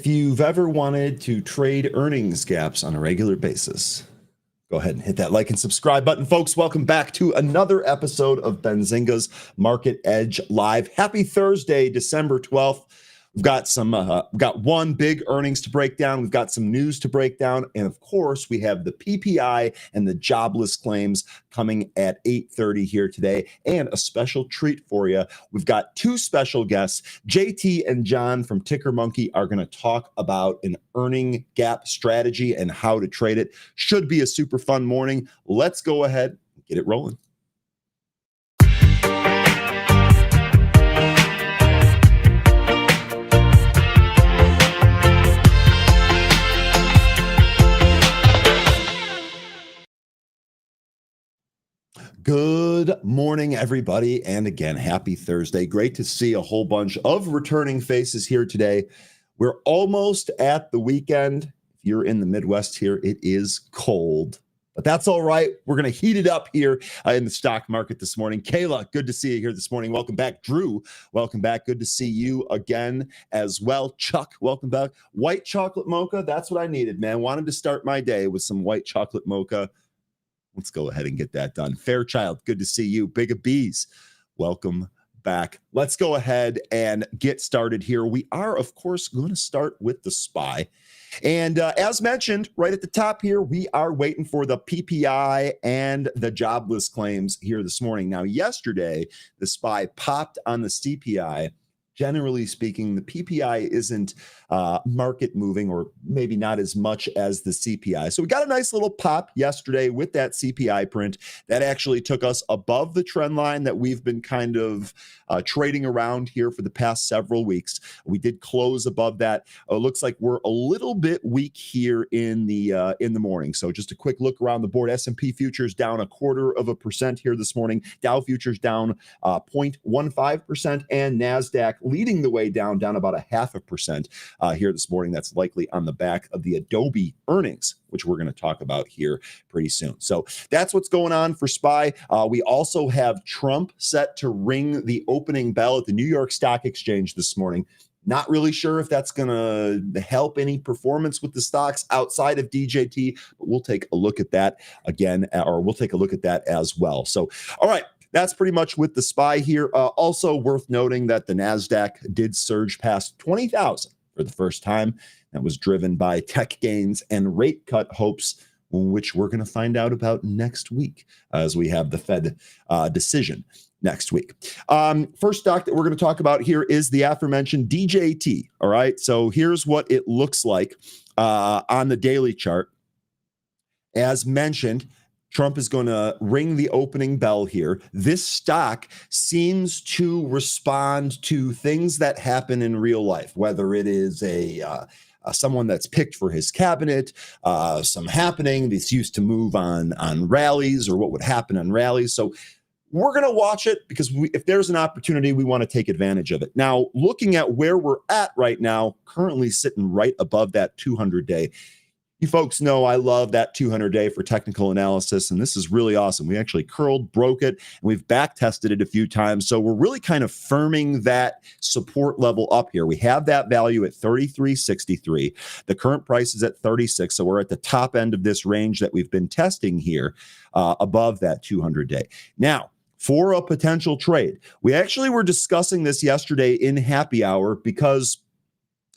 If you've ever wanted to trade earnings gaps on a regular basis, go ahead and hit that like and subscribe button, folks. Welcome back to another episode of Benzinga's Market Edge Live. Happy Thursday, December 12th. We've got one big earnings to break down. We've got some news to break down. And of course, we have the PPI and the jobless claims coming at 8:30 here today. And a special treat for you. We've got two special guests. JT and John from Tickermonkey are going to talk about an earning gap strategy and how to trade it. Should be a super fun morning. Let's go ahead and get it rolling. Good morning, everybody. And again, happy Thursday. Great to see a whole bunch of returning faces here today. We're almost at the weekend. If you're in the Midwest here, it is cold, but that's all right. We're going to heat it up here in the stock market this morning. Kayla, good to see you here this morning. Welcome back. Drew, welcome back. Good to see you again as well. Chuck, welcome back. White chocolate mocha, that's what I needed, man. Wanted to start my day with some white chocolate mocha. Let's go ahead and get that done. Fairchild, good to see you. Big of Bees, welcome back. Let's go ahead and get started here. We are, of course, going to start with the SPY. And as mentioned, right at the top here, we are waiting for the PPI and the jobless claims here this morning. Now, yesterday, the SPY popped on the CPI. Generally speaking, the PPI isn't market moving, or maybe not as much as the CPI. So we got a nice little pop yesterday with that CPI print that actually took us above the trend line that we've been kind of trading around here for the past several weeks. We did close above that. It looks like we're a little bit weak here in the morning. So just a quick look around the board. S&P futures down 0.25% here this morning. Dow futures down 0.15%, and NASDAQ leading the way down about 0.5% here this morning. That's likely on the back of the Adobe earnings, which we're going to talk about here pretty soon. So that's what's going on for SPY. We also have Trump set to ring the opening bell at the New York Stock Exchange this morning. Not really sure if that's going to help any performance with the stocks outside of DJT, but we'll take a look at that again, or we'll take a look at that as well. So, all right. That's pretty much with the SPY here. Also worth noting that the NASDAQ did surge past 20,000 for the first time. That was driven by tech gains and rate cut hopes, which we're going to find out about next week as we have the Fed decision next week. First stock that we're going to talk about here is the aforementioned DJT. All right. So here's what it looks like on the daily chart. As mentioned, Trump is going to ring the opening bell here. This stock seems to respond to things that happen in real life, whether it is someone that's picked for his cabinet, some happening. This used to move on rallies, or what would happen on rallies. So we're going to watch it because if there's an opportunity, we want to take advantage of it. Now, looking at where we're at right now, currently sitting right above that 200-day. You folks know I love that 200-day for technical analysis, and this is really awesome. We actually curled, broke it, and we've back tested it a few times. So we're really kind of firming that support level up here. We have that value at 33.63. The current price is at 36, so we're at the top end of this range that we've been testing here above that 200-day. Now, for a potential trade, we actually were discussing this yesterday in happy hour because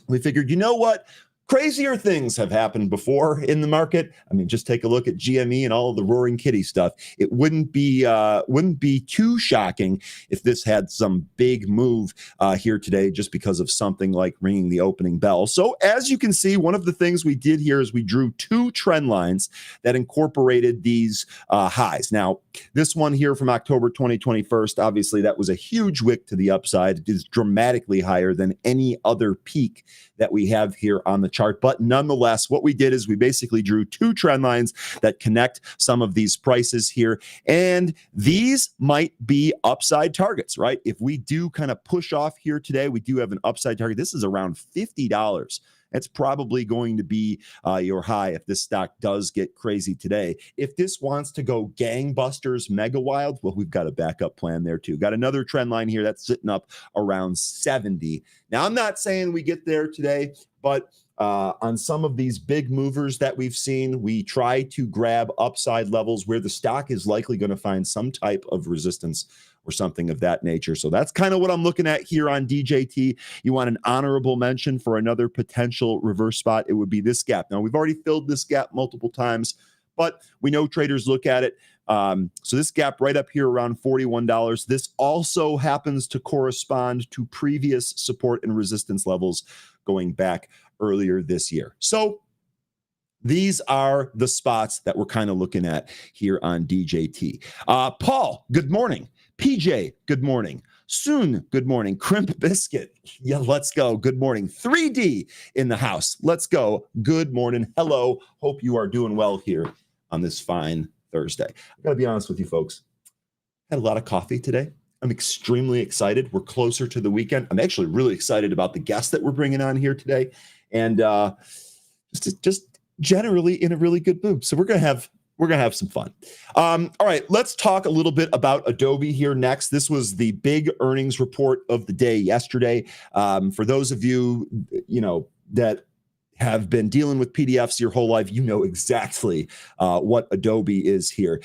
we figured, you know what? Crazier things have happened before in the market. I mean, just take a look at GME and all of the Roaring Kitty stuff. It wouldn't be too shocking if this had some big move here today, just because of something like ringing the opening bell. So as you can see, one of the things we did here is we drew two trend lines that incorporated these highs. Now, this one here from October 2021, obviously that was a huge wick to the upside. It is dramatically higher than any other peak that we have here on the chart. But nonetheless, what we did is we basically drew two trend lines that connect some of these prices here. And these might be upside targets, right? If we do kind of push off here today, we do have an upside target. This is around $50. It's probably going to be your high if this stock does get crazy today. If this wants to go gangbusters, mega wild, well, we've got a backup plan there too. Got another trend line here that's sitting up around 70. Now, I'm not saying we get there today, but on some of these big movers that we've seen, we try to grab upside levels where the stock is likely going to find some type of resistance or something of that nature. So that's kind of what I'm looking at here on DJT. You want an honorable mention for another potential reverse spot, it would be this gap. Now, we've already filled this gap multiple times, but we know traders look at it. So this gap right up here around $41, this also happens to correspond to previous support and resistance levels going back earlier this year. So these are the spots that we're kind of looking at here on DJT. Paul, good morning. PJ, good morning. Soon, good morning. Crimp Biscuit, yeah, let's go. Good morning. 3D in the house. Let's go. Good morning. Hello. Hope you are doing well here on this fine Thursday. I got to be honest with you, folks. Had a lot of coffee today. I'm extremely excited. We're closer to the weekend. I'm actually really excited about the guests that we're bringing on here today, and just generally in a really good mood. So we're gonna have some fun. All right, let's talk a little bit about Adobe here next. This was the big earnings report of the day yesterday. For those of you, that have been dealing with PDFs your whole life, you know exactly what Adobe is here.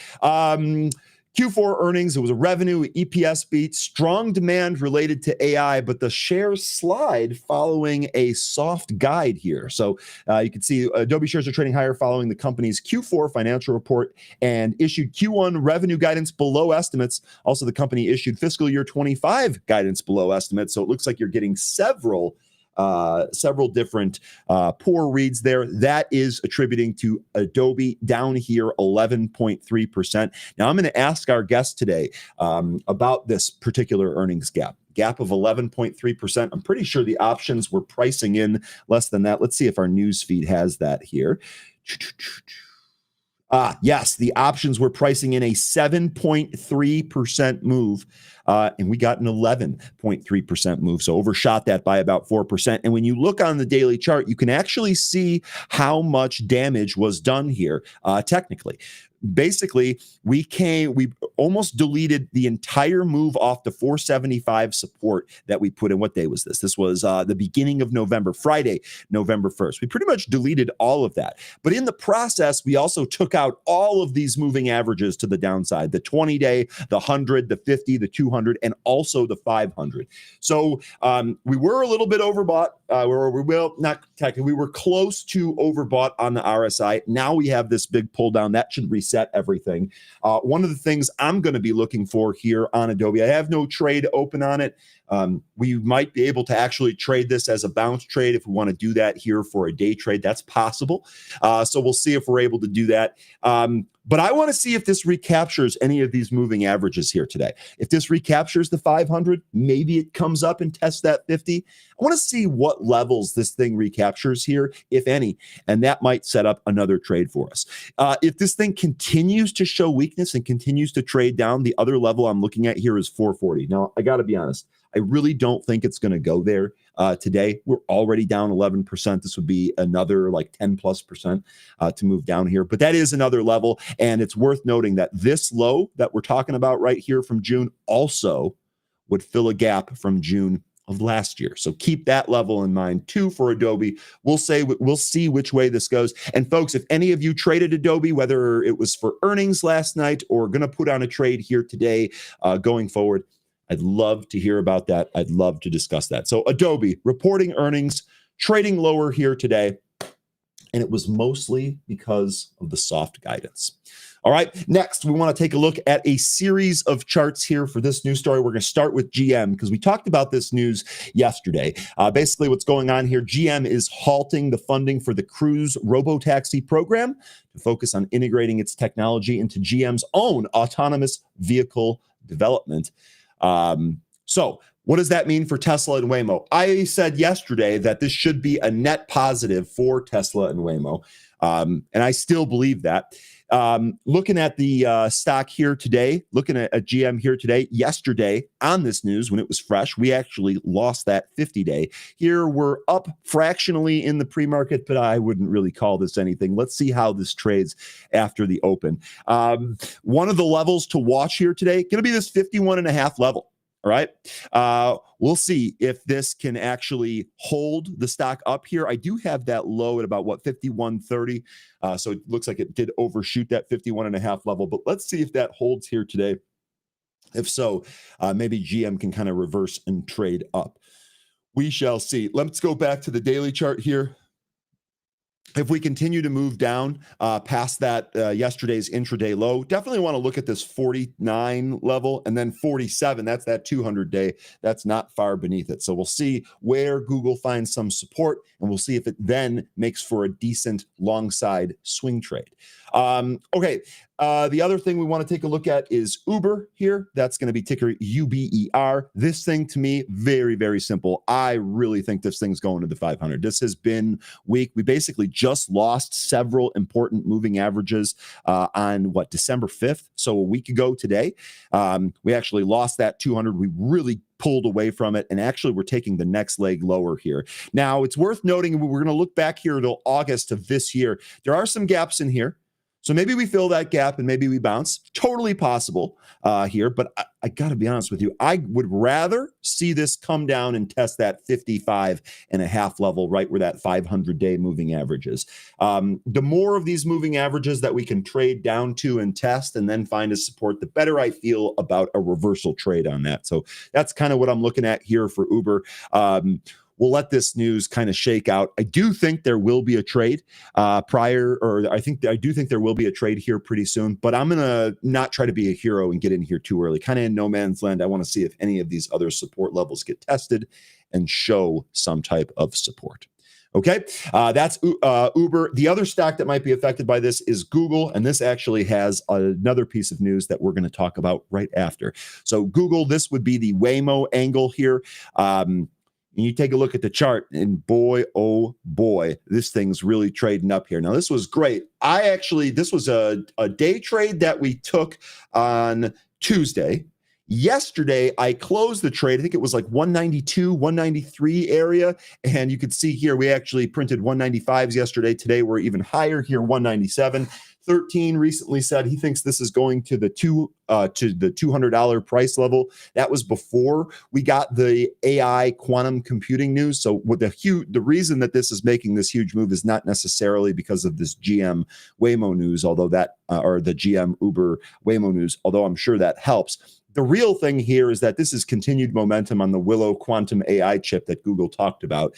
Q4 earnings, it was a revenue, EPS beat, strong demand related to AI, but the shares slide following a soft guide here. So you can see Adobe shares are trading higher following the company's Q4 financial report and issued Q1 revenue guidance below estimates. Also, the company issued fiscal year 25 guidance below estimates. So it looks like you're getting several different poor reads there. That is attributing to Adobe down here 11.3%. Now, I'm going to ask our guest today about this particular earnings gap of 11.3%. I'm pretty sure the options were pricing in less than that. Let's see if our news feed has that here. Yes, the options were pricing in a 7.3% move, and we got an 11.3% move, so overshot that by about 4%. And when you look on the daily chart, you can actually see how much damage was done here technically. Basically, we almost deleted the entire move off the 475 support that we put in. What day was this? This was the beginning of November, Friday, November 1st. We pretty much deleted all of that. But in the process, we also took out all of these moving averages to the downside, the 20-day, the 100, the 50, the 200, and also the 500. So we were a little bit overbought. Not technically, we were close to overbought on the RSI. Now we have this big pull down. That should reset everything. One of the things I'm going to be looking for here on Adobe, I have no trade open on it. We might be able to actually trade this as a bounce trade if we want to do that here for a day trade. That's possible. So we'll see if we're able to do that. But I want to see if this recaptures any of these moving averages here today. If this recaptures the 500, maybe it comes up and tests that 50. I want to see what levels this thing recaptures here, if any, and that might set up another trade for us. If this thing continues to show weakness and continues to trade down, the other level I'm looking at here is 440. Now, I got to be honest. I really don't think it's going to go there today. We're already down 11%. This would be another like 10+% to move down here. But that is another level. And it's worth noting that this low that we're talking about right here from June also would fill a gap from June of last year. So keep that level in mind too for Adobe. We'll see which way this goes. And folks, if any of you traded Adobe, whether it was for earnings last night or going to put on a trade here today going forward, I'd love to hear about that. I'd love to discuss that. So Adobe reporting earnings, trading lower here today, and it was mostly because of the soft guidance. All right, next, we want to take a look at a series of charts here for this news story. We're going to start with GM because we talked about this news yesterday. Basically, what's going on here, GM is halting the funding for the Cruise robotaxi program to focus on integrating its technology into GM's own autonomous vehicle development. So What does that mean for Tesla and Waymo? I said yesterday that this should be a net positive for Tesla and Waymo, and I still believe that. Looking at the stock here today, looking at GM here today, yesterday on this news when it was fresh, we actually lost that 50-day. Here we're up fractionally in the pre-market, but I wouldn't really call this anything. Let's see how this trades after the open. One of the levels to watch here today, going to be this 51.5 level. All right. We'll see if this can actually hold the stock up here. I do have that low at about 51.30. So it looks like it did overshoot that 51.5 level, but let's see if that holds here today. If so, maybe GM can kind of reverse and trade up. We shall see. Let's go back to the daily chart here. If we continue to move down past that yesterday's intraday low, definitely want to look at this 49 level and then 47. That's that 200-day. That's not far beneath it. So we'll see where Google finds some support, and we'll see if it then makes for a decent long side swing trade. Okay. The other thing we want to take a look at is Uber here. That's going to be ticker UBER. This thing to me, very, very simple. I really think this thing's going to the 500. This has been weak. We basically just lost several important moving averages on December 5th. So a week ago today, we actually lost that 200. We really pulled away from it, and actually we're taking the next leg lower here. Now, it's worth noting, we're going to look back here until August of this year. There are some gaps in here. So maybe we fill that gap and maybe we bounce. Totally possible here, but I got to be honest with you. I would rather see this come down and test that 55.5 level, right where that 500-day moving average is. The more of these moving averages that we can trade down to and test and then find as support, the better I feel about a reversal trade on that. So that's kind of what I'm looking at here for Uber. We'll let this news kind of shake out. I do think there will be a trade I do think there will be a trade here pretty soon, but I'm going to not try to be a hero and get in here too early. Kind of in no man's land. I want to see if any of these other support levels get tested and show some type of support. Okay, that's Uber. The other stock that might be affected by this is Google, and this actually has another piece of news that we're going to talk about right after. So Google, this would be the Waymo angle here. And you take a look at the chart, and boy, oh boy, this thing's really trading up here. Now, this was great. This was a day trade that we took on Tuesday. Yesterday, I closed the trade. I think it was like 192, 193 area. And you could see here, we actually printed 195s yesterday. Today, we're even higher here, 197. 13 recently said he thinks this is going to the $200 price level. That was before we got the AI quantum computing news. So with the reason that this is making this huge move is not necessarily because of this GM Waymo news, although that or the GM Uber Waymo news, although I'm sure that helps. The real thing here is that this is continued momentum on the Willow quantum AI chip that Google talked about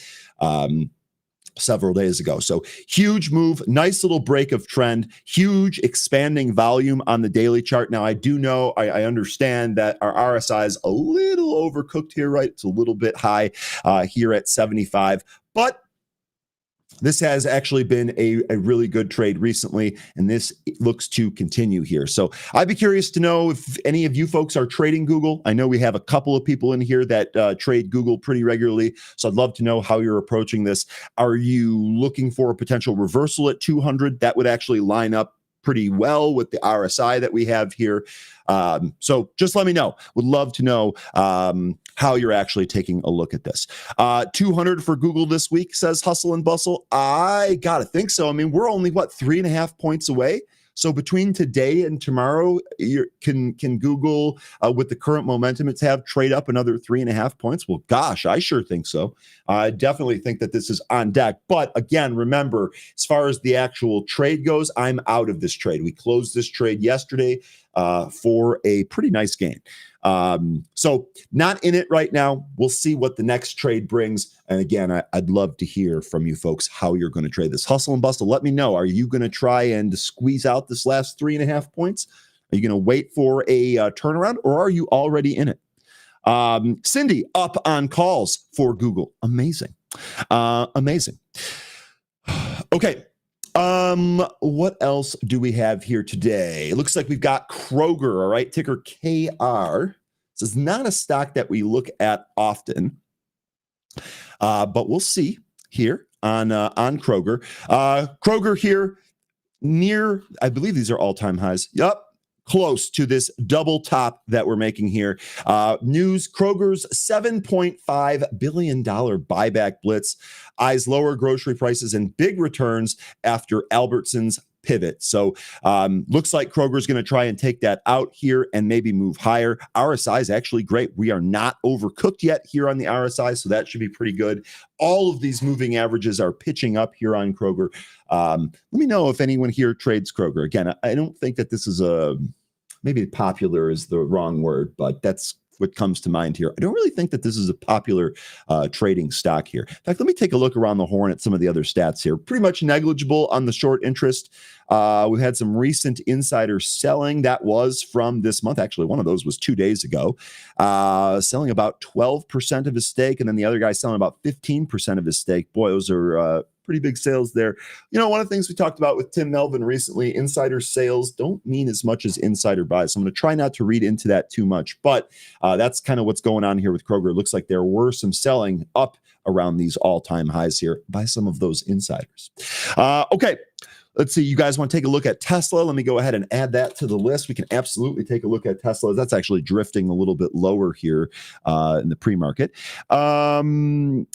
several days ago. So huge move, nice little break of trend, huge expanding volume on the daily chart. Now, I do know, I understand that our RSI is a little overcooked here, right? It's a little bit high here at 75, but this has actually been a really good trade recently, and this looks to continue here. So I'd be curious to know if any of you folks are trading Google. I know we have a couple of people in here that trade Google pretty regularly, so I'd love to know how you're approaching this. Are you looking for a potential reversal at 200? That would actually line up pretty well with the RSI that we have here. So just let me know. Would love to know how you're actually taking a look at this. 200 for Google this week, says Hustle and Bustle. I gotta think so. I mean, we're only 3.5 points away. So between today and tomorrow, can Google, with the current momentum it's have, trade up another 3.5 points? Well, gosh, I sure think so. I definitely think that this is on deck. But again, remember, as far as the actual trade goes, I'm out of this trade. We closed this trade yesterday for a pretty nice gain. So not in it right now. We'll see what the next trade brings. And again, I'd love to hear from you folks how you're going to trade this. Hustle and Bustle, let me know. Are you going to try and squeeze out this last 3.5 points? Are you going to wait for a turnaround, or are you already in it? Cindy, up on calls for Google. Amazing. Amazing. Okay. What else do we have here today? It looks like we've got Kroger, all right, ticker KR. So it's not a stock that we look at often, but we'll see here on Kroger. Kroger here near, I believe these are all-time highs. Yup. Close to this double top that we're making here. News, Kroger's $7.5 billion buyback blitz eyes lower grocery prices and big returns after Albertsons pivot. So looks like Kroger's going to try and take that out here and maybe move higher. RSI is actually great. We are not overcooked yet here on the RSI, so that should be pretty good. All of these moving averages are pitching up here on Kroger. Let me know if anyone here trades Kroger. Again, I don't think that this is maybe popular is the wrong word, but that's what comes to mind here. I don't really think that this is a popular trading stock here. In fact, let me take a look around the horn at some of the other stats here. Pretty much negligible on the short interest. We've had some recent insider selling. That was from this month. Actually, one of those was 2 days ago. Selling about 12% of his stake, and then the other guy selling about 15% of his stake. Boy, those are pretty big sales there. You know, one of the things we talked about with Tim Melvin recently, insider sales don't mean as much as insider buys. So I'm going to try not to read into that too much, but that's kind of what's going on here with Kroger. It looks like there were some selling up around these all-time highs here by some of those insiders. Okay. Let's see. You guys want to take a look at Tesla? Let me go ahead and add that to the list. We can absolutely take a look at Tesla. That's actually drifting a little bit lower here in the pre-market. Hustle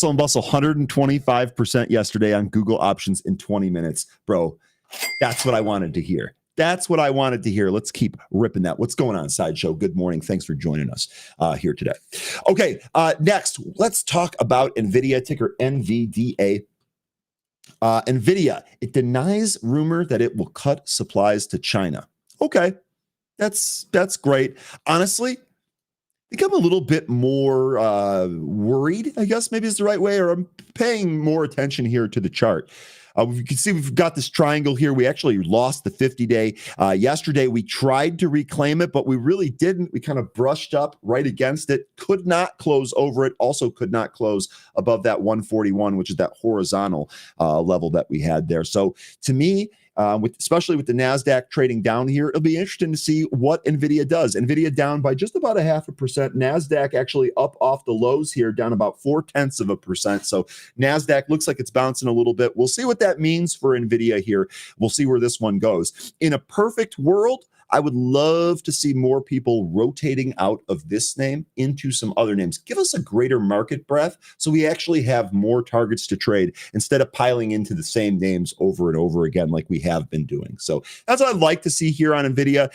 and bustle 125% yesterday on Google options in 20 minutes. Bro, that's what I wanted to hear. That's what I wanted to hear. Let's keep ripping that. What's going on, Sideshow? Good morning. Thanks for joining us here today. Okay, next, let's talk about NVIDIA, ticker NVDA. NVIDIA, it denies rumor that it will cut supplies to China. Okay, that's great. Honestly, I think I'm a little bit more worried, I guess maybe is the right way, or I'm paying more attention here to the chart. You can see we've got this triangle here. We actually lost the 50-day. Yesterday, we tried to reclaim it, but we really didn't. We kind of brushed up right against it, could not close over it, also could not close above that 141, which is that horizontal level that we had there. So to me, especially with the NASDAQ trading down here, it'll be interesting to see what NVIDIA does. NVIDIA down by just about 0.5%. NASDAQ actually up off the lows here, down about 0.4%. So NASDAQ looks like it's bouncing a little bit. We'll see what that means for NVIDIA here. We'll see where this one goes. In a perfect world, I would love to see more people rotating out of this name into some other names. Give us a greater market breadth so we actually have more targets to trade instead of piling into the same names over and over again like we have been doing. So that's what I'd like to see here on NVIDIA.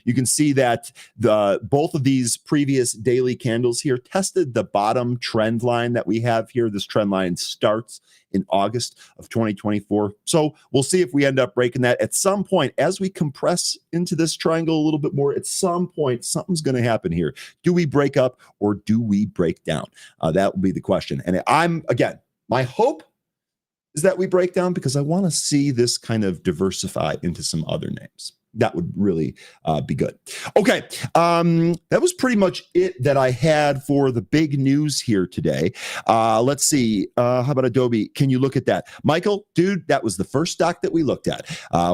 You can see that both of these previous daily candles here tested the bottom trend line that we have here. This trend line starts in August of 2024. So we'll see if we end up breaking that at some point as we compress into this triangle a little bit more. At some point, something's going to happen here. Do we break up or do we break down? That will be the question. And my hope is that we break down because I want to see this kind of diversify into some other names. That would really be good. Okay, that was pretty much it that I had for the big news here today. Let's see. How about Adobe? Can you look at that? Michael, dude, that was the first stock that we looked at.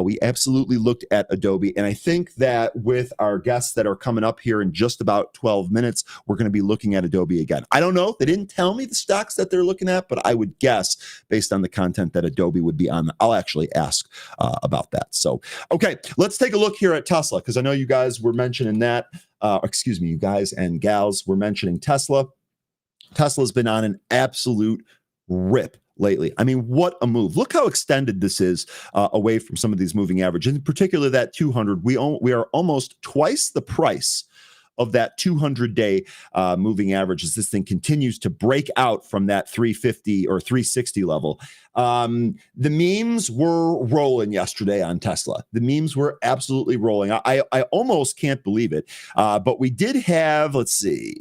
We absolutely looked at Adobe. And I think that with our guests that are coming up here in just about 12 minutes, we're going to be looking at Adobe again. I don't know. They didn't tell me the stocks that they're looking at, but I would guess based on the content that Adobe would be on. I'll actually ask about that. So, okay, let's take a look here at Tesla, because I know you guys were mentioning that. You guys and gals were mentioning Tesla. Tesla's been on an absolute rip lately. I mean, what a move. Look how extended this is away from some of these moving averages, in particular that 200. We are almost twice the price of that 200-day moving average as this thing continues to break out from that 350 or 360 level. The memes were rolling yesterday on Tesla. The memes were absolutely rolling. I almost can't believe it. But we did have, let's see,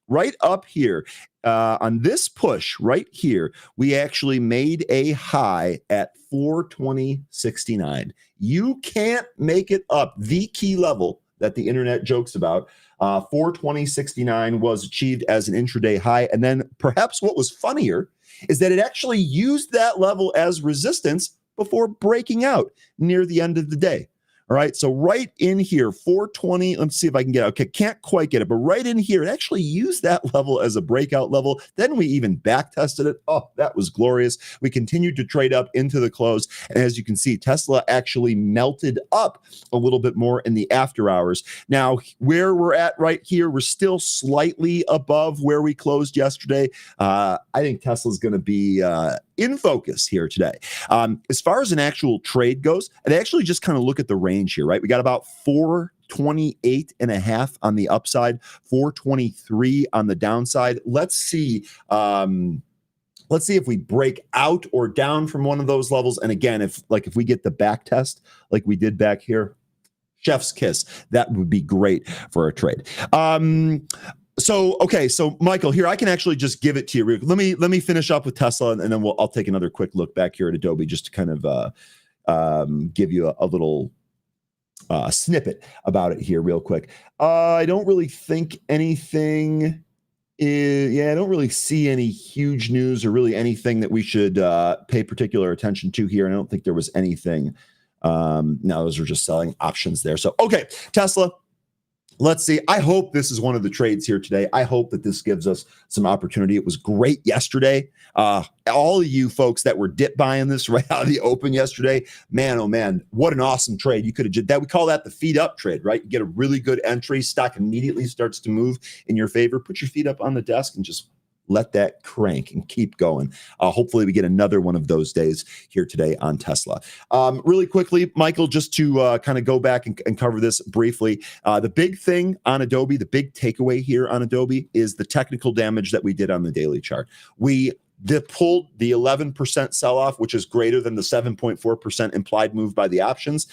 right up here on this push right here, we actually made a high at 420.69. You can't make it up. The key level that the internet jokes about. 420.69 was achieved as an intraday high. And then perhaps what was funnier is that it actually used that level as resistance before breaking out near the end of the day. All right, so right in here, 420. Let's see if I can get it. Okay, can't quite get it, but right in here, it actually used that level as a breakout level. Then we even back tested it. Oh, that was glorious. We continued to trade up into the close. And as you can see, Tesla actually melted up a little bit more in the after hours. Now, where we're at right here, we're still slightly above where we closed yesterday. I think Tesla's going to be in focus here today. As far as an actual trade goes, I'd actually just kind of look at the range here, right? We got about 428 and a half on the upside, 423 on the downside. Let's see if we break out or down from one of those levels. And again, if we get the back test like we did back here, chef's kiss, that would be great for a trade. So Michael, here I can actually just give it to you. Let me finish up with Tesla, and then I'll take another quick look back here at Adobe just to kind of give you a little snippet about it here real quick. I don't really think anything. I don't really see any huge news or really anything that we should pay particular attention to here. And I don't think there was anything. No, those are just selling options there. So okay, Tesla. Let's see. I hope this is one of the trades here today. I hope that this gives us some opportunity. It was great yesterday. All of you folks that were dip buying this right out of the open yesterday, man, oh man, what an awesome trade. You could have did that. We call that the feet up trade, right? You get a really good entry. Stock immediately starts to move in your favor. Put your feet up on the desk and just let that crank and keep going. Hopefully we get another one of those days here today on Tesla. Really quickly, Michael, just to kind of go back and cover this briefly. The big thing on Adobe, the big takeaway here on Adobe is the technical damage that we did on the daily chart. We pulled the 11% sell-off, which is greater than the 7.4% implied move by the options.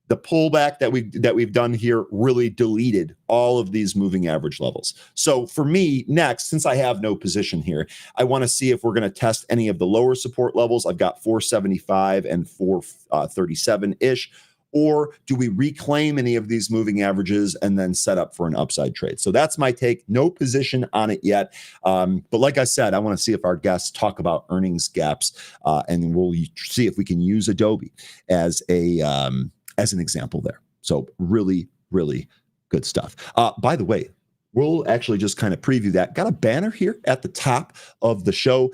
The pullback that we've done here really deleted all of these moving average levels. So for me, next, since I have no position here, I want to see if we're going to test any of the lower support levels. I've got 475 and 437-ish. Or do we reclaim any of these moving averages and then set up for an upside trade? So that's my take. No position on it yet. But like I said, I want to see if our guests talk about earnings gaps, and we'll see if we can use Adobe as an example there. So really, really good stuff. By the way, we'll actually just kind of preview that. Got a banner here at the top of the show.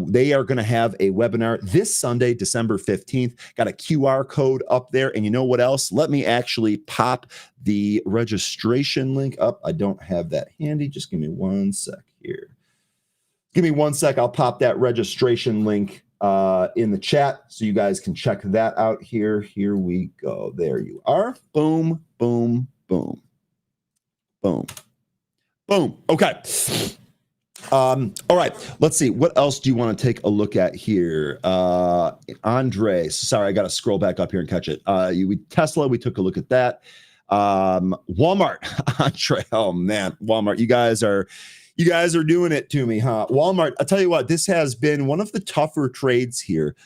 They are going to have a webinar this Sunday, December 15th. Got a QR code up there. And you know what else? Let me actually pop the registration link up. I don't have that handy. Just give me 1 sec here. Give me 1 sec. I'll pop that registration link in the chat so you guys can check that out here. Here we go. There you are. Boom, boom, boom, boom, boom. Okay. All right. Let's see. What else do you want to take a look at here? Andre, sorry, I got to scroll back up here and catch it. Tesla, we took a look at that. Walmart, Andre. Oh man, Walmart. You guys are doing it to me, huh? Walmart, I'll tell you what, this has been one of the tougher trades here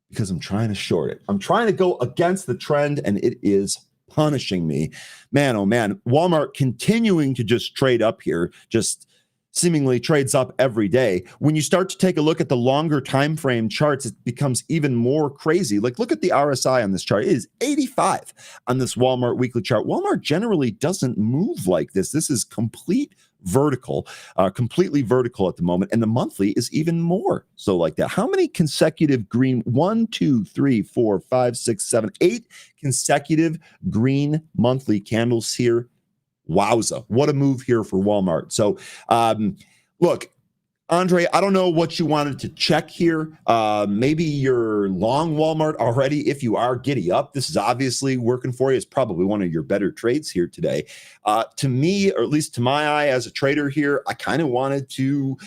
because I'm trying to short it. I'm trying to go against the trend, and it is punishing me. Man, oh man, Walmart continuing to just trade up here, just seemingly trades up every day. When you start to take a look at the longer time frame charts, it becomes even more crazy. Like, look at the RSI on this chart. It is 85 on this Walmart weekly chart. Walmart generally doesn't move like this. This is completely vertical at the moment, and the monthly is even more so like that. How many consecutive green 1, 2, 3, 4, 5, 6, 7, 8 consecutive green monthly candles here? Wowza, what a move here for Walmart. So look, Andre, I don't know what you wanted to check here. Maybe you're long Walmart already. If you are, giddy up. This is obviously working for you. It's probably one of your better trades here today. To me, or at least to my eye as a trader here, I kind of wanted to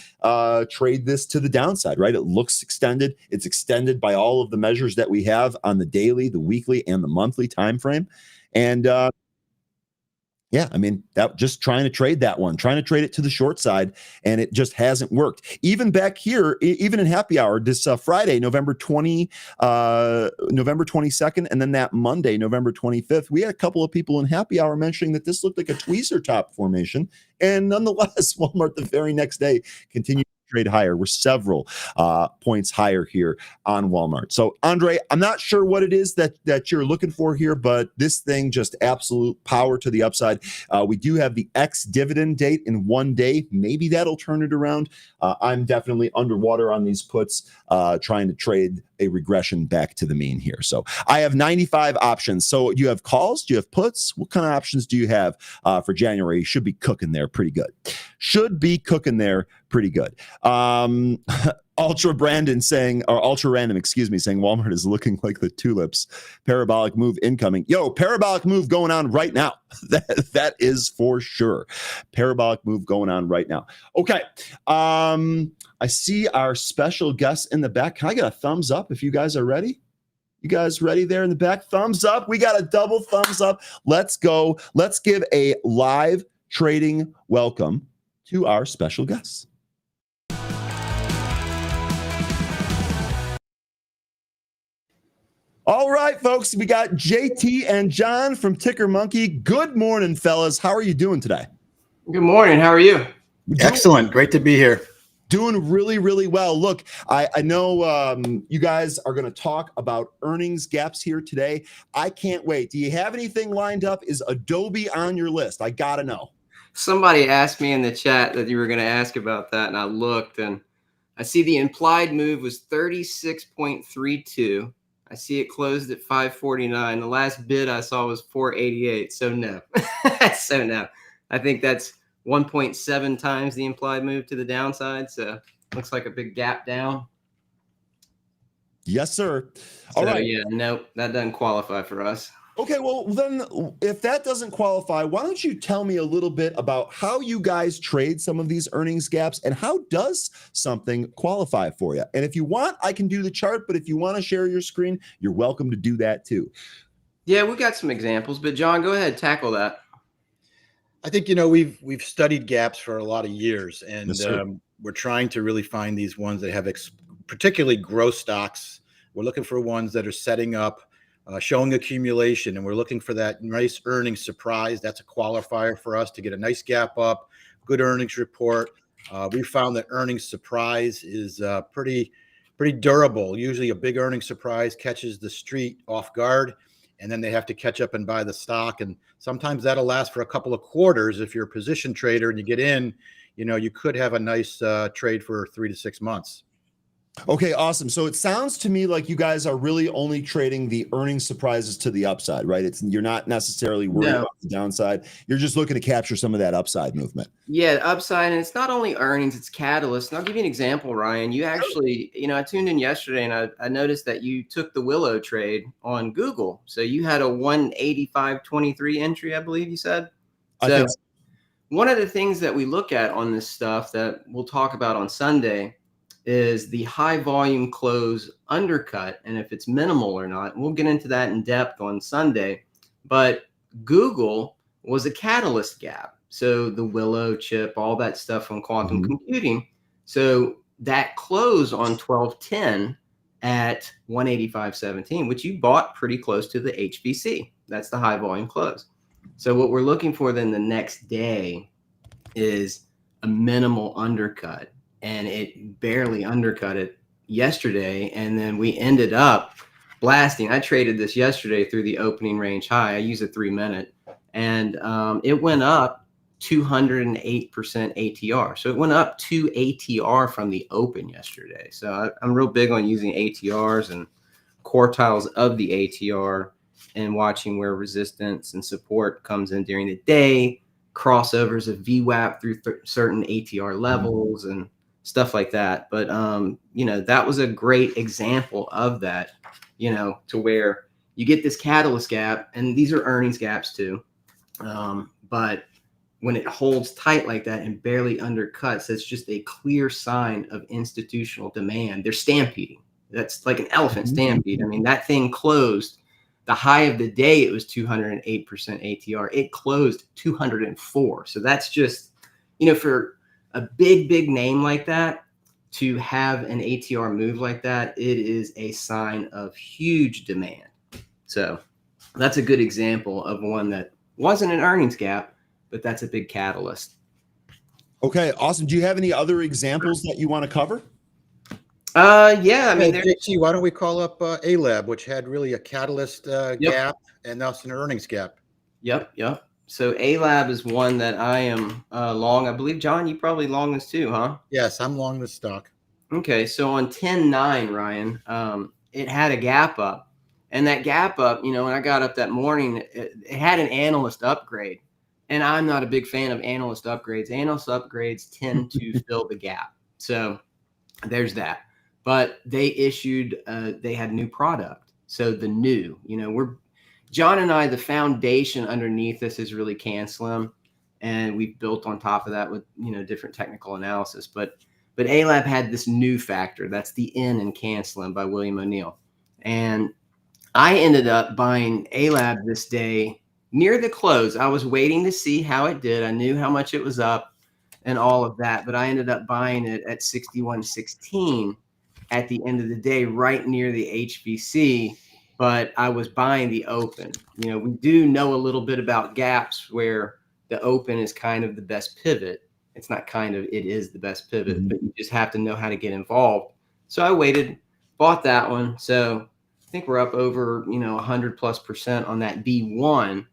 trade this to the downside, right? It looks extended. It's extended by all of the measures that we have on the daily, the weekly, and the monthly time frame. And yeah, I mean, that just trying to trade it to the short side, and it just hasn't worked. Even back here, even in happy hour, this Friday, November 22nd, and then that Monday, November 25th, we had a couple of people in happy hour mentioning that this looked like a tweezer top formation, and nonetheless, Walmart the very next day continued to trade higher. We're several points higher here on Walmart. So, Andre, I'm not sure what it is that you're looking for here, but this thing just absolute power to the upside. We do have the ex-dividend date in 1 day. Maybe that'll turn it around. I'm definitely underwater on these puts, trying to trade a regression back to the mean here. So I have 95 options. So you have calls, do you have puts? What kind of options do you have for January? You should be cooking there pretty good. Should be cooking there pretty good. Ultra Random, saying Walmart is looking like the tulips. Parabolic move incoming. Yo, parabolic move going on right now. That is for sure. Parabolic move going on right now. Okay. I see our special guest in the back. Can I get a thumbs up if you guys are ready? You guys ready there in the back? Thumbs up. We got a double thumbs up. Let's go. Let's give a live trading welcome to our special guests. All right, folks, we got JT and John from Tickermonkey. Good morning, fellas. How are you doing today? Good morning. How are you? Excellent. Great to be here. Doing really, really well. Look, I know you guys are going to talk about earnings gaps here today. I can't wait. Do you have anything lined up? Is Adobe on your list? I got to know. Somebody asked me in the chat that you were going to ask about that, and I looked, and I see the implied move was 36.32. I see it closed at 549. The last bid I saw was 488. So no. So no. I think that's 1.7 times the implied move to the downside. So looks like a big gap down. Yes, sir. All right. Yeah, nope, that doesn't qualify for us. Okay, well, then if that doesn't qualify, why don't you tell me a little bit about how you guys trade some of these earnings gaps and how does something qualify for you? And if you want, I can do the chart, but if you want to share your screen, you're welcome to do that too. Yeah, we got some examples, but John, go ahead, tackle that. I think, we've studied gaps for a lot of years, and Yes, we're trying to really find these ones that have particularly growth stocks. We're looking for ones that are setting up, showing accumulation, and we're looking for that nice earnings surprise. That's a qualifier for us to get a nice gap up, good earnings report. We found that earnings surprise is pretty durable. Usually a big earnings surprise catches the street off guard, and then they have to catch up and buy the stock. And sometimes that'll last for a couple of quarters. If you're a position trader and you get in, you could have a nice trade for 3 to 6 months. Okay, awesome. So it sounds to me like you guys are really only trading the earnings surprises to the upside, right? You're not necessarily worried about the downside. You're just looking to capture some of that upside movement. Yeah, upside, and it's not only earnings, it's catalyst. And I'll give you an example, Ryan. You actually, I tuned in yesterday and I noticed that you took the Willow trade on Google. So you had a 185.23 entry, I believe you said. I think so. One of the things that we look at on this stuff that we'll talk about on Sunday is the high volume close undercut, and if it's minimal or not. We'll get into that in depth on Sunday. But Google was a catalyst gap. So the Willow chip, all that stuff from quantum computing. So that close on 12/10 at 185.17, which you bought pretty close to the HVC. That's the high volume close. So what we're looking for then the next day is a minimal undercut. And it barely undercut it yesterday. And then we ended up blasting. I traded this yesterday through the opening range high. I use a 3-minute. And it went up 208% ATR. So it went up 2 ATR from the open yesterday. So I'm real big on using ATRs and quartiles of the ATR and watching where resistance and support comes in during the day, crossovers of VWAP through certain ATR levels and stuff like that. But, that was a great example of that, to where you get this catalyst gap, and these are earnings gaps too. But when it holds tight like that and barely undercuts, that's just a clear sign of institutional demand. They're stampeding. That's like an elephant stampede. I mean, that thing closed. The high of the day, it was 208% ATR. It closed 204. So that's just, for a big name like that to have an ATR move like that, it is a sign of huge demand. So that's a good example of one that wasn't an earnings gap, but that's a big catalyst. Okay, awesome. Do you have any other examples that you want to cover? Yeah, I mean, JT, why don't we call up A-Lab, which had really a catalyst gap and thus an earnings gap. Yep. So A-Lab is one that I am long. I believe, John, you probably long this too, huh? Yes, I'm long the stock. Okay, so on 10-9, Ryan, it had a gap up. And that gap up, when I got up that morning, it had an analyst upgrade. And I'm not a big fan of analyst upgrades. Analyst upgrades tend to fill the gap. So there's that. But they issued, they had new product. So the new, John and I, the foundation underneath this is really CAN-SLIM. And we've built on top of that with, different technical analysis. But A-Lab had this new factor. That's the N in CAN-SLIM by William O'Neill. And I ended up buying A-Lab this day near the close. I was waiting to see how it did. I knew how much it was up and all of that, but I ended up buying it at 61.16 at the end of the day, right near the HVC. But I was buying the open. We do know a little bit about gaps where the open is kind of the best pivot. It's not kind of, it is the best pivot, but you just have to know how to get involved. So I waited, bought that one. So I think we're up over, 100+% on that B1.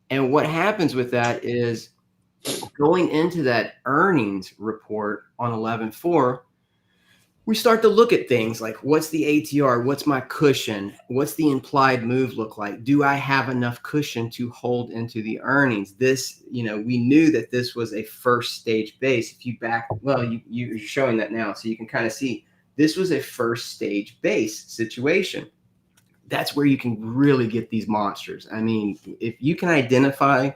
And what happens with that is going into that earnings report on 11/4, we start to look at things like, what's the ATR? What's my cushion? What's the implied move look like? Do I have enough cushion to hold into the earnings? This, we knew that this was a first stage base. If you back, well, you're showing that now, so you can kind of see this was a first stage base situation. That's where you can really get these monsters. I mean, if you can identify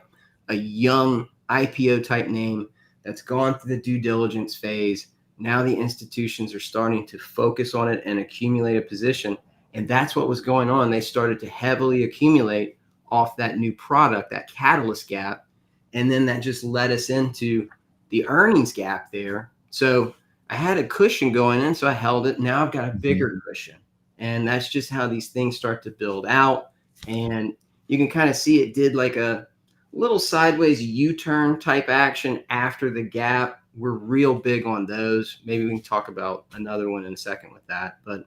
a young IPO type name that's gone through the due diligence phase, now the institutions are starting to focus on it and accumulate a position. And that's what was going on. They started to heavily accumulate off that new product, that catalyst gap. And then that just led us into the earnings gap there. So I had a cushion going in, so I held it. Now I've got a bigger cushion. And that's just how these things start to build out. And you can kind of see it did like a little sideways U-turn type action after the gap. We're real big on those. Maybe we can talk about another one in a second with that. But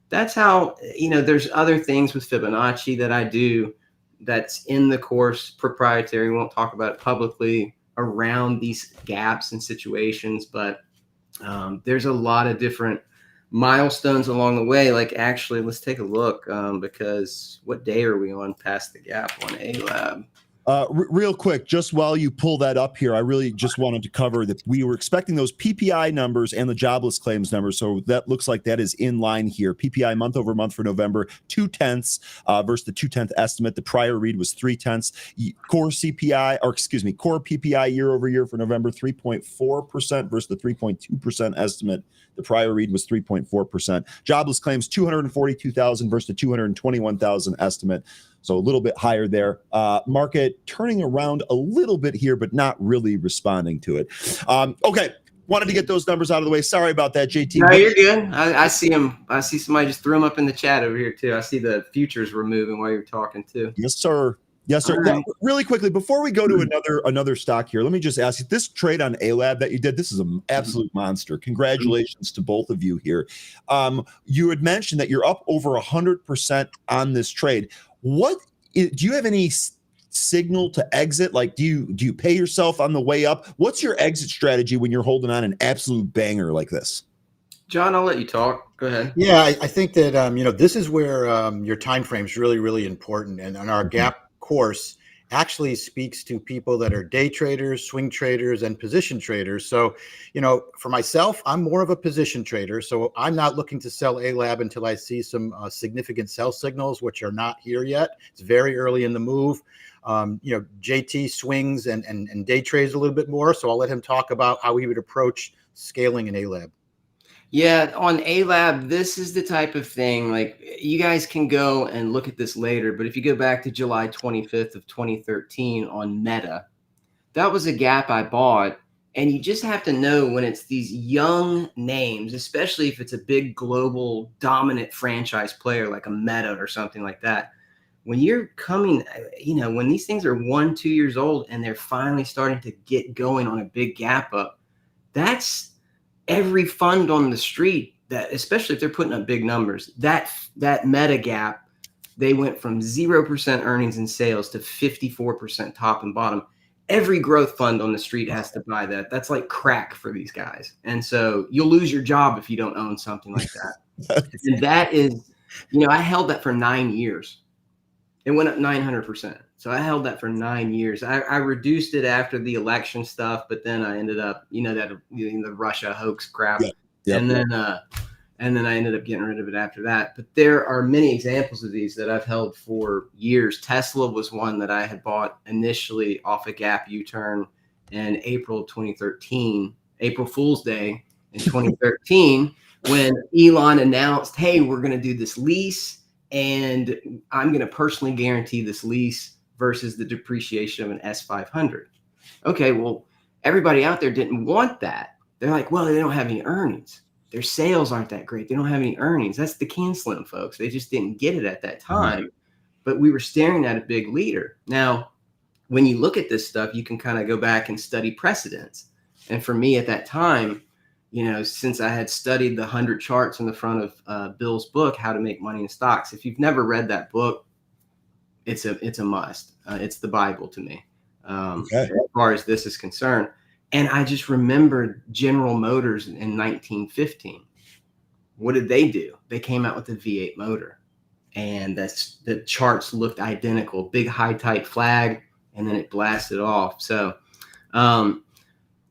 that's how, there's other things with Fibonacci that I do that's in the course, proprietary. We won't talk about it publicly around these gaps and situations. But there's a lot of different milestones along the way. Like, actually, let's take a look because what day are we on past the gap on A-Lab? Real quick, just while you pull that up here, I really just wanted to cover that we were expecting those PPI numbers and the jobless claims numbers. So that looks like that is in line here. PPI month over month for November, 0.2 versus the 0.2 estimate. The prior read was 0.3. Core CPI, or excuse me, core PPI year over year for November, 3.4% versus the 3.2% estimate. The prior read was 3.4%. Jobless claims, 242,000 versus the 221,000 estimate. So a little bit higher there. Market turning around a little bit here, but not really responding to it. Okay, wanted to get those numbers out of the way. Sorry about that, JT. No, you're good. I see them. I see somebody just threw them up in the chat over here too. I see the futures were moving while you're talking too. Yes, sir. Yes, sir. Now, really quickly, before we go to another stock here, let me just ask you, this trade on A-Lab that you did, this is an absolute monster. Congratulations to both of you here. You had mentioned that you're up over 100% on this trade. Do you have any signal to exit? Like, do you pay yourself on the way up? What's your exit strategy when you're holding on an absolute banger like this? John, I'll let you talk. Go ahead. Yeah, I think that this is where your time frame is really, really important, and our gap course actually speaks to people that are day traders, swing traders, and position traders. So, for myself, I'm more of a position trader. So I'm not looking to sell A-Lab until I see some significant sell signals, which are not here yet. It's very early in the move. JT swings and day trades a little bit more. So I'll let him talk about how he would approach scaling an A-Lab. Yeah, on A-Lab, this is the type of thing, like, you guys can go and look at this later, but if you go back to July 25th of 2013 on Meta, that was a gap I bought. And you just have to know when it's these young names, especially if it's a big global dominant franchise player like a Meta or something like that. When you're coming, when these things are 1-2 years old and they're finally starting to get going on a big gap up, That's every fund on the street, that, especially if they're putting up big numbers, that meta gap, they went from 0% earnings and sales to 54% top and bottom. Every growth fund on the street has to buy that. That's like crack for these guys. And so you'll lose your job if you don't own something like that. And that is, I held that for 9 years. It went up 900%. So I held that for 9 years. I reduced it after the election stuff, but then I ended up, the Russia hoax crap. Yep. And then I ended up getting rid of it after that. But there are many examples of these that I've held for years. Tesla was one that I had bought initially off a gap U-turn in April of 2013, April Fool's Day in 2013, when Elon announced, hey, we're going to do this lease, and I'm going to personally guarantee this lease versus the depreciation of an S500. Okay, well, everybody out there didn't want that. They're like, well, they don't have any earnings. Their sales aren't that great. They don't have any earnings. That's the canceling, folks. They just didn't get it at that time. But we were staring at a big leader. Now, when you look at this stuff, you can kind of go back and study precedents. And for me at that time, since I had studied the 100 charts on the front of Bill's book, How to Make Money in Stocks, if you've never read that book, it's a must. It's the Bible to me, as far as this is concerned. And I just remembered General Motors in 1915. What did they do? They came out with a V8 motor, and the charts looked identical, big high tight flag, and then it blasted off. So,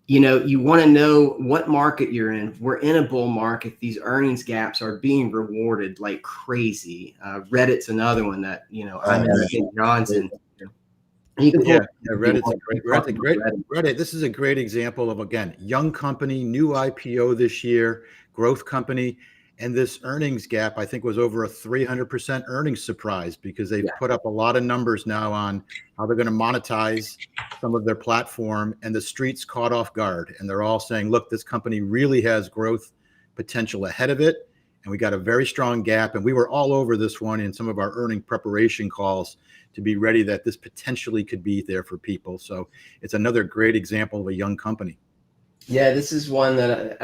you want to know what market you're in. We're in a bull market. These earnings gaps are being rewarded like crazy. Reddit's another one that, I'm in Johnson. Reddit's a great Reddit. This is a great example of, again, young company, new IPO this year, growth company. And this earnings gap, I think, was over a 300% earnings surprise, because they've put up a lot of numbers now on how they're going to monetize some of their platform, and the streets caught off guard. And they're all saying, look, this company really has growth potential ahead of it. And we got a very strong gap. And we were all over this one in some of our earning preparation calls to be ready that this potentially could be there for people. So it's another great example of a young company. Yeah, this is one that,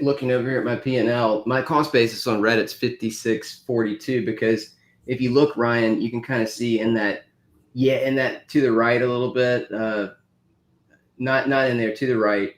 looking over here at my P&L, my cost basis on Reddit's 56.42, because if you look, Ryan, you can kind of see in that to the right a little bit, not in there, to the right,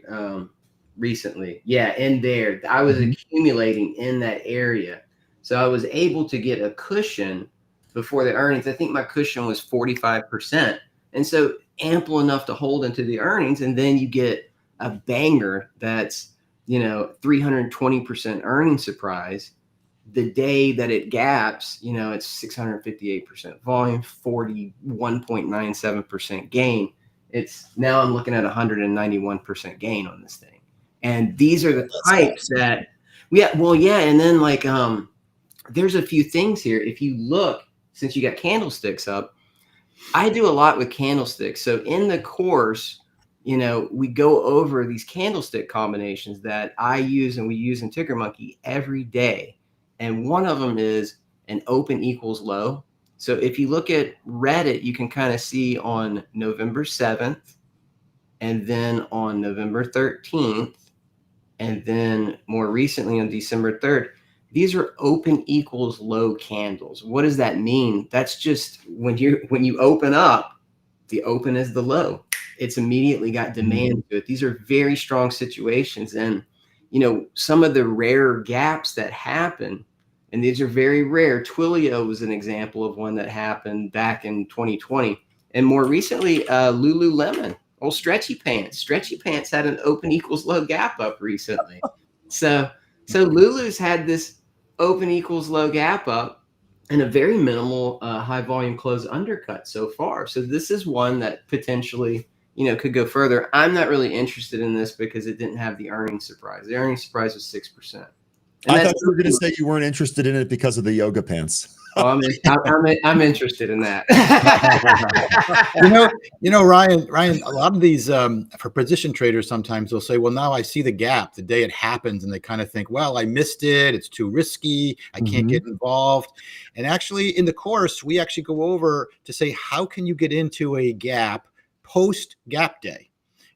recently. Yeah, in there. I was accumulating in that area. So I was able to get a cushion before the earnings. I think my cushion was 45%. And so ample enough to hold into the earnings. And then you get a banger that's, 320% earnings surprise. The day that it gaps, it's 658% volume, 41.97% gain. Now I'm looking at 191% gain on this thing. And these are the types that, and then there's a few things here. If you look, since you got candlesticks up, I do a lot with candlesticks. So in the course, we go over these candlestick combinations that I use and we use in Tickermonkey every day. And one of them is an open equals low. So if you look at Reddit, you can kind of see on November 7th, and then on November 13th, and then more recently on December 3rd, these are open equals low candles. What does that mean? That's just when you open up, the open is the low. It's immediately got demand to it. These are very strong situations. And, some of the rare gaps that happen, and these are very rare. Twilio was an example of one that happened back in 2020. And more recently, Lululemon, old Stretchy Pants. Stretchy Pants had an open equals low gap up recently. So Lulu's had this open equals low gap up and a very minimal high volume close undercut so far. So this is one that potentially, could go further. I'm not really interested in this because it didn't have the earnings surprise. The earnings surprise was 6%. I thought you were going to say you weren't interested in it because of the yoga pants. Oh, I'm interested in that. Ryan, a lot of these for position traders, sometimes they'll say, well, now I see the gap the day it happens, and they kind of think, well, I missed it. It's too risky. I can't get involved. And actually in the course, we actually go over to say, how can you get into a gap post gap day?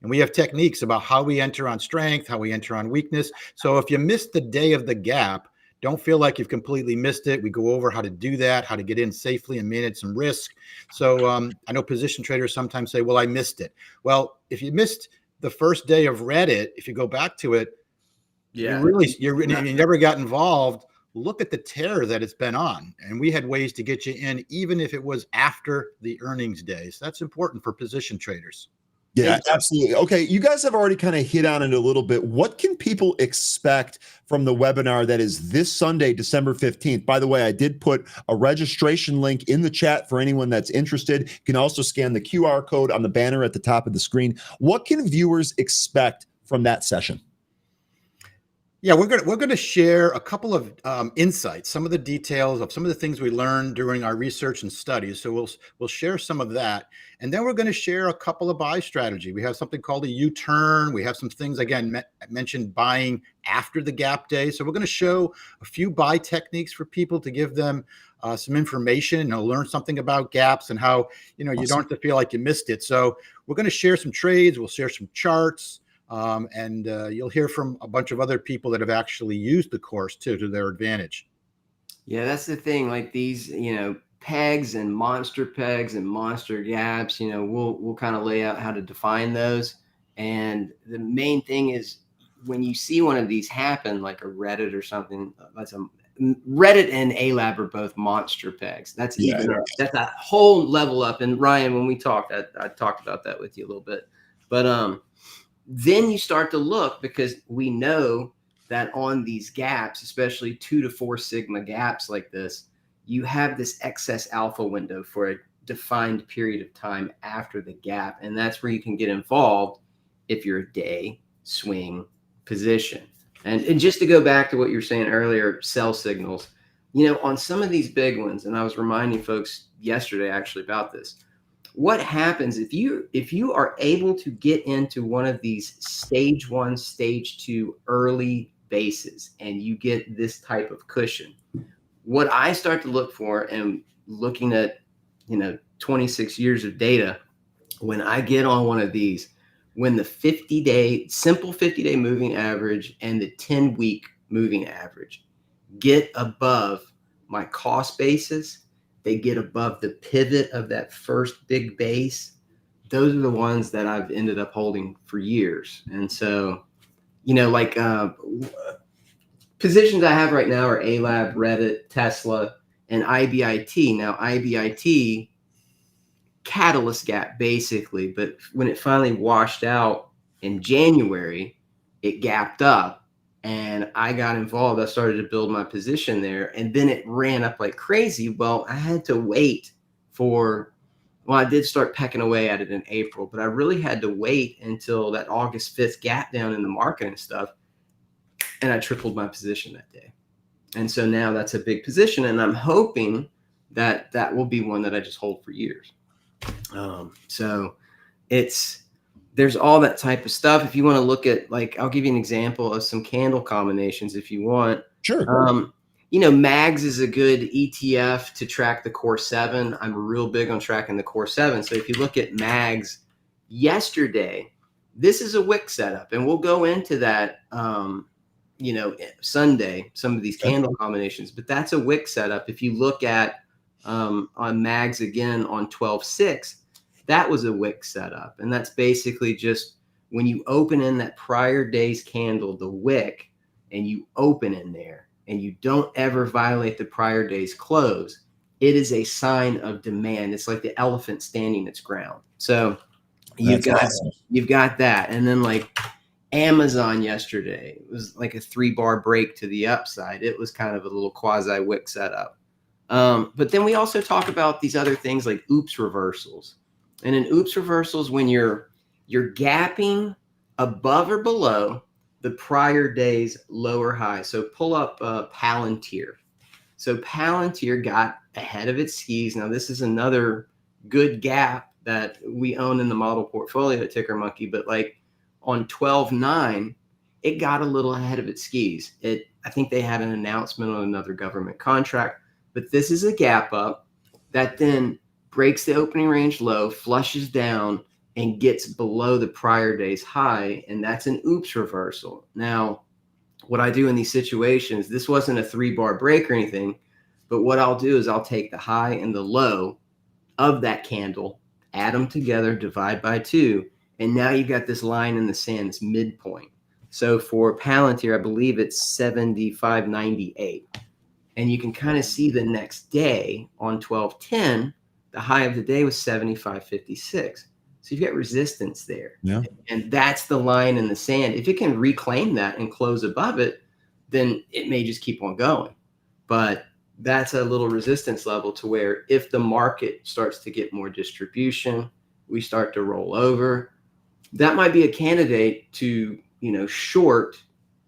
And we have techniques about how we enter on strength, how we enter on weakness. So if you missed the day of the gap, don't feel like you've completely missed it. We go over how to do that, how to get in safely and manage some risk. So I know position traders sometimes say, well, I missed it. Well, if you missed the first day of Reddit, if you go back to it, Yeah. you never got involved. Look at the tear that it's been on. And we had ways to get you in, even if it was after the earnings days. That's important for position traders. Yeah, absolutely. Okay, you guys have already kind of hit on it a little bit. What can people expect from the webinar that is this Sunday, December 15th? By the way, I did put a registration link in the chat for anyone that's interested. You can also scan the QR code on the banner at the top of the screen. What can viewers expect from that session? Yeah, we're gonna share a couple of insights, some of the details of some of the things we learned during our research and studies. So we'll share some of that, and then we're going to share a couple of buy strategy. We have something called a U-turn. We have some things again mentioned buying after the gap day. So we're going to show a few buy techniques for people to give them some information, learn something about gaps and how you don't have to feel like you missed it. So we're going to share some trades. We'll share some charts. And you'll hear from a bunch of other people that have actually used the course too, to their advantage. Yeah, that's the thing. Like these, pegs and monster gaps, we'll kind of lay out how to define those. And the main thing is when you see one of these happen, like a Reddit or something, Reddit and ALAB are both monster pegs. That's that's a whole level up. And Ryan, when we talked, I talked about that with you a little bit, but then you start to look, because we know that on these gaps, especially 2 to 4 sigma gaps like this, you have this excess alpha window for a defined period of time after the gap. And that's where you can get involved if you're a day swing position. And just to go back to what you were saying earlier, sell signals, on some of these big ones, and I was reminding folks yesterday actually about this. What happens if you are able to get into one of these stage 1, stage 2 early bases and you get this type of cushion? What I start to look for, and looking at 26 years of data, when I get on one of these, when the 50-day simple 50-day moving average and the 10-week moving average get above my cost basis, they get above the pivot of that first big base, those are the ones that I've ended up holding for years. And so, positions I have right now are ALAB, Reddit, Tesla, and IBIT. Now, IBIT, catalyst gap basically, but when it finally washed out in January, it gapped up. And I got involved. I started to build my position there, and then it ran up like crazy. Well, I had to wait I did start pecking away at it in April, but I really had to wait until that August 5th gap down in the market and stuff. And I tripled my position that day. And so now that's a big position, and I'm hoping that that will be one that I just hold for years. So there's all that type of stuff. If you want to look at, I'll give you an example of some candle combinations if you want. Sure. MAGS is a good ETF to track the core 7. I'm real big on tracking the core 7. So if you look at MAGS yesterday, this is a wick setup, and we'll go into that, Sunday, some of these candle combinations, but that's a wick setup. If you look at on MAGS again on 12/6, that was a wick setup. And that's basically just when you open in that prior day's candle, the wick, and you open in there and you don't ever violate the prior day's close, it is a sign of demand. It's like the elephant standing its ground. So you've got that. And then like Amazon yesterday, it was like a 3-bar break to the upside. It was kind of a little quasi wick setup. But then we also talk about these other things like oops reversals. And in oops reversals, when you're gapping above or below the prior day's lower high. So pull up Palantir. So Palantir got ahead of its skis. Now this is another good gap that we own in the model portfolio at Tickermonkey, but like on 12/9, it got a little ahead of its skis. I think they had an announcement on another government contract, but this is a gap up that then breaks the opening range low, flushes down, and gets below the prior day's high, and that's an oops reversal. Now, what I do in these situations, this wasn't a 3-bar break or anything, but what I'll do is I'll take the high and the low of that candle, add them together, divide by 2, and now you've got this line in the sand, this midpoint. So for Palantir, I believe it's 75.98. And you can kind of see the next day on 12/10, the high of the day was 75.56. So you've got resistance there. Yeah. And that's the line in the sand. If it can reclaim that and close above it, then it may just keep on going. But that's a little resistance level to where if the market starts to get more distribution, we start to roll over, that might be a candidate to, short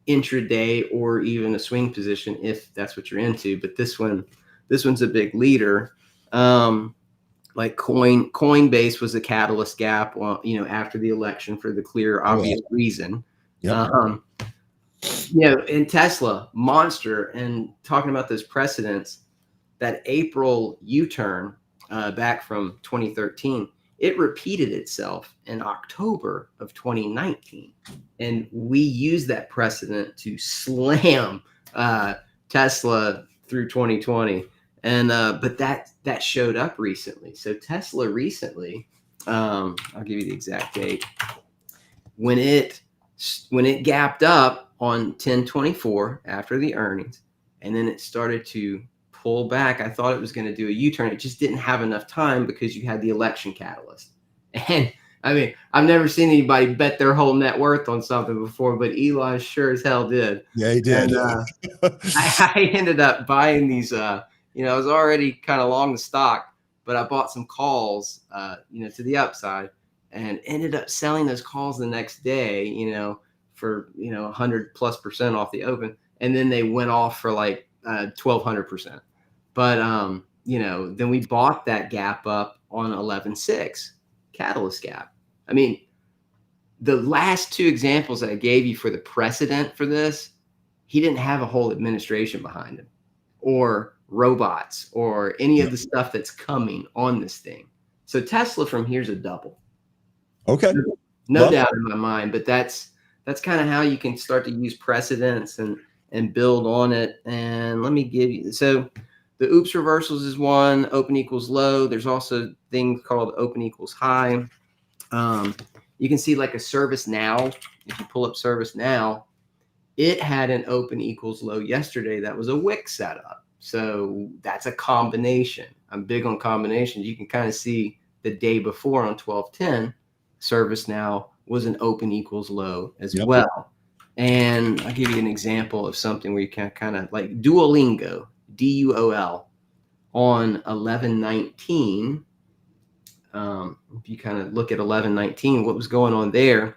intraday or even a swing position if that's what you're into. But this one's a big leader. Like Coinbase was a catalyst gap, after the election for the clear, obvious reason. Yep. In Tesla, monster, and talking about those precedents, that April U-turn back from 2013, it repeated itself in October of 2019. And we used that precedent to slam Tesla through 2020. And but that showed up recently. So Tesla recently, I'll give you the exact date, when it gapped up on 10/24 after the earnings, and then it started to pull back. I thought it was going to do a U-turn. It just didn't have enough time because you had the election catalyst. And I mean, I've never seen anybody bet their whole net worth on something before, but Elon sure as hell did. Yeah, he did. And, I ended up buying these. I was already kind of long the stock, but I bought some calls, to the upside, and ended up selling those calls the next day, for 100+% off the open, and then they went off for like 1,200%. But then we bought that gap up on 11.6 catalyst gap. I mean, the last 2 examples that I gave you for the precedent for this, he didn't have a whole administration behind him, or robots, or any of the stuff that's coming on this thing. So Tesla from here's a double. Okay. No doubt in my mind, but that's kind of how you can start to use precedents and build on it. And let me give you, so the oops reversals is one, open equals low. There's also things called open equals high. You can see like a service now, if you pull up service now, it had an open equals low yesterday. That was a wick setup. So that's a combination. I'm big on combinations. You can kind of see the day before on 12/10, service now was an open equals low as well. And I'll give you an example of something where you can kind of like Duolingo, DUOL, on 11/19. If you kind of look at 11/19, what was going on there,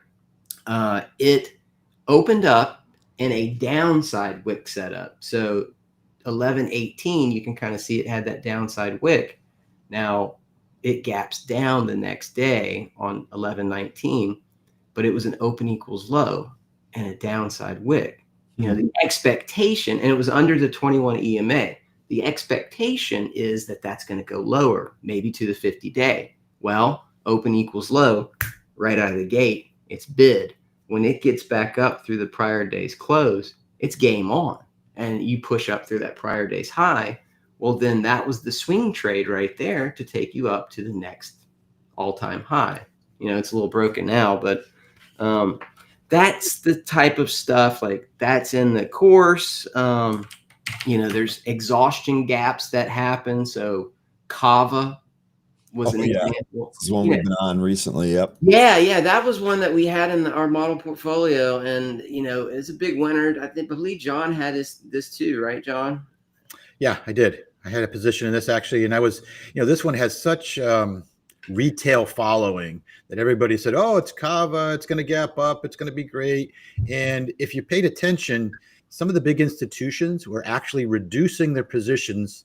it opened up in a downside wick setup. So 11/18, you can kind of see it had that downside wick. Now it gaps down the next day on 11/19, but it was an open equals low and a downside wick. The expectation, and it was under the 21 EMA. The expectation is that that's going to go lower, maybe to the 50-day. Well, open equals low right out of the gate. It's bid. When it gets back up through the prior day's close, it's game on. And you push up through that prior day's high. Well, then that was the swing trade right there to take you up to the next all-time high. It's a little broken now, but that's the type of stuff, like that's in the course. There's exhaustion gaps that happen. So Kava was an example. This is one we've been on recently. Yep. Yeah. That was one that we had in our model portfolio, and it's a big winner. I believe John had this too, right, John? Yeah, I did. I had a position in this actually, and I was, this one has such retail following that everybody said, oh, it's Kava, it's going to gap up, it's going to be great. And if you paid attention, some of the big institutions were actually reducing their positions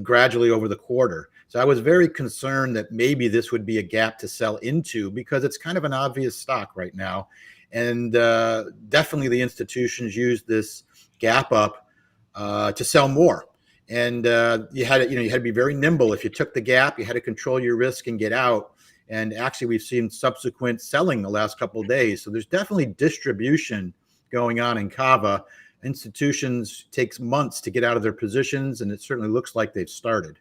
gradually over the quarter. So I was very concerned that maybe this would be a gap to sell into, because it's kind of an obvious stock right now. And definitely the institutions used this gap up to sell more. And you had to be very nimble. If you took the gap, you had to control your risk and get out. And actually, we've seen subsequent selling the last couple of days. So there's definitely distribution going on in Kava. Institutions takes months to get out of their positions, and it certainly looks like they've started.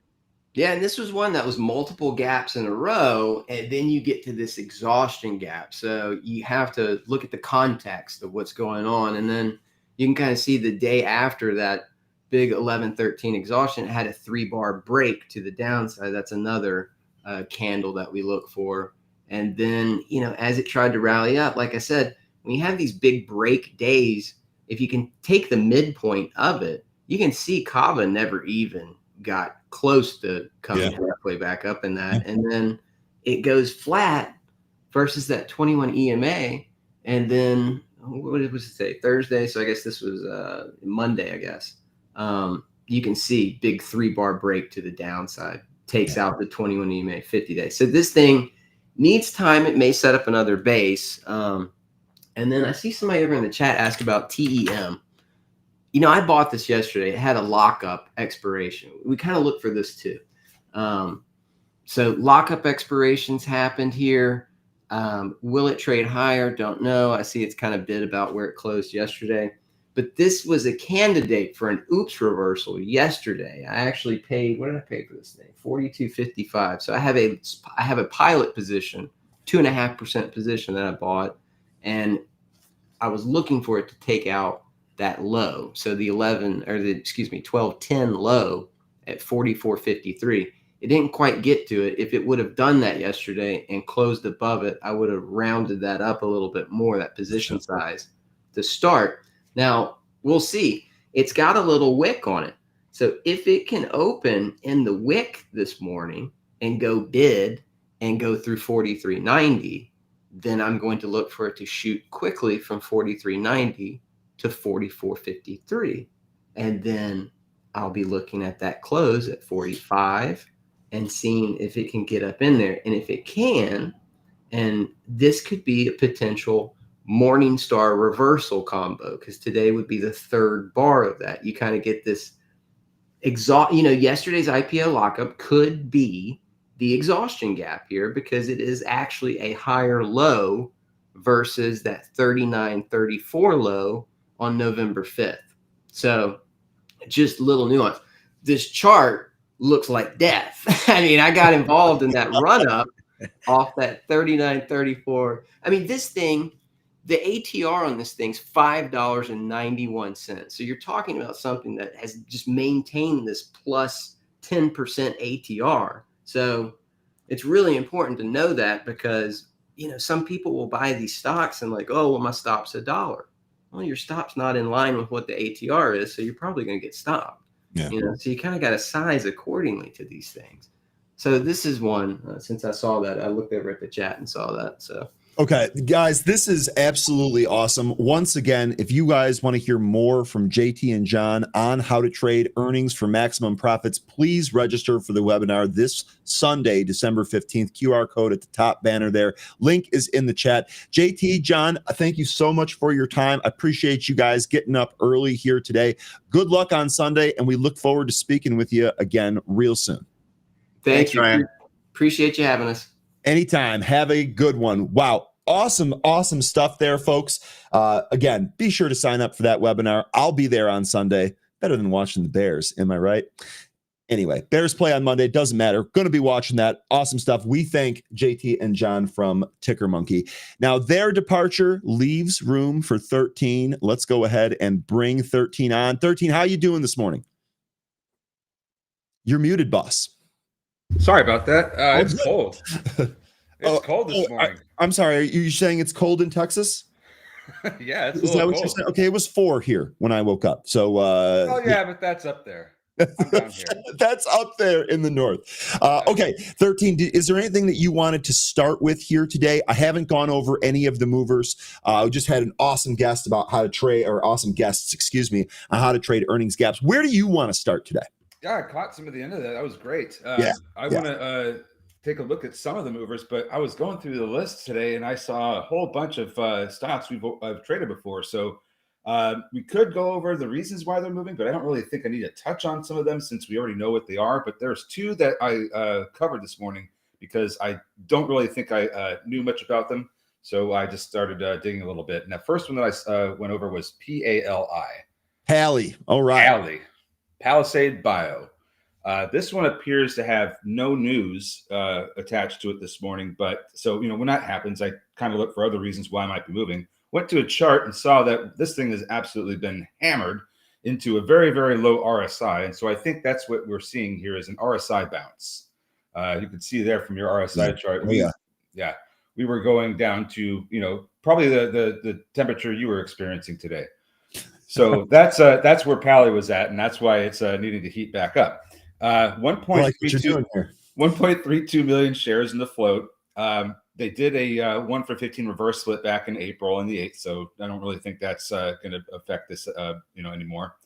Yeah, and this was one that was multiple gaps in a row, and then you get to this exhaustion gap. So you have to look at the context of what's going on, and then you can kind of see the day after that big 11-13 exhaustion, it had a 3-bar break to the downside. That's another candle that we look for. And then, as it tried to rally up, like I said, when you have these big break days, if you can take the midpoint of it, you can see Kava never even got close to coming halfway back up in that. And then it goes flat versus that 21 EMA. And then what was it say? Thursday. So I guess this was Monday, I guess. You can see big 3-bar break to the downside, takes out the 21 EMA 50 days. So this thing needs time. It may set up another base. And then I see somebody over in the chat ask about TEM. I bought this yesterday. It had a lockup expiration. We kind of look for this too. So lockup expirations happened here. Will it trade higher? Don't know. I see it's kind of bid about where it closed yesterday. But this was a candidate for an oops reversal yesterday. I actually paid, what did I pay for this thing? $42.55. So I have a pilot position, 2.5% position that I bought, and I was looking for it to take out that low. So the 12.10 low at 44.53. It didn't quite get to it. If it would have done that yesterday and closed above it, I would have rounded that up a little bit more, that position size to start. Now, we'll see. It's got a little wick on it. So if it can open in the wick this morning and go bid and go through 43.90, then I'm going to look for it to shoot quickly from 43.90 to 44.53. And then I'll be looking at that close at 45 and seeing if it can get up in there. And if it can, and this could be a potential Morningstar reversal combo, because today would be the 3rd bar of that. You kind of get this yesterday's IPO lockup could be the exhaustion gap here, because it is actually a higher low versus that 39.34 low on November 5th. So just a little nuance. This chart looks like death. I mean, I got involved in that run up off that 39.34. I mean, this thing, the ATR on this thing's $5.91. So you're talking about something that has just maintained this plus 10% ATR. So it's really important to know that, because, some people will buy these stocks and like, oh, well, my stop's $1. Well, your stop's not in line with what the ATR is, so you're probably going to get stopped. Yeah. So you kind of got to size accordingly to these things. So this is one, since I saw that, I looked over at the chat and saw that. So. Okay, guys, this is absolutely awesome. Once again, if you guys want to hear more from JT and John on how to trade earnings for maximum profits, please register for the webinar this Sunday, December 15th. QR code at the top banner there. Link is in the chat. JT, John, thank you so much for your time. I appreciate you guys getting up early here today. Good luck on Sunday, and we look forward to speaking with you again real soon. Thanks, Ryan. Appreciate you having us. Anytime. Have a good one. Wow. Awesome stuff there, folks. Again, be sure to sign up for that webinar. I'll be there on Sunday. Better than watching the Bears. Am I right? Anyway, Bears play on Monday. Doesn't matter. Going to be watching that. Awesome stuff. We thank JT and John from Tickermonkey. Now, their departure leaves room for 13. Let's go ahead and bring 13 on. 13, how you doing this morning? You're muted, boss. Sorry about that. It's cold. It's cold this morning. I'm sorry. Are you saying it's cold in Texas? Yeah, it's Is that what you're saying? Okay, it was 4 here when I woke up. So, but that's up there. I'm down here. That's up there in the north. Okay, 13. Is there anything that you wanted to start with here today? I haven't gone over any of the movers. I just had an awesome guest about how to trade, or awesome guests, excuse me, on how to trade earnings gaps. Where do you want to start today? Yeah, I caught some of the end of that. That was great. I want to take a look at some of the movers, but I was going through the list today and I saw a whole bunch of stocks I've traded before. So we could go over the reasons why they're moving, but I don't really think I need to touch on some of them since we already know what they are. But there's 2 that I covered this morning because I don't really think I knew much about them. So I just started digging a little bit. And the first one that I went over was PALI. Pally. All right. Pally. Palisade Bio. This one appears to have no news attached to it this morning. But so, when that happens, I kind of look for other reasons why I might be moving. Went to a chart and saw that this thing has absolutely been hammered into a very, very low RSI. And so I think that's what we're seeing here is an RSI bounce. You can see there from your RSI chart. We were going down to, probably the temperature you were experiencing today. So that's where Pally was at, and that's why it's needing to heat back up. 1.32 million shares in the float. They did a 1 for 15 reverse split back in April on the 8th, so I don't really think that's going to affect this, anymore.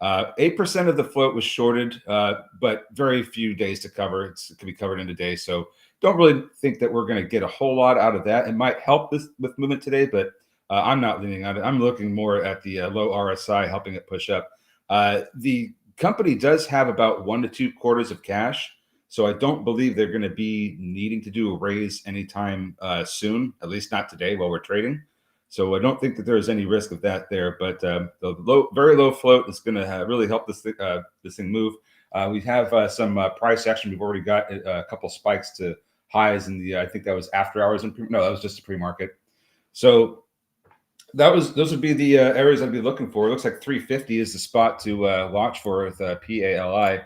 8% of the float was shorted, but very few days to cover. It can be covered in a day, so don't really think that we're going to get a whole lot out of that. It might help with movement today, but I'm not leaning on it. I'm looking more at the low RSI helping it push up. The company does have about 1 to 2 quarters of cash, so I don't believe they're going to be needing to do a raise anytime soon, at least not today while we're trading. So I don't think that there's any risk of that there, but the very low float is going to really help this thing move. We have some price action. We've already got a couple spikes to highs in the, I think that was after hours. No, that was just a pre-market. So those would be the areas I'd be looking for. It looks like 350 is the spot to watch for with PALI.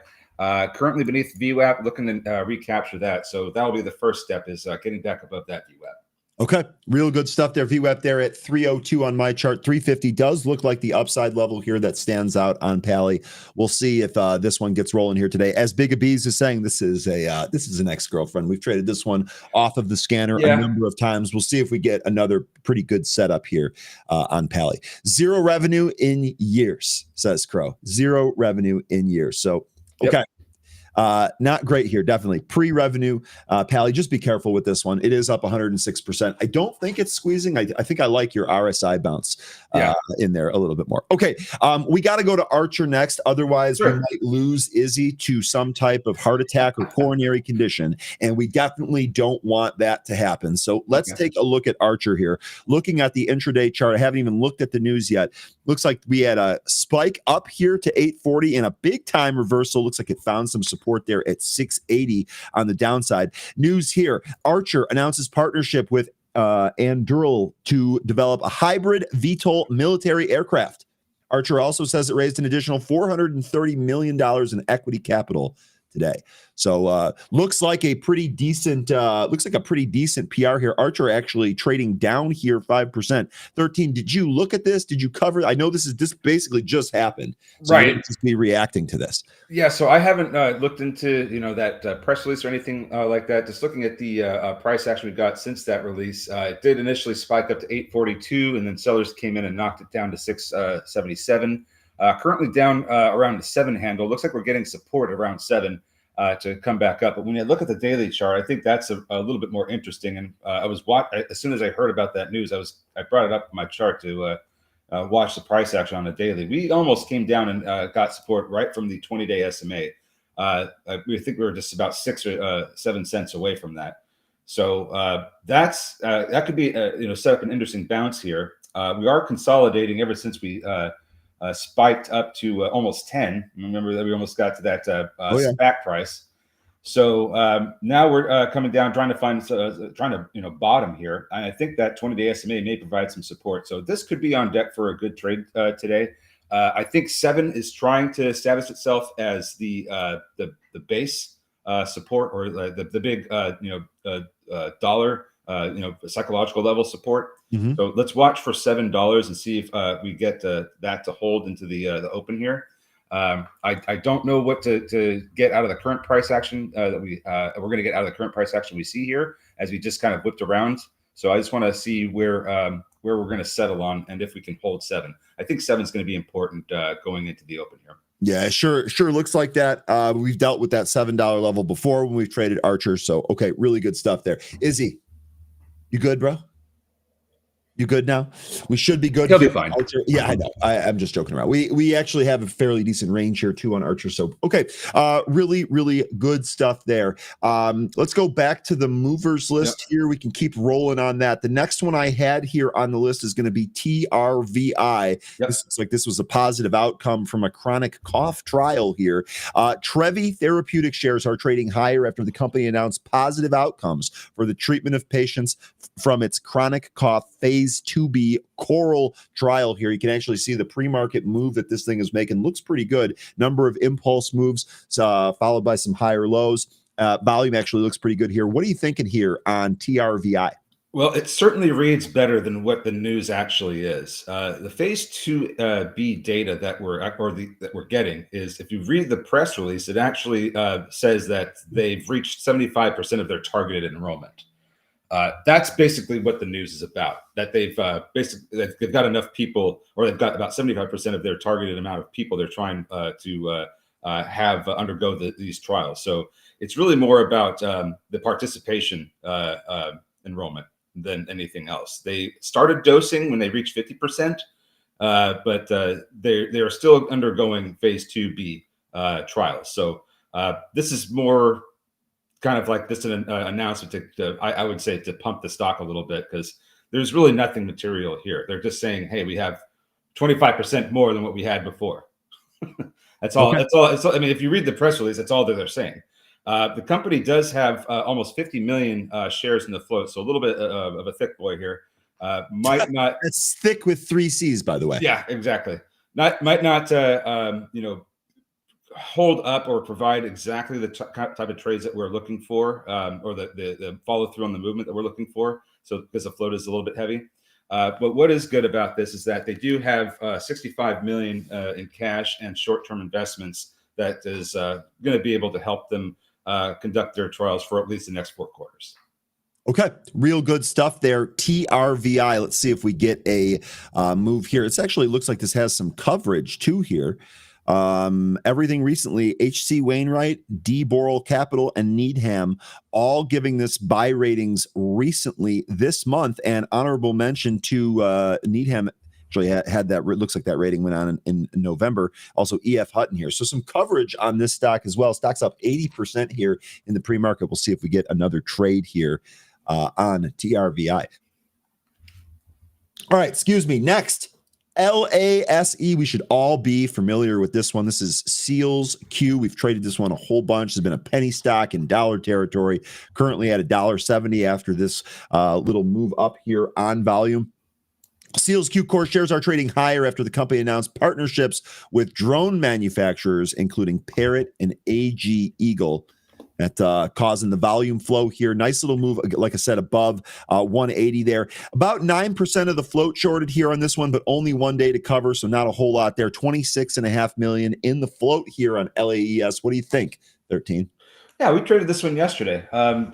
Currently beneath VWAP, looking to recapture that. So that'll be the first step is getting back above that VWAP. Okay, real good stuff there. VWAP there at 302 on my chart. 350 does look like the upside level here that stands out on Pally. We'll see if this one gets rolling here today. As Big Abees is saying, this is an ex-girlfriend. We've traded this one off of the scanner a number of times. We'll see if we get another pretty good setup here on Pally. Zero revenue in years, says Crow. Zero revenue in years. So, okay. Not great here. Definitely pre-revenue. Pally, just be careful with this one. It is up 106%. I don't think it's squeezing. I think I like your RSI bounce in there a little bit more. Okay. We got to go to Archer next. Otherwise, we might lose Izzy to some type of heart attack or coronary condition. And we definitely don't want that to happen. So let's take a look at Archer here. Looking at the intraday chart, I haven't even looked at the news yet. Looks like we had a spike up here to 840 and a big time reversal. Looks like it found some support there at 680 on the downside. News here, Archer announces partnership with Anduril to develop a hybrid VTOL military aircraft. Archer also says it raised an additional $430 million in equity capital today. So looks like a pretty decent PR here. Archer actually trading down here 5%. 13. Did you look at this? Did you cover? I know this basically just happened. So right. Just be reacting to this. Yeah. So I haven't looked into that press release or anything like that. Just looking at the price action we got since that release, it did initially spike up to 842, and then sellers came in and knocked it down to 677. Currently down around the 7 handle. Looks like we're getting support around 7 to come back up. But when you look at the daily chart, I think that's a little bit more interesting. And as soon as I heard about that news, I brought it up in my chart to watch the price action on the daily. We almost came down and got support right from the 20-day SMA. We think we were just about 6 or 7 cents away from that. So that could be set up an interesting bounce here. We are consolidating ever since we spiked up to almost 10. Remember that we almost got to that SPAC price. So now we're coming down, trying to bottom here. And I think that 20-day SMA may provide some support. So this could be on deck for a good trade today. I think 7 is trying to establish itself as the base support, or the big dollar psychological level support. Mm-hmm. So let's watch for $7 and see if we get that to hold into the open here. I don't know what to get out of the current price action that we're going to get out of the current price action we see here as we just kind of whipped around. So I just want to see where we're going to settle on and if we can hold 7. I think 7 is going to be important going into the open here. Yeah, sure looks like that. We've dealt with that $7 level before when we've traded Archer. So okay, really good stuff there. Izzy, you good, bro? You good now? We should be good. He'll be fine. Archer. Yeah, I know. I'm just joking around. We actually have a fairly decent range here too on Archer. So okay, really, really good stuff there. Let's go back to the movers list here. We can keep rolling on that. The next one I had here on the list is going to be TRVI. This looks like this was a positive outcome from a chronic cough trial here. Trevi Therapeutic shares are trading higher after the company announced positive outcomes for the treatment of patients from its chronic cough phase 2B Coral trial here. You can actually see the pre-market move that this thing is making. Looks pretty good. Number of impulse moves followed by some higher lows. Volume actually looks pretty good here. What are you thinking here on TRVI? Well, it certainly reads better than what the news actually is. The phase 2B data that we're getting is, if you read the press release, it actually says that they've reached 75% of their targeted enrollment. That's basically what the news is about. That they've got enough people, or they've got about 75% of their targeted amount of people they're trying to have undergo these trials. So it's really more about the participation enrollment than anything else. They started dosing when they reached 50%, but they are still undergoing phase 2B trials. So this is more kind of like this an announcement I would say to pump the stock a little bit, because there's really nothing material here. They're just saying, hey, we have 25% more than what we had before. That's all. Okay. That's all. I mean, if you read the press release, that's all that they're saying. The company does have almost 50 million shares in the float, so a little bit of a thick boy here. Might not. It's thick with 3 C's, by the way. Yeah, exactly. Might not hold up or provide exactly the type of trades that we're looking for, or the follow through on the movement that we're looking for. So because the float is a little bit heavy. But what is good about this is that they do have 65 million in cash and short-term investments that is going to be able to help them conduct their trials for at least the next 4 quarters. Okay, real good stuff there. TRVI. Let's see if we get a move here. It actually looks like this has some coverage too here. Everything recently, H.C. Wainwright, D. Boral Capital, and Needham all giving this buy ratings recently this month, and honorable mention to Needham. Actually had that, looks like that rating went on in November. Also EF Hutton here. So some coverage on this stock as well. Stock's up 80% here in the pre-market. We'll see if we get another trade here on TRVI. All right, excuse me. Next, LASE. We should all be familiar with this one. This is Seals Q. We've traded this one a whole bunch. It's been a penny stock in dollar territory. Currently at $1.70 after this little move up here on volume. Seals Q core shares are trading higher after the company announced partnerships with drone manufacturers, including Parrot and AG Eagle. That causing the volume flow here. Nice little move, like I said, above 180 there. About 9% of the float shorted here on this one, but only 1 day to cover, so not a whole lot there. 26.5 million in the float here on LAES. What do you think, 13? Yeah, we traded this one yesterday.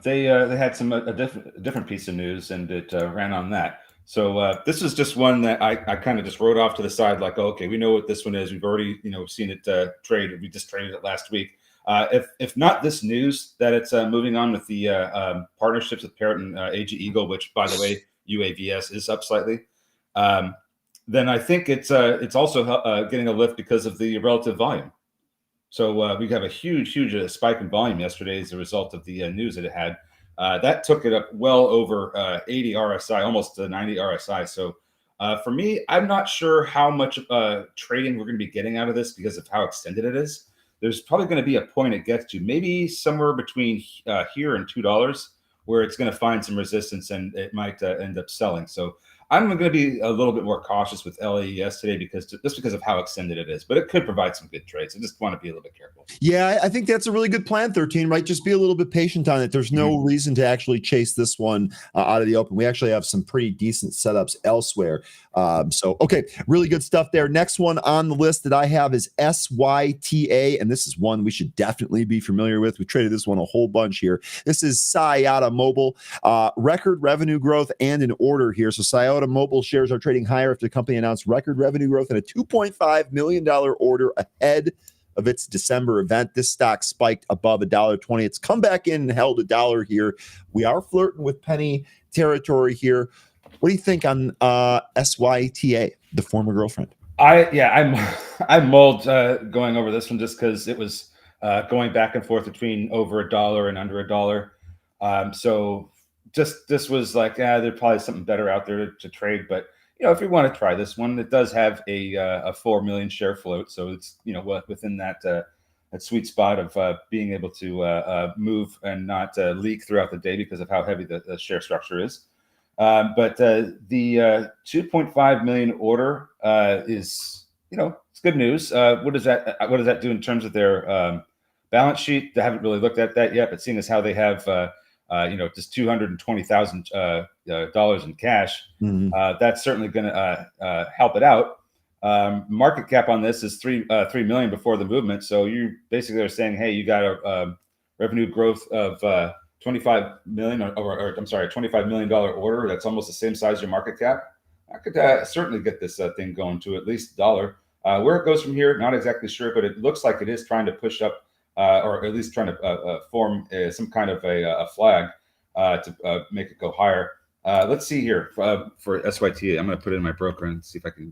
They had a different piece of news, and it ran on that. So this is just one that I kind of just wrote off to the side, like, oh, okay, we know what this one is. We've already seen it trade. We just traded it last week. If not this news that it's moving on with the partnerships with Parrot and AG Eagle, which, by the way, UAVS is up slightly, then I think it's also getting a lift because of the relative volume. So we have a huge spike in volume yesterday as a result of the news that it had. That took it up well over 80 RSI, almost 90 RSI. So for me, I'm not sure how much trading we're going to be getting out of this because of how extended it is. There's probably going to be a point it gets to, maybe somewhere between here and $2, where it's going to find some resistance and it might end up selling. So I'm going to be a little bit more cautious with LAES today because of how extended it is, but it could provide some good trades. I just want to be a little bit careful. Yeah, I think that's a really good plan, 13, right? Just be a little bit patient on it. There's no reason to actually chase this one out of the open. We actually have some pretty decent setups elsewhere. So, okay, really good stuff there. Next one on the list that I have is SYTA, and this is one we should definitely be familiar with. We traded this one a whole bunch here. This is Sciata Mobile, record revenue growth and an order here. So Sciata Mobile shares are trading higher after the company announced record revenue growth and a $2.5 million order ahead of its December event. This stock spiked above $1.20. It's come back in and held $1 here. We are flirting with penny territory here. What do you think on SYTA, the former girlfriend? I'm mulled going over this one just because it was going back and forth between over $1 and under $1. So just this was like, there's probably something better out there to trade. But if you want to try this one, it does have a 4 million share float, so it's within that sweet spot of being able to move and not leak throughout the day because of how heavy the share structure is. But the 2.5 million order is, it's good news. What does that do in terms of their balance sheet? I haven't really looked at that yet, but seeing as how they have, just $220,000 in cash, that's certainly going to help it out. Market cap on this is 3 million before the movement. So you basically are saying, hey, you got a revenue growth of 25 million, or I'm sorry, $25 million order. That's almost the same size as your market cap. I could certainly get this thing going to at least $1. Where it goes from here, not exactly sure, but it looks like it is trying to push up, or at least trying to form some kind of a flag to make it go higher. Let's see here for SYTA. I'm going to put it in my broker and see if I can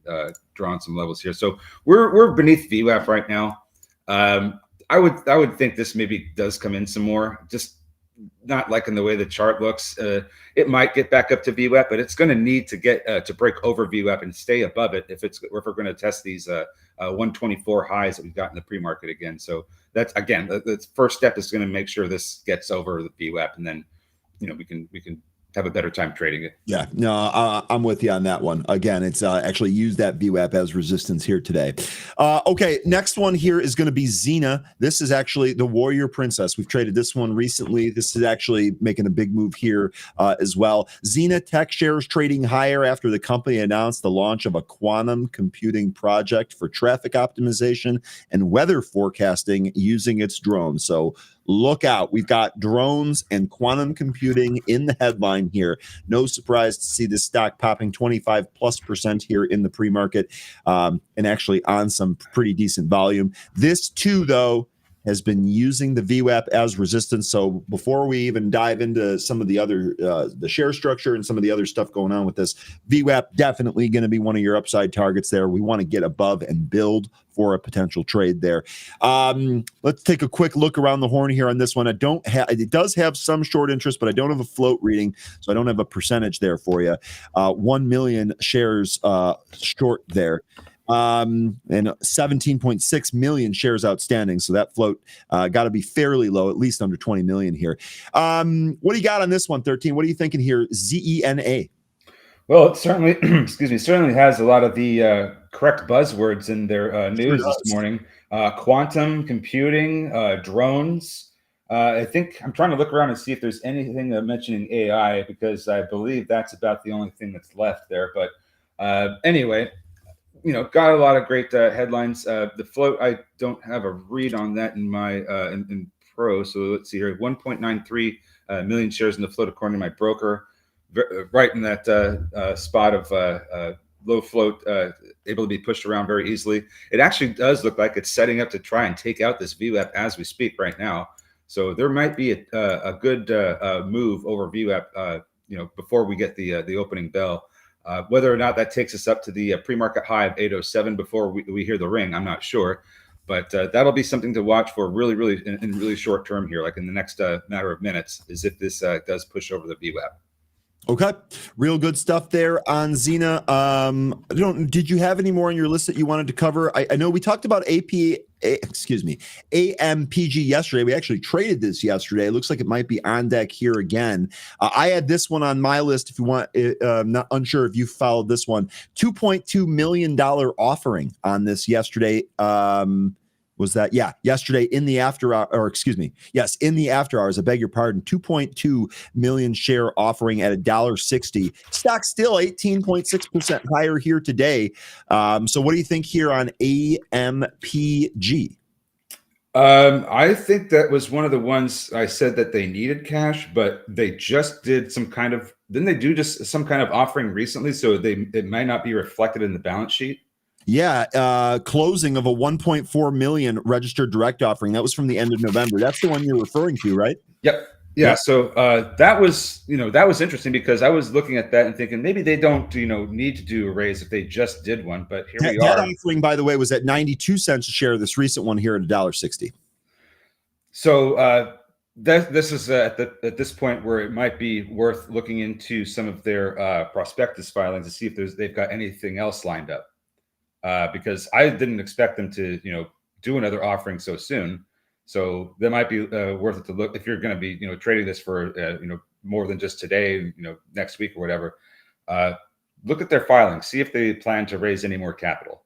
draw on some levels here. So we're beneath VWAP right now. I would think this maybe does come in some more, just not liking the way the chart looks. It might get back up to VWAP, but it's going to need to get to break over VWAP and stay above it if we're going to test these 124 highs that we've got in the pre-market again. So that's, again, the first step is going to make sure this gets over the VWAP, and then we can have a better time trading it. Yeah, no, I'm with you on that one. Again, it's actually used that VWAP as resistance here today. Okay, next one here is going to be Xena. This is actually the Warrior Princess. We've traded this one recently. This is actually making a big move here as well. Xena Tech shares trading higher after the company announced the launch of a quantum computing project for traffic optimization and weather forecasting using its drones. So look out. We've got drones and quantum computing in the headline here. No surprise to see this stock popping 25+% here in the pre-market, and actually on some pretty decent volume. This too, though, has been using the VWAP as resistance. So before we even dive into some of the other, the share structure and some of the other stuff going on with this, VWAP definitely going to be one of your upside targets there. We want to get above and build for a potential trade there. Let's take a quick look around the horn here on this one. It does have some short interest, but I don't have a float reading, so I don't have a percentage there for you. 1 million shares short there. And 17.6 million shares outstanding. So that float got to be fairly low, at least under 20 million here. What do you got on this one, 13? What are you thinking here? ZENA. Well, it certainly, certainly has a lot of the correct buzzwords in their news this morning. Quantum computing, drones. I think I'm trying to look around and see if there's anything mentioning AI, because I believe that's about the only thing that's left there. But anyway, got a lot of great headlines. The float, I don't have a read on that in my in pro. So let's see here, 1.93 million shares in the float according to my broker. Right in that spot of low float, able to be pushed around very easily. It actually does look like it's setting up to try and take out this VWAP as we speak right now. So there might be a good move over VWAP, before we get the opening bell. Whether or not that takes us up to the pre-market high of 807 before we hear the ring, I'm not sure. But that'll be something to watch for really in really short term here, like in the next matter of minutes, is if this does push over the VWAP. Okay, real good stuff there on Xena. Did you have any more on your list that you wanted to cover? I know we talked about AMPG yesterday. We actually traded this yesterday. It looks like it might be on deck here again. I had this one on my list. If you want, not unsure if you followed this one. $2.2 million offering on this yesterday. Was that, yesterday in the after hour, or excuse me, yes, in the after hours, I beg your pardon, 2.2 million share offering at $1.60. Stock still 18.6% higher here today. So what do you think here on AMPG? I think that was one of the ones I said that they needed cash, but they just did some kind of offering recently, so it might not be reflected in the balance sheet. Yeah, closing of a 1.4 million registered direct offering. That was from the end of November. That's the one you're referring to, right? Yep. Yeah, so that was interesting because I was looking at that and thinking maybe they don't need to do a raise if they just did one, but here we That are. offering, by the way, was at 92 cents a share. This recent one here at $1.60. So this is at this point where it might be worth looking into some of their prospectus filings to see if they've got anything else lined up, because I didn't expect them to do another offering so soon. So that might be worth it to look if you're going to be trading this for more than just today, next week or whatever. Look at their filings, see if they plan to raise any more capital.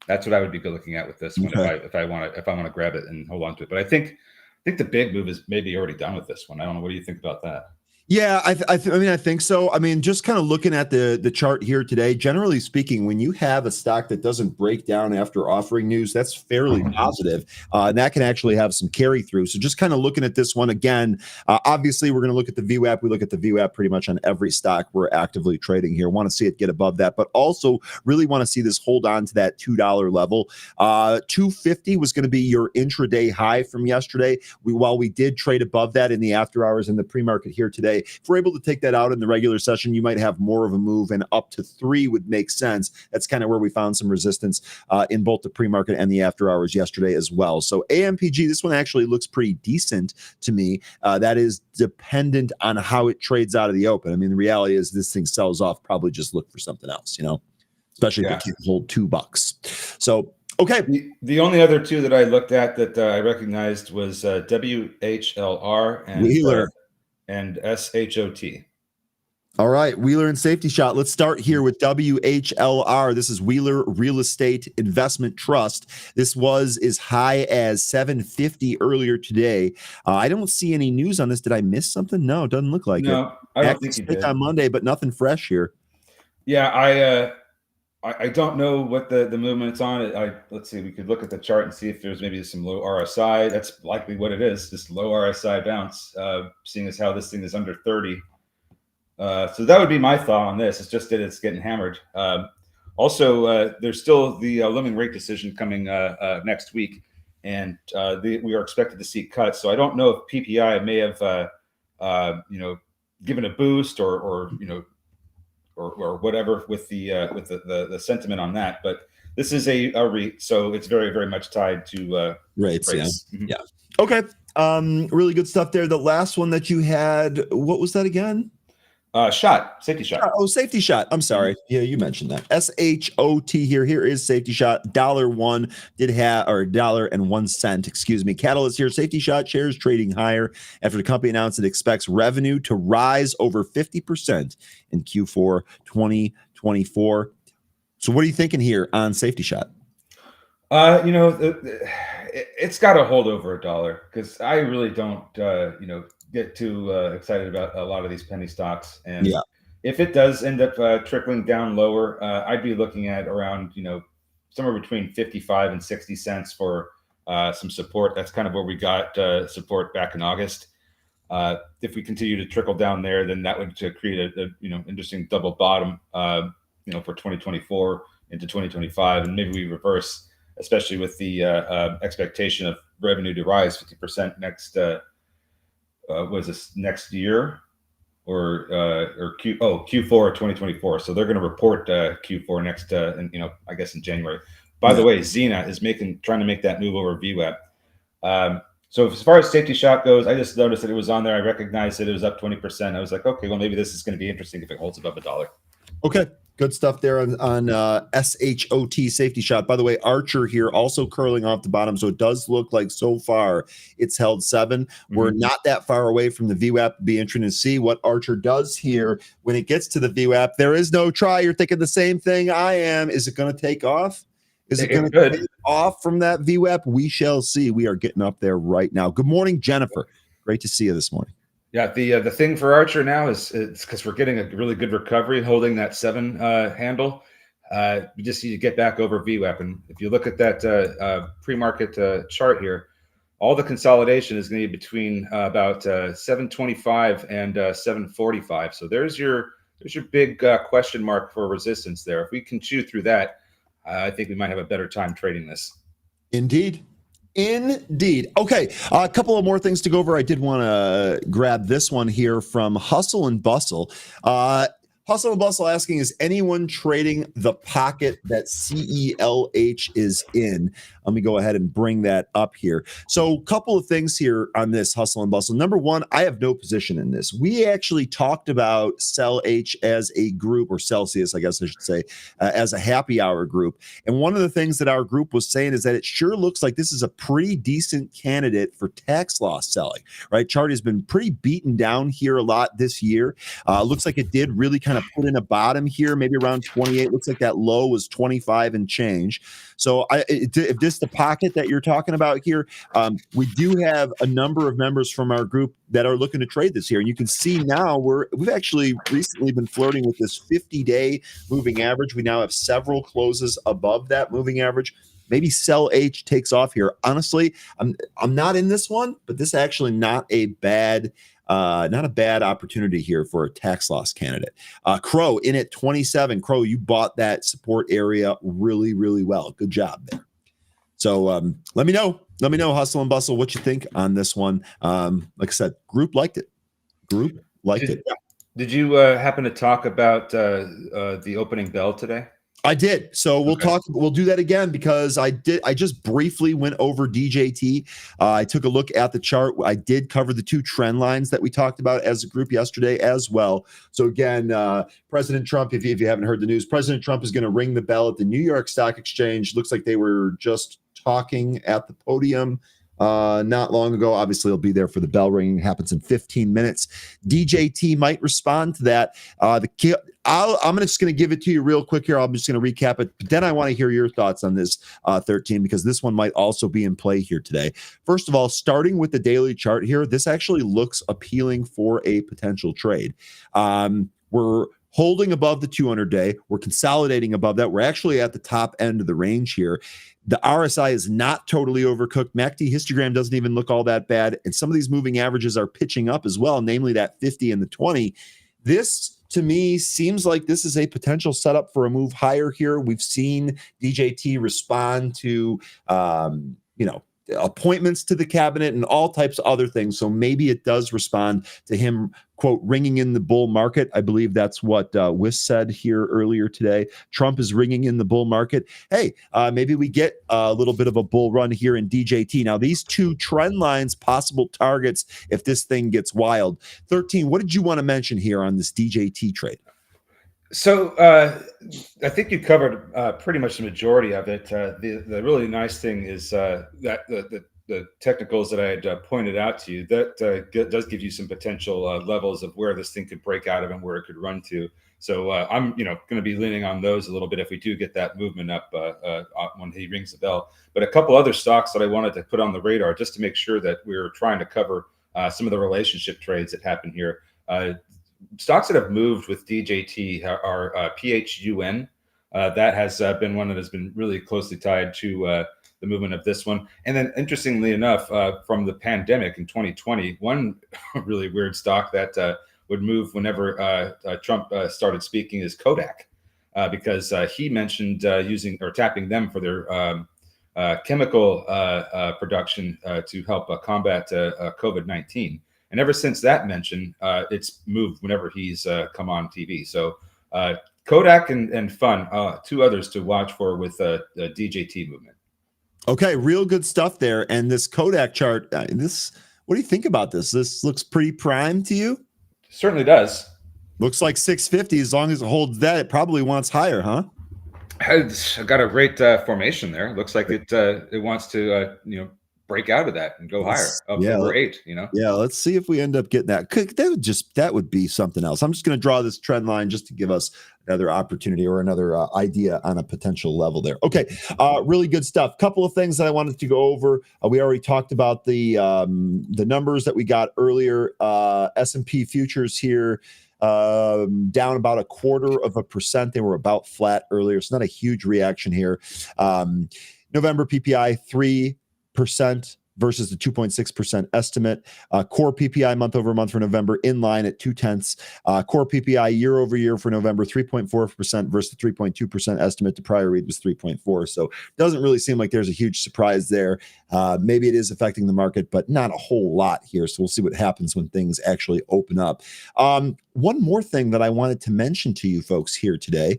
That's what I would be looking at with this one if I want to grab it and hold on to it. But I think the big move is maybe already done with this one. I don't know. What do you think about that? Yeah, I mean, I think so. I mean, just kind of looking at the chart here today, generally speaking, when you have a stock that doesn't break down after offering news, that's fairly positive, and that can actually have some carry through. So just kind of looking at this one again, obviously we're going to look at the VWAP. We look at the VWAP pretty much on every stock we're actively trading here. Want to see it get above that, but also really want to see this hold on to that $2 level. 250 was going to be your intraday high from yesterday. While we did trade above that in the after hours in the pre-market here today, if we're able to take that out in the regular session, you might have more of a move, and up to 3 would make sense. That's kind of where we found some resistance in both the pre-market and the after hours yesterday as well. So AMPG, this one actually looks pretty decent to me. That is dependent on how it trades out of the open. I mean, the reality is this thing sells off, probably just look for something else, especially if it can hold $2. So okay. The only other two that I looked at that I recognized was WHLR and Wheeler and SHOT. All right, Wheeler and Safety Shot. Let's start here with WHLR. This is Wheeler Real Estate Investment Trust. This was as high as 750 earlier today. I don't see any news on this. Did I miss something? No, it doesn't look like it. No, I don't think you did. On Monday, but nothing fresh here. Yeah, I don't know what the movement's on. Let's see. We could look at the chart and see if there's maybe some low RSI. That's likely what it is. Just low RSI bounce. Seeing as how this thing is under 30. So that would be my thought on this. It's just that it's getting hammered. Also, there's still the looming rate decision coming next week, and we are expected to see cuts. So I don't know if PPI may have given a boost or whatever with the sentiment on that. But this is a REIT, so it's very, very much tied to rates. Yeah. Mm-hmm. Yeah. Okay. Really good stuff there. The last one that you had, what was that again? Safety Shot. Oh, Safety Shot. I'm sorry. Yeah, you mentioned that. SHOT here. Here is Safety Shot. $1 did have, or $1.01, excuse me. Catalyst here. Safety Shot shares trading higher after the company announced it expects revenue to rise over 50% in Q4 2024. So what are you thinking here on Safety Shot? It's got to hold over $1 because I really don't, get too excited about a lot of these penny stocks. And if it does end up trickling down lower, I'd be looking at around, somewhere between 55 and 60 cents for some support. That's kind of where we got support back in August. If we continue to trickle down there, then that would create a interesting double bottom, for 2024 into 2025, and maybe we reverse, especially with the expectation of revenue to rise 50% next. Was this next year or Q4 of 2024? So they're going to report Q4 next, I guess in January. By the way, Xena is trying to make that move over VWAP. So as far as Safety Shot goes, I just noticed that it was on there. I recognized that it was up 20%. I was like, okay, well maybe this is going to be interesting if it holds above $1. Okay. Good stuff there on SHOT Safety Shot. By the way, Archer here also curling off the bottom. So it does look like so far it's held 7. Mm-hmm. We're not that far away from the VWAP. Be interesting to see what Archer does here when it gets to the VWAP. There is no try. You're thinking the same thing I am. Is it going to take off? Is it going to take off from that VWAP? We shall see. We are getting up there right now. Good morning, Jennifer. Great to see you this morning. Yeah, the thing for Archer now is because we're getting a really good recovery holding that 7 handle. We just need to get back over VWAP. And if you look at that pre-market chart here, all the consolidation is going to be between about 725 and 745. So there's your big question mark for resistance there. If we can chew through that, I think we might have a better time trading this. Indeed. Indeed. Okay, a couple of more things to go over. I did want to grab this one here from Hustle and Bustle. Hustle and Bustle asking, is anyone trading the pocket that CELH is in? Let me go ahead and bring that up here. So a couple of things here on this Hustle and Bustle. Number one, I have no position in this. We actually talked about CELH as a group, or Celsius, I guess I should say, as a happy hour group. And one of the things that our group was saying is that it sure looks like this is a pretty decent candidate for tax loss selling, right? Chart has been pretty beaten down here a lot this year. Looks like it did really kind of put in a bottom here, maybe around 28. Looks like that low was 25 and change. So if this is the pocket that you're talking about here, we do have a number of members from our group that are looking to trade this here. And you can see now we've actually recently been flirting with this 50-day moving average. We now have several closes above that moving average. Maybe CELH takes off here. Honestly, I'm not in this one, but this is actually not a bad opportunity here for a tax loss candidate. Crow in at 27. Crow, you bought that support area really, really well. Good job there. So let me know, Hustle and Bustle, what you think on this one. Like I said, group liked it. Did you happen to talk about the opening bell today? I did. So we'll do that again, because I just briefly went over DJT. I took a look at the chart. I did cover the two trend lines that we talked about as a group yesterday as well. So again, President Trump, if you haven't heard the news, President Trump is going to ring the bell at the New York Stock Exchange. Looks like they were just talking at the podium not long ago. Obviously, he'll be there for the bell ringing. It happens in 15 minutes. DJT might respond to that. I'm just going to give it to you real quick here. I'm just going to recap it. But then I want to hear your thoughts on this 13, because this one might also be in play here today. First of all, starting with the daily chart here, this actually looks appealing for a potential trade. We're holding above the 200-day. We're consolidating above that. We're actually at the top end of the range here. The RSI is not totally overcooked. MACD histogram doesn't even look all that bad. And some of these moving averages are pitching up as well, namely that 50 and the 20. This, to me, seems like this is a potential setup for a move higher here. We've seen DJT respond to, appointments to the cabinet and all types of other things. So maybe it does respond to him, quote, ringing in the bull market. I believe that's what Wiss said here earlier today. Trump is ringing in the bull market. Hey, maybe we get a little bit of a bull run here in DJT. Now, these two trend lines, possible targets if this thing gets wild. 13, what did you want to mention here on this DJT trade? So I think you covered pretty much the majority of it. The really nice thing is that the technicals that I had pointed out to you, that does give you some potential levels of where this thing could break out of and where it could run to. So I'm going to be leaning on those a little bit if we do get that movement up when he rings the bell. But a couple other stocks that I wanted to put on the radar just to make sure that we're trying to cover some of the relationship trades that happen here. Stocks that have moved with DJT are PHUN. That has been one that has been really closely tied to the movement of this one. And then, interestingly enough, from the pandemic in 2020, one really weird stock that would move whenever Trump started speaking is Kodak, because he mentioned using or tapping them for their chemical production to help combat COVID-19. And ever since that mention, it's moved whenever he's come on TV. So Kodak and Fun, two others to watch for with the DJT movement. Okay, real good stuff there. And this Kodak chart, what do you think about this? This looks pretty prime to you? Certainly does. Looks like 650. As long as it holds that, it probably wants higher, huh? I got a great formation there. Looks like it wants to break out of that and go higher up over 8. Yeah, let's see if we end up getting that. That would be something else. I'm just going to draw this trend line just to give us another opportunity or another idea on a potential level there. Okay, really good stuff. Couple of things that I wanted to go over. We already talked about the numbers that we got earlier. S&P futures here down about 0.25%. They were about flat earlier. It's not a huge reaction here. November PPI 3%. versus the 2.6% estimate. Core PPI month over month for November in line at 0.2. Core PPI year over year for November 3.4% versus the 3.2% estimate. The prior read was 3.4. So doesn't really seem like there's a huge surprise there. Maybe it is affecting the market, but not a whole lot here. So we'll see what happens when things actually open up. One more thing that I wanted to mention to you folks here today.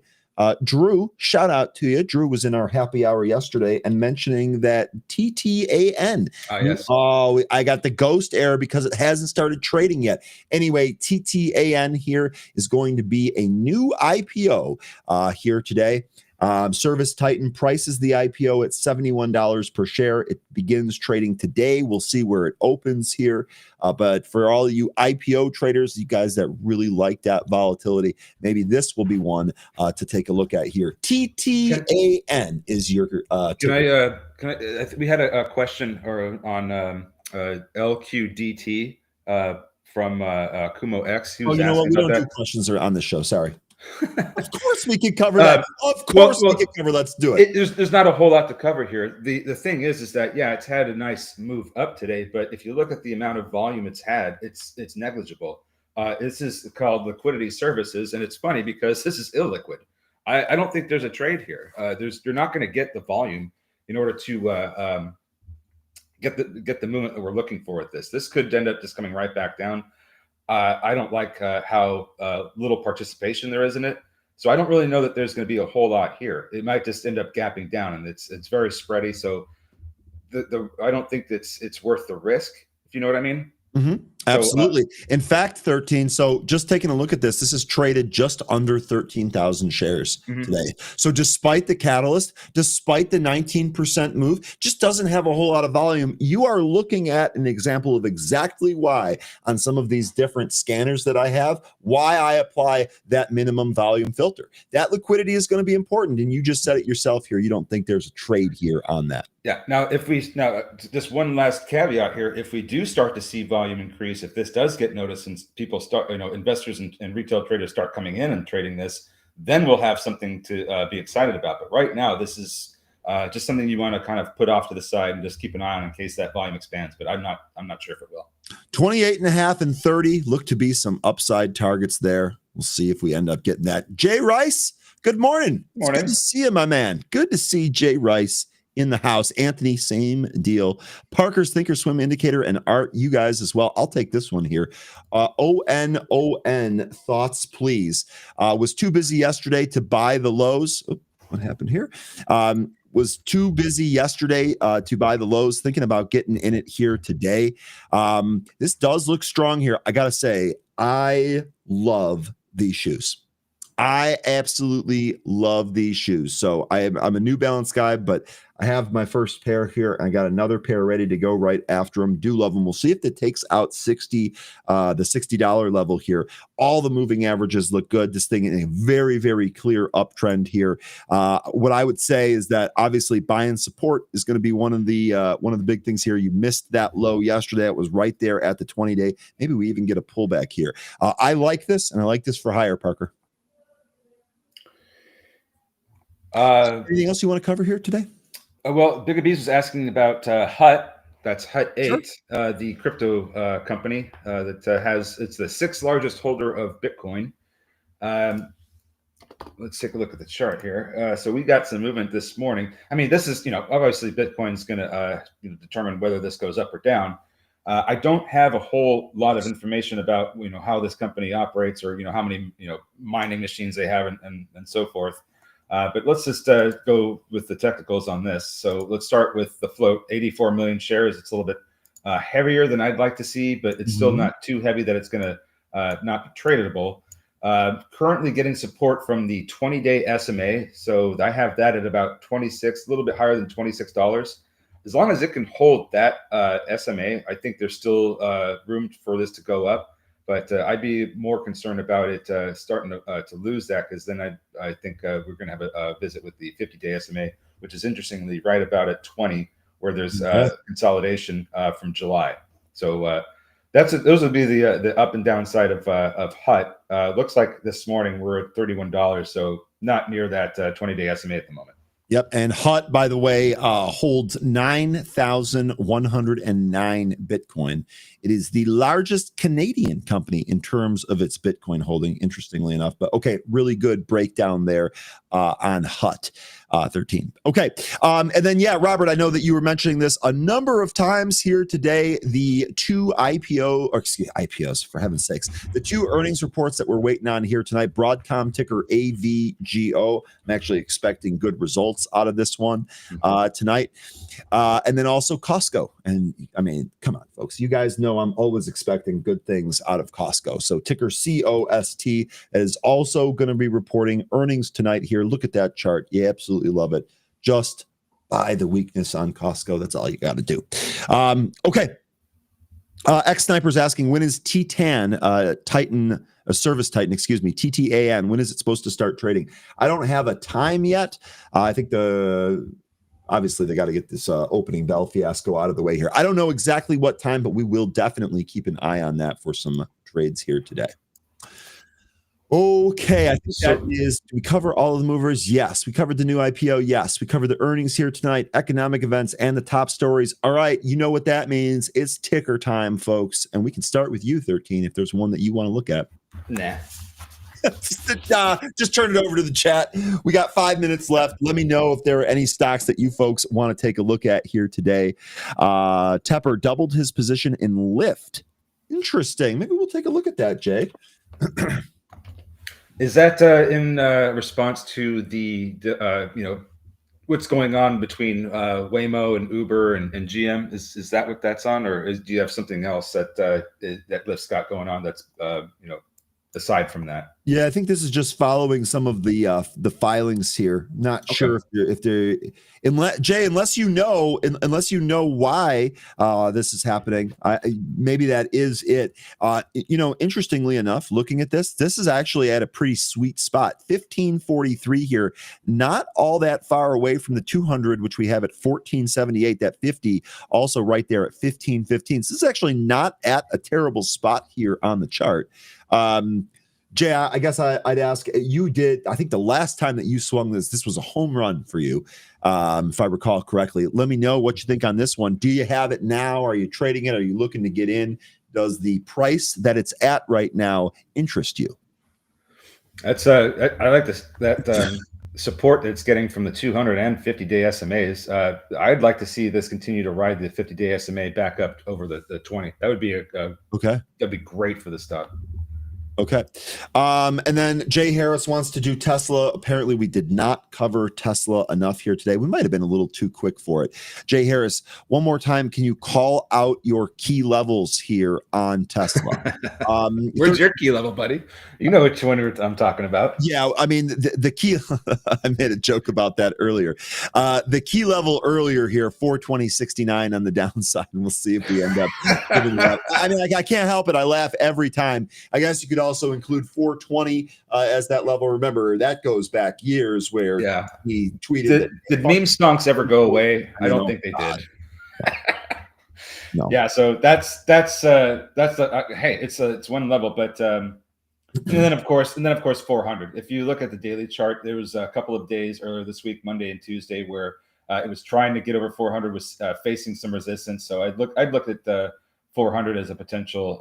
Drew, shout out to you. Drew was in our happy hour yesterday and mentioning that TTAN. Oh, yes. Oh, I got the ghost error because it hasn't started trading yet. Anyway, TTAN here is going to be a new IPO here today. Service Titan prices the IPO at $71 per share. It begins trading today. We'll see where it opens here. But for all of you IPO traders, you guys that really like that volatility, maybe this will be one to take a look at here. TTAN is your. Can I we had a question on LQDT from Kumo X. He was you know what? We don't do questions on the show. Sorry. Of course we can cover that. Of course we can cover. Let's do it. There's not a whole lot to cover here. The thing is that yeah, it's had a nice move up today, but if you look at the amount of volume it's had, it's negligible. This is called liquidity services, and it's funny because this is illiquid. I don't think there's a trade here. You're not going to get the volume in order to get the movement that we're looking for with this. This could end up just coming right back down. I don't like how little participation there is in it. So I don't really know that there's going to be a whole lot here. It might just end up gapping down, and it's very spready. So I don't think it's worth the risk, if you know what I mean. Mm-hmm. Absolutely. In fact, 13. So just taking a look at this is traded just under 13,000 shares today. So despite the catalyst, despite the 19% move, just doesn't have a whole lot of volume. You are looking at an example of exactly why on some of these different scanners that I have, why I apply that minimum volume filter. That liquidity is going to be important. And you just said it yourself here. You don't think there's a trade here on that. Yeah. Now, just one last caveat here. If we do start to see volume increase, if this does get noticed and people start, investors and retail traders start coming in and trading this, then we'll have something to be excited about. But right now, this is just something you want to kind of put off to the side and just keep an eye on in case that volume expands. But I'm not sure if it will. 28.5 and 30 look to be some upside targets there. We'll see if we end up getting that. Jay Rice, good morning. Morning. It's good to see you, my man. Good to see Jay Rice in the house. Anthony, same deal. Parker's Thinkorswim indicator and Art, you guys as well. I'll take this one here. ONON thoughts, please. Was too busy yesterday to buy the lows. Oh, what happened here? Was too busy yesterday to buy the lows. Thinking about getting in it here today. This does look strong here. I gotta say, I love these shoes. I absolutely love these shoes. So I'm a New Balance guy, but I have my first pair here. I got another pair ready to go right after them. Do love them. We'll see if it takes out the $60 level here. All the moving averages look good. This thing in a very, very clear uptrend here. What I would say is that obviously buying support is going to be one of the big things here. You missed that low yesterday. It was right there at the 20-day. Maybe we even get a pullback here. I like this, and I like this for higher, Parker. Anything else you want to cover here today? Well, Bigger Bees was asking about HUT. That's HUT8, sure. The crypto company it's the sixth largest holder of Bitcoin. Let's take a look at the chart here. So we got some movement this morning. I mean, this is, obviously Bitcoin's going to determine whether this goes up or down. I don't have a whole lot of information about, how this company operates or, how many, mining machines they have and so forth. But let's just go with the technicals on this. So let's start with the float, 84 million shares. It's a little bit heavier than I'd like to see, but it's still not too heavy that it's going to not be tradable. Currently getting support from the 20-day SMA. So I have that at about 26, a little bit higher than $26. As long as it can hold that SMA, I think there's still room for this to go up. But I'd be more concerned about it starting to lose that, because then I think we're going to have a visit with the 50-day SMA, which is interestingly right about at 20, where there's consolidation from July. So those would be the up and down side of HUT. Looks like this morning we're at $31, so not near that 20-day SMA at the moment. Yep. And Hut, by the way, holds 9,109 Bitcoin. It is the largest Canadian company in terms of its Bitcoin holding, interestingly enough. But okay, really good breakdown there on Hut 13. Okay. And then, yeah, Robert, I know that you were mentioning this a number of times here today. The two IPOs, for heaven's sakes, the two earnings reports that we're waiting on here tonight, Broadcom ticker AVGO. I'm actually expecting good results out of this one tonight. And then also Costco. And I mean, come on, folks. You guys know I'm always expecting good things out of Costco. So ticker COST is also going to be reporting earnings tonight here. Look at that chart. You absolutely love it. Just buy the weakness on Costco. That's all you got to do. Okay. X-Sniper's asking, when is Titan, Service Titan, excuse me, TTAN, when is it supposed to start trading? I don't have a time yet. I think obviously they got to get this opening bell fiasco out of the way here. I don't know exactly what time, but we will definitely keep an eye on that for some trades here today. Okay, I think that is, do we cover all of the movers? Yes. We covered the new IPO. Yes. We covered the earnings here tonight, economic events, and the top stories. All right, you know what that means. It's ticker time, folks. And we can start with you, 13, if there's one that you want to look at. Nah. Just turn it over to the chat. We got 5 minutes left. Let me know if there are any stocks that you folks want to take a look at here today. Tepper doubled his position in Lyft. Interesting. Maybe we'll take a look at that, Jay. Is that in response to the what's going on between Waymo and Uber and GM? Is that what that's on, or do you have something else that Lyft's got going on that's aside from that? Yeah, I think this is just following some of the filings here. Not sure if they're unless you know why this is happening. Maybe that is it. Interestingly enough, looking at this is actually at a pretty sweet spot. 1543 here, not all that far away from the 200, which we have at 1478. That 50 also right there at 1515. So this is actually not at a terrible spot here on the chart. Jay, I guess I'd ask, you did, I think the last time that you swung this was a home run for you, if I recall correctly. Let me know what you think on this one. Do you have it now? Are you trading it? Are you looking to get in? Does the price that it's at right now interest you? That's I like this that support that it's getting from the 200 and 50-day SMAs. I'd like to see this continue to ride the 50-day SMA back up over the 20. That would be okay. That'd be great for the stock. Okay. And then Jay Harris wants to do Tesla. Apparently, we did not cover Tesla enough here today. We might have been a little too quick for it. Jay Harris, one more time, can you call out your key levels here on Tesla? Where's your key level, buddy? You know which one I'm talking about. Yeah, I mean, the key, I made a joke about that earlier. The key level earlier here, 420.69 on the downside, and we'll see if we end up giving that. I mean, I can't help it. I laugh every time. I guess you could also include 420 as that level. Remember, that goes back years where he tweeted. Did meme stonks ever go away? I don't think they did. No. Yeah, so that's the hey, it's one level, but and then of course 400. If you look at the daily chart, there was a couple of days earlier this week, Monday and Tuesday, where it was trying to get over 400, was facing some resistance. So I'd look at the 400 as a potential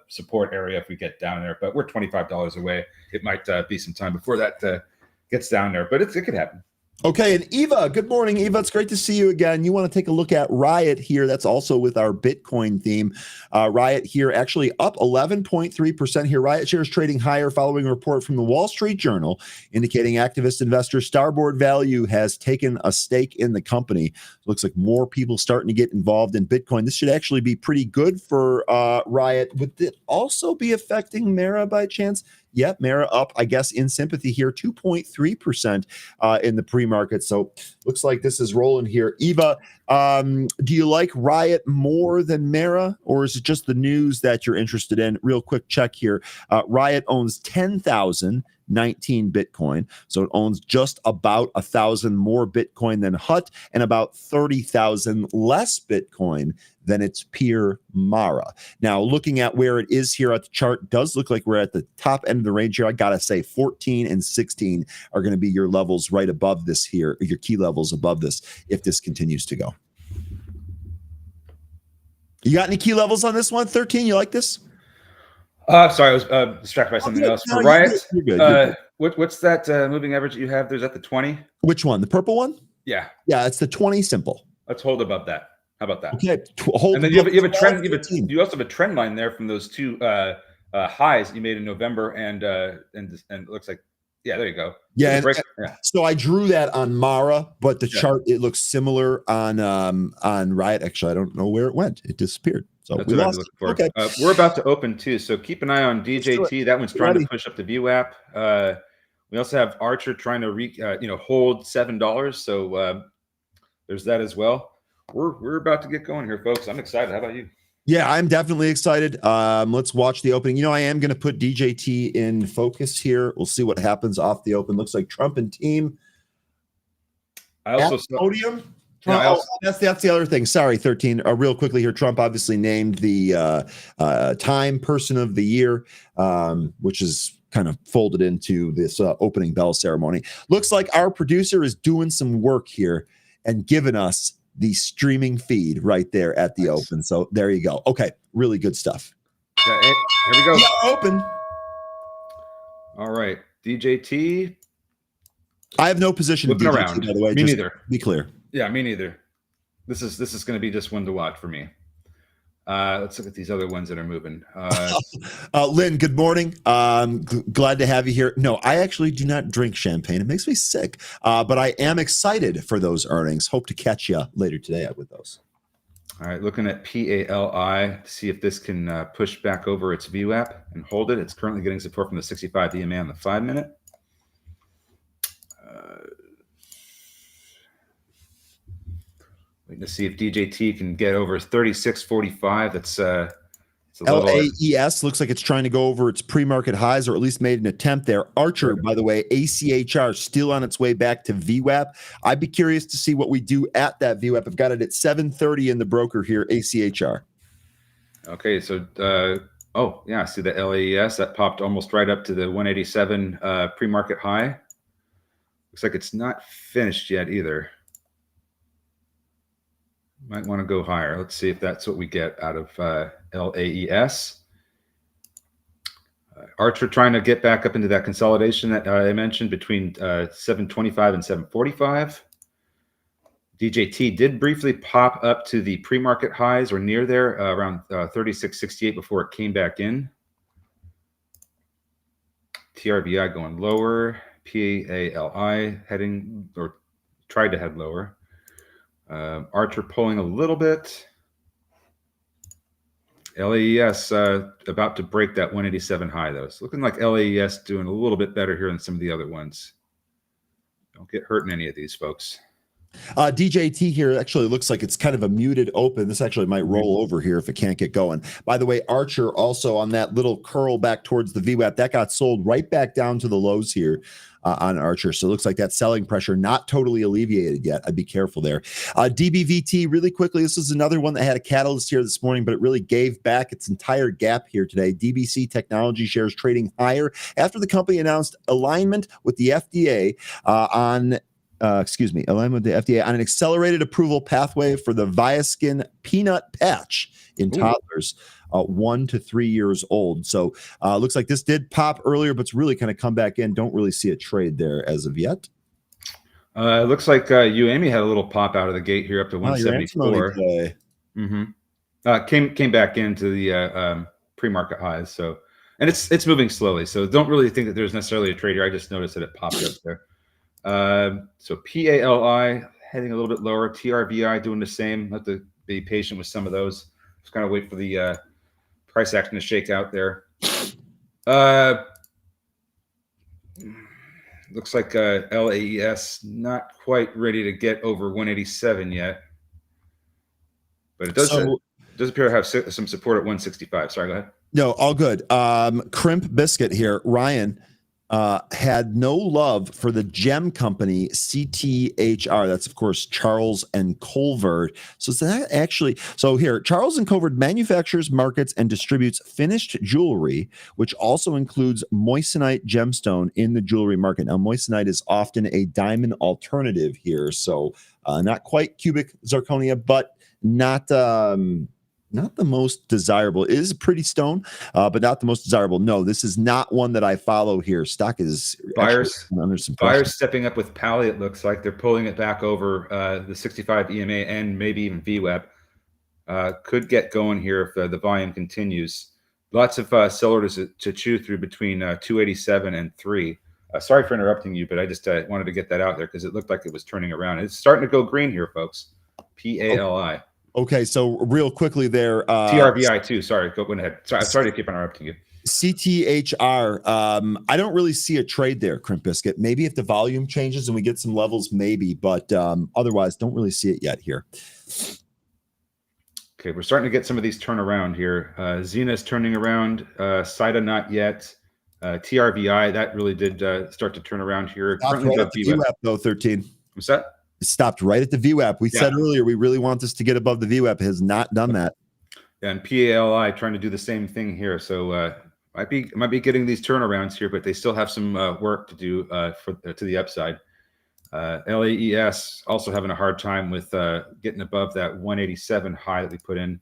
support area if we get down there, but we're $25 away. It might be some time before that gets down there, but it could happen. Okay, and Eva, good morning, Eva. It's great to see you again. You want to take a look at Riot here. That's also with our Bitcoin theme. Riot here actually up 11.3% here. Riot shares trading higher following a report from the Wall Street Journal indicating activist investor Starboard Value has taken a stake in the company. Looks like more people starting to get involved in Bitcoin. This should actually be pretty good for Riot. Would it also be affecting Mara by chance? Yep, Mara up, I guess, in sympathy here, 2.3% in the pre-market. So looks like this is rolling here. Eva, do you like Riot more than Mara, or is it just the news that you're interested in? Real quick check here. Riot owns 10,000 19 Bitcoin. So it owns just about 1,000 more Bitcoin than HUT and about 30,000 less Bitcoin than its peer Mara. Now, looking at where it is here at the chart, does look like we're at the top end of the range here. I gotta say 14 and 16 are going to be your levels right above this here, your key levels above this if this continues to go. You got any key levels on this one? 13, you like this? Sorry, I was distracted by something else. No, For Riot, you're good. You're good. what's that moving average that you have? There's at the 20? Which one? The purple one? Yeah. Yeah, it's the 20 simple. Let's hold above that. How about that? Okay. Hold. And then you have a trend. 15. You also have a trend line there from those two highs you made in November, and it looks like, yeah, there you go. Yeah, Yeah. So I drew that on Mara, but the chart, it looks similar on Riot. Actually, I don't know where it went. It disappeared. So That's we what lost. I'm looking for. Okay. We're about to open too, so keep an eye on DJT. That one's trying Ready. to push up the VWAP. We also have Archer trying to hold $7. So there's that as well. We're about to get going here, folks. I'm excited. How about you? Yeah, I'm definitely excited. Let's watch the opening. I am going to put DJT in focus here. We'll see what happens off the open. Looks like Trump and team. I also saw podium. Yeah, that's the other thing. Sorry, 13. Real quickly here, Trump obviously named the Time Person of the Year, which is kind of folded into this opening bell ceremony. Looks like our producer is doing some work here and giving us the streaming feed right there at the open. So there you go. Okay, really good stuff. Yeah, here we go. Open. All right, DJT. I have no position in DJT, around. by the way. Me just neither. Be clear. Yeah, me neither. This is going to be just one to watch for me. Let's look at these other ones that are moving. Lynn, good morning. Glad to have you here. No, I actually do not drink champagne. It makes me sick. But I am excited for those earnings. Hope to catch you later today with those. All right, looking at PALI to see if this can push back over its VWAP and hold it. It's currently getting support from the 65 EMA on the 5-minute. Waiting to see if DJT can get over 36.45. That's LAES looks like it's trying to go over its pre-market highs, or at least made an attempt there. Archer, by the way, ACHR still on its way back to VWAP. I'd be curious to see what we do at that VWAP. I've got it at 730 in the broker here, ACHR. Okay, so oh yeah, I see the LAES that popped almost right up to the 187 pre-market high. Looks like it's not finished yet either. Might want to go higher. Let's see if that's what we get out of LAES. Archer trying to get back up into that consolidation that I mentioned between 725 and 745. DJT did briefly pop up to the pre-market highs or near there around 36.68 before it came back in. TRVI going lower. PALI heading or tried to head lower. Archer pulling a little bit. LAES about to break that 187 high, though. It's looking like LAES doing a little bit better here than some of the other ones. Don't get hurt in any of these, folks. DJT here actually looks like it's kind of a muted open. This actually might roll over here if it can't get going. By the way, Archer also on that little curl back towards the VWAP, that got sold right back down to the lows here on Archer. So it looks like that selling pressure not totally alleviated yet. I'd be careful there. DBVT, really quickly, this is another one that had a catalyst here this morning, but it really gave back its entire gap here today. DBC Technology shares trading higher after the company announced alignment with the FDA alignment with the FDA on an accelerated approval pathway for the Viaskin peanut patch in toddlers 1 to 3 years old. So looks like this did pop earlier, but it's really kind of come back in. Don't really see a trade there as of yet. It looks like UAMI had a little pop out of the gate here up to 174. Came back into the pre-market highs. So, and it's moving slowly. So don't really think that there's necessarily a trade here. I just noticed that it popped up there. So PALI heading a little bit lower. TRVI doing the same. Have to be patient with some of those. Just kind of wait for the price action to shake out there. Looks like LAES not quite ready to get over 187 yet, but it does appear to have some support at 165. Sorry, go ahead. No, all good. Crimp Biscuit here, Ryan. had no love for the gem company CTHR. That's, of course, Charles and Colvard. So is that actually, so here, Charles and Colvard manufactures, markets, and distributes finished jewelry, which also includes moissanite gemstone in the jewelry market. Now, moissanite is often a diamond alternative here. So not quite cubic zirconia, but not the most desirable. It is a pretty stone, but not the most desirable. No, this is not one that I follow here. Stock is Buyers under some pressure. Buyers stepping up with Pally. It looks like they're pulling it back over the 65 EMA and maybe even VWAP. Could get going here if the volume continues. Lots of sellers to chew through between 287 and 3. Sorry for interrupting you, but I just wanted to get that out there because it looked like it was turning around. It's starting to go green here, folks. PALI. Okay, so real quickly there. TRVI too. Sorry, go ahead. Sorry to keep interrupting you. CTHR. I don't really see a trade there, Crimp Biscuit. Maybe if the volume changes and we get some levels, maybe, but otherwise, don't really see it yet here. Okay, we're starting to get some of these turn around here. Xena is turning around. SIDA not yet. TRVI, that really did start to turn around here. Currently right at the VWAP, though, 13. What's that? It stopped right at the VWAP. We said earlier we really want this to get above the VWAP. It has not done that. And PALI trying to do the same thing here. So might be getting these turnarounds here, but they still have some work to do to the upside. LAES also having a hard time with getting above that 187 high that we put in.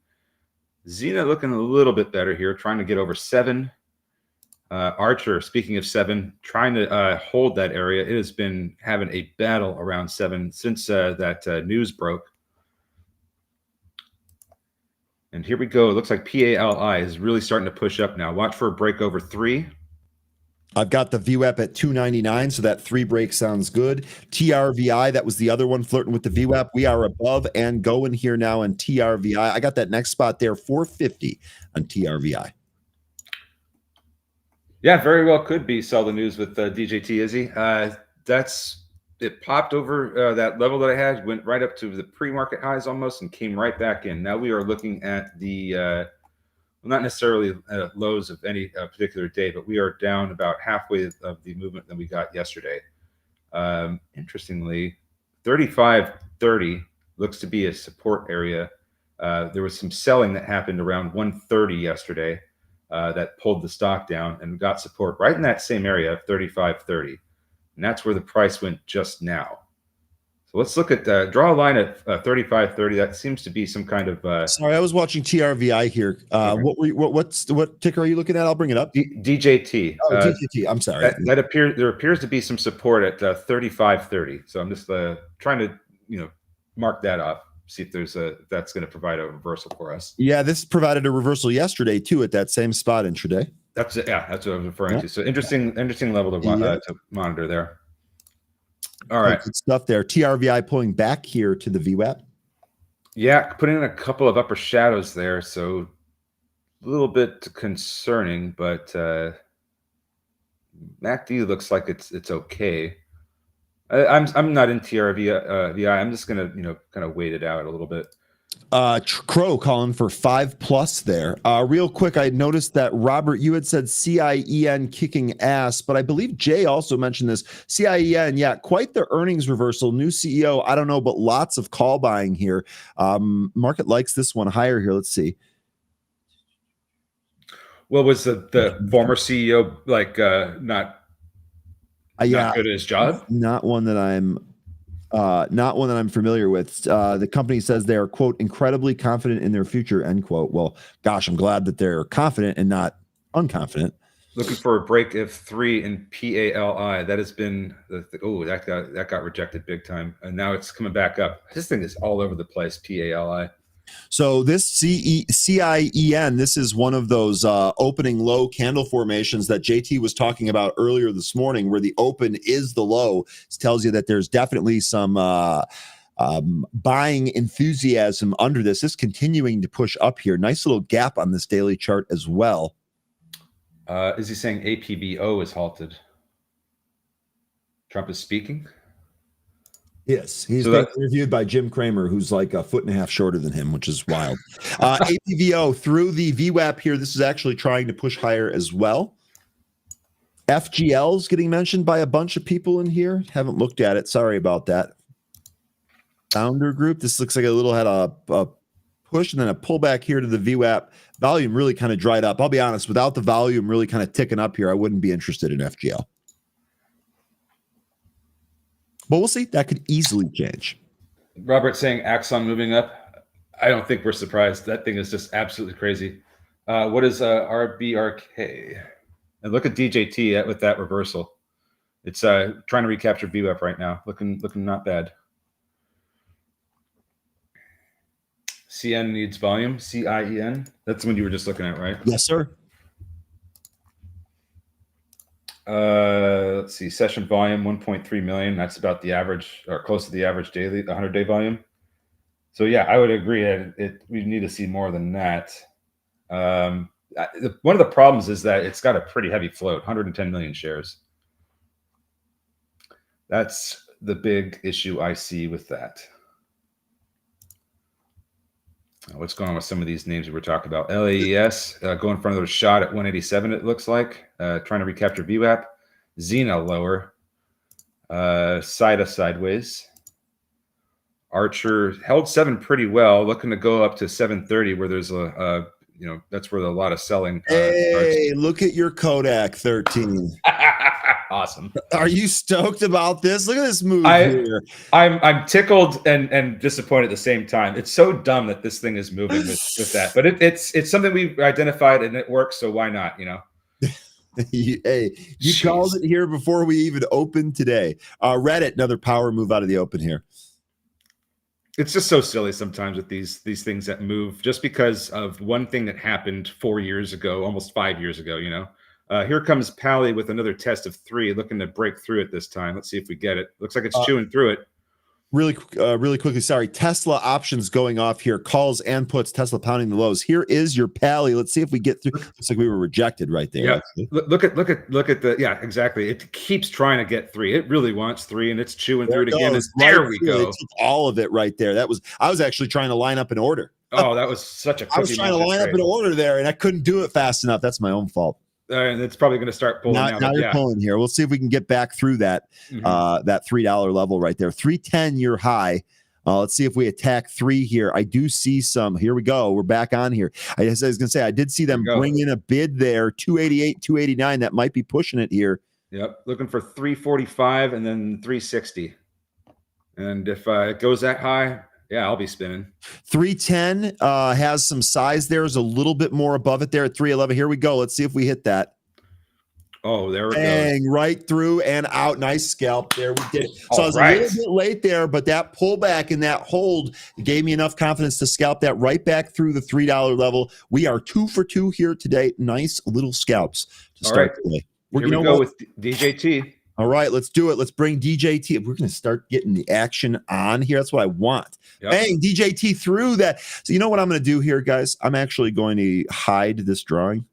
Xena looking a little bit better here, trying to get over 7. Archer, speaking of 7, trying to hold that area. It has been having a battle around 7 since that news broke. And here we go. It looks like PALI is really starting to push up now. Watch for a break over 3. I've got the VWAP at 299, so that 3 break sounds good. TRVI, that was the other one flirting with the VWAP. We are above and going here now in TRVI. I got that next spot there, 450 on TRVI. Yeah, very well could be sell the news with DJT Izzy. It popped over that level that I had, went right up to the pre-market highs almost, and came right back in. Now we are looking at the not necessarily lows of any particular day, but we are down about halfway of the movement that we got yesterday. Interestingly, 35.30 looks to be a support area. There was some selling that happened around 130 yesterday. That pulled the stock down and got support right in that same area of 35.30. And that's where the price went just now. So let's look at draw a line at 35.30. That seems to be some kind of. Sorry, I was watching TRVI here. Okay. What ticker are you looking at? I'll bring it up. DJT. Oh, DJT. I'm sorry. There appears to be some support at 35.30. So I'm just trying to mark that off. See if that's going to provide a reversal for us. Yeah, this provided a reversal yesterday too at that same spot intraday. That's what I was referring to. So interesting level to monitor there. All right, good stuff there. TRVI pulling back here to the VWAP. Yeah, putting in a couple of upper shadows there, so a little bit concerning, but MACD looks like it's okay. I'm not in TRVI. I'm just gonna kind of wait it out a little bit. Crow calling for 5+ there. Real quick, I noticed that Robert, you had said CIEN kicking ass, but I believe Jay also mentioned this. CIEN, yeah, quite the earnings reversal. New CEO, I don't know, but lots of call buying here. Market likes this one higher here. Let's see. Well, was the former CEO not good at his job? Not one that I'm familiar with. The company says they are, quote, incredibly confident in their future, end quote. Well, gosh, I'm glad that they're confident and not unconfident. Looking for a break of 3 in PALI. That has been that got rejected big time, and now it's coming back up. This thing is all over the place. PALI. So this CIEN, this is one of those opening low candle formations that JT was talking about earlier this morning, where the open is the low. It tells you that there's definitely some buying enthusiasm under this. This continuing to push up here. Nice little gap on this daily chart as well. Is he saying APBO is halted? Trump is speaking? Yes, he's being reviewed by Jim Cramer, who's like a foot and a half shorter than him, which is wild. APVO through the VWAP here. This is actually trying to push higher as well. FGL's getting mentioned by a bunch of people in here. Haven't looked at it. Sorry about that. Founder group. This looks like a little had a push and then a pullback here to the VWAP. Volume really kind of dried up. I'll be honest, without the volume really kind of ticking up here, I wouldn't be interested in FGL. But we'll see. That could easily change. Robert saying Axon moving up. I don't think we're surprised. That thing is just absolutely crazy. What is RBRK? And look at DJT with that reversal. It's trying to recapture VWAP right now. Looking not bad. CN needs volume. CIEN. That's when you were just looking at, right? Yes, sir. Let's see. Session volume 1.3 million. That's about the average, or close to the average daily, the 100-day volume. So yeah, I would agree that we need to see more than that. One of the problems is that it's got a pretty heavy float, 110 million shares. That's the big issue I see with that. What's going on with some of these names we were talking about? LAES going for another shot at 187, it looks like. Trying to recapture VWAP. Xena lower. SIDA sideways. Archer held 7 pretty well, looking to go up to 730 where there's that's where a lot of selling hey, look at your Kodak 13. Awesome. Are you stoked about this? Look at this move here. I'm tickled and disappointed at the same time. It's so dumb that this thing is moving with that, but it's something we've identified and it works. So why not? Hey, you called it here before we even opened today. Reddit, another power move out of the open here. It's just so silly sometimes with these things that move just because of one thing that happened 4 years ago, almost 5 years ago. Here comes Pally with another test of 3, looking to break through it this time. Let's see if we get it. Looks like it's chewing through it. Really quickly. Sorry. Tesla options going off here. Calls and puts. Tesla pounding the lows. Here is your Pally. Let's see if we get through. Looks like we were rejected right there. Yeah. Look at the, yeah, exactly. It keeps trying to get 3. It really wants 3 and it's chewing through it again. And there we go. It took all of it right there. I was actually trying to line up an order. Oh, that was such a I was trying to line up an order there and I couldn't do it fast enough. That's my own fault. And it's probably going to start pulling now you're pulling here. We'll see if we can get back through that that $3 level right there. 310 year high. Let's see if we attack 3 here. I do see some. Here we go. We're back on here. I was going to say I did see them bring in a bid there. 288, 289. That might be pushing it here. Yep, looking for 345 and then 360. And if it goes that high, yeah, I'll be spinning. 310 has some size there. Is a little bit more above it there at 311. Here we go. Let's see if we hit that. Oh, there we go. Right through and out. Nice scalp there. We did it. So I was a little bit late there, but that pullback and that hold gave me enough confidence to scalp that right back through the $3 level. We are 2 for 2 here today. Nice little scalps to start today. Here we go with DJT. All right, let's do it. Let's bring DJT. We're going to start getting the action on here. That's what I want. Yep. Bang, DJT through that. So you know what I'm going to do here, guys? I'm actually going to hide this drawing.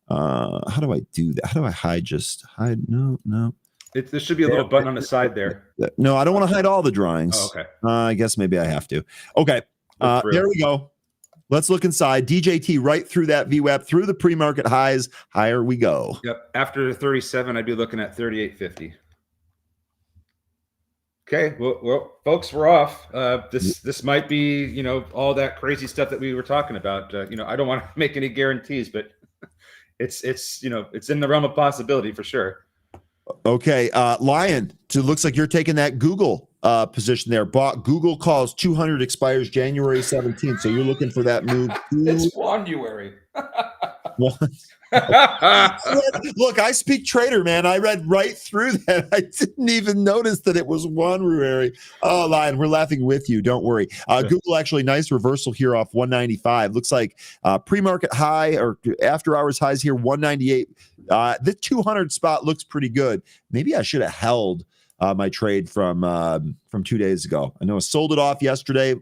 How do I do that? How do I hide? Just hide. No. There should be a little button on the side there. No, I don't want to hide all the drawings. Oh, okay. I guess maybe I have to. Okay. There we go. Let's look inside. DJT right through that VWAP, through the pre-market highs. Higher we go. Yep. After 37, I'd be looking at 38.50. Okay. Well, folks, we're off. This might be, all that crazy stuff that we were talking about. I don't want to make any guarantees, but it's in the realm of possibility for sure. Okay. Lion, so it looks like you're taking that Google position there. Bought Google calls 200 expires January 17th. So you're looking for that move. It's January. Look, I speak trader, man. I read right through that. I didn't even notice that it was January. Oh, Lion, we're laughing with you. Don't worry. Google actually nice reversal here off 195. Looks like pre-market high or after hours highs here 198. The 200 spot looks pretty good. Maybe I should have held my trade from 2 days ago. I know I sold it off yesterday.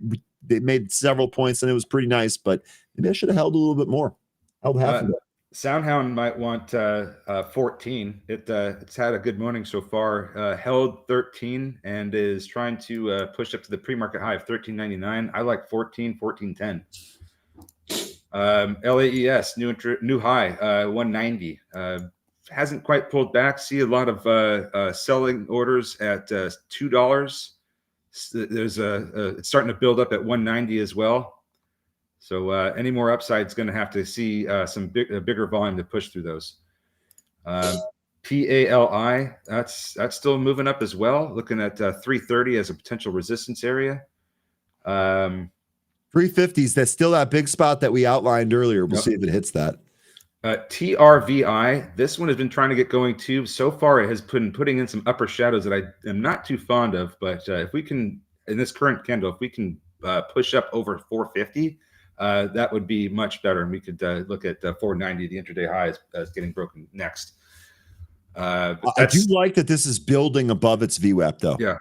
They made several points and it was pretty nice, but maybe I should have held a little bit more. Held half of it. Soundhound might want 14. It's had a good morning so far. Held 13 and is trying to push up to the pre-market high of 13.99. I like 14.10. LAES new high 190. hasn't quite pulled back. See a lot of selling orders at $2. There's it's starting to build up at 190 as well. So any more upside is going to have to see some bigger volume to push through those. PALI, that's still moving up as well. Looking at 330 as a potential resistance area. 350s. That's still that big spot that we outlined earlier. We'll see if it hits that. TRVI, this one has been trying to get going too. So far, it has putting in some upper shadows that I am not too fond of. But if we can, in this current candle, if we can push up over 450, that would be much better. And we could look at 490, the intraday high, as getting broken next. I do like that this is building above its VWAP, though. Yeah.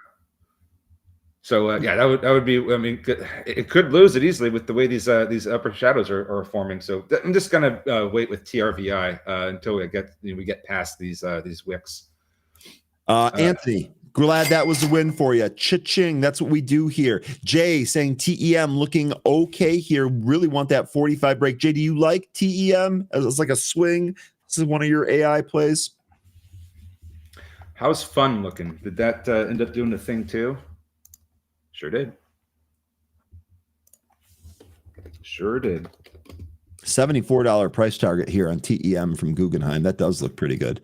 So yeah, that would be. I mean, it could lose it easily with the way these upper shadows are forming. So I'm just gonna wait with TRVI until we get past these wicks. Anthony, glad that was a win for you. Cha-ching, that's what we do here. Jay saying TEM looking okay here. Really want that 45 break. Jay, do you like TEM as like a swing? This is one of your AI plays. How's fun looking? Did that end up doing the thing too? Sure did. Sure did. $74 price target here on TEM from Guggenheim. That does look pretty good.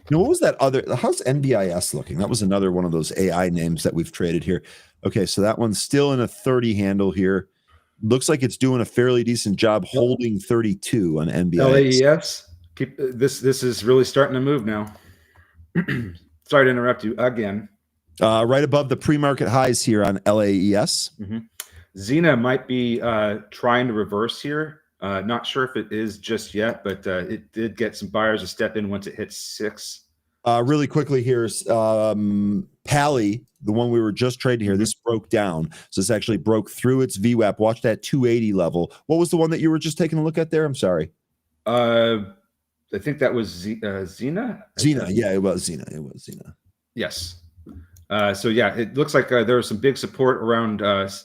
You know, what was that other? How's NBIS looking? That was another one of those AI names that we've traded here. Okay, so that one's still in a 30 handle here. Looks like it's doing a fairly decent job holding 32 on NBIS. LAES. Keep this is really starting to move now. Sorry to interrupt you again. Right above the pre-market highs here on LAES. Xena might be trying to reverse here. Not sure if it is just yet, but it did get some buyers to step in once it hit 6. Really quickly here's Pally, the one we were just trading here. This broke down. So this actually broke through its VWAP. Watch that 280 level. What was the one that you were just taking a look at there? I'm sorry. I think that was Xena. Xena. Yeah, it was Xena. It was Xena. Yes. So yeah, it looks like there was some big support around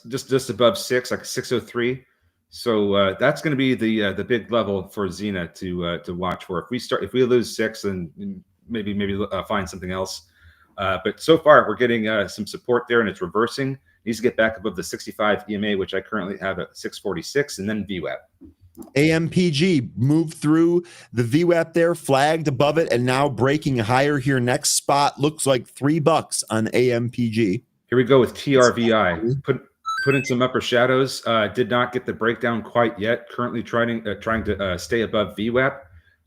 just above 6, like 603. So that's going to be the big level for Xena to watch for. If we lose 6, then maybe find something else. But so far we're getting some support there, and it's reversing. It needs to get back above the 65 EMA, which I currently have at 646, and then VWAP. AMPG moved through the VWAP there, flagged above it, and now breaking higher here. Next spot looks like $3 on AMPG. Here we go with TRVI. Put in some upper shadows. Did not get the breakdown quite yet. Currently trying to stay above VWAP.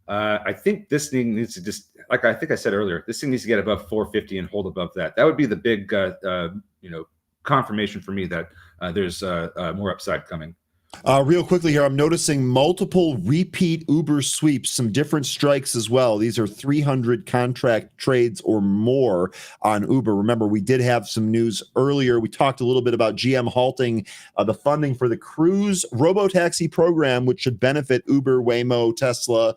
I think this thing needs to just, like I think I said earlier, this thing needs to get above 450 and hold above that. That would be the big confirmation for me that there's more upside coming. Real quickly here, I'm noticing multiple repeat Uber sweeps, some different strikes as well. These are 300 contract trades or more on Uber. Remember, we did have some news earlier. We talked a little bit about GM halting the funding for the Cruise robotaxi program, which should benefit Uber, Waymo, Tesla.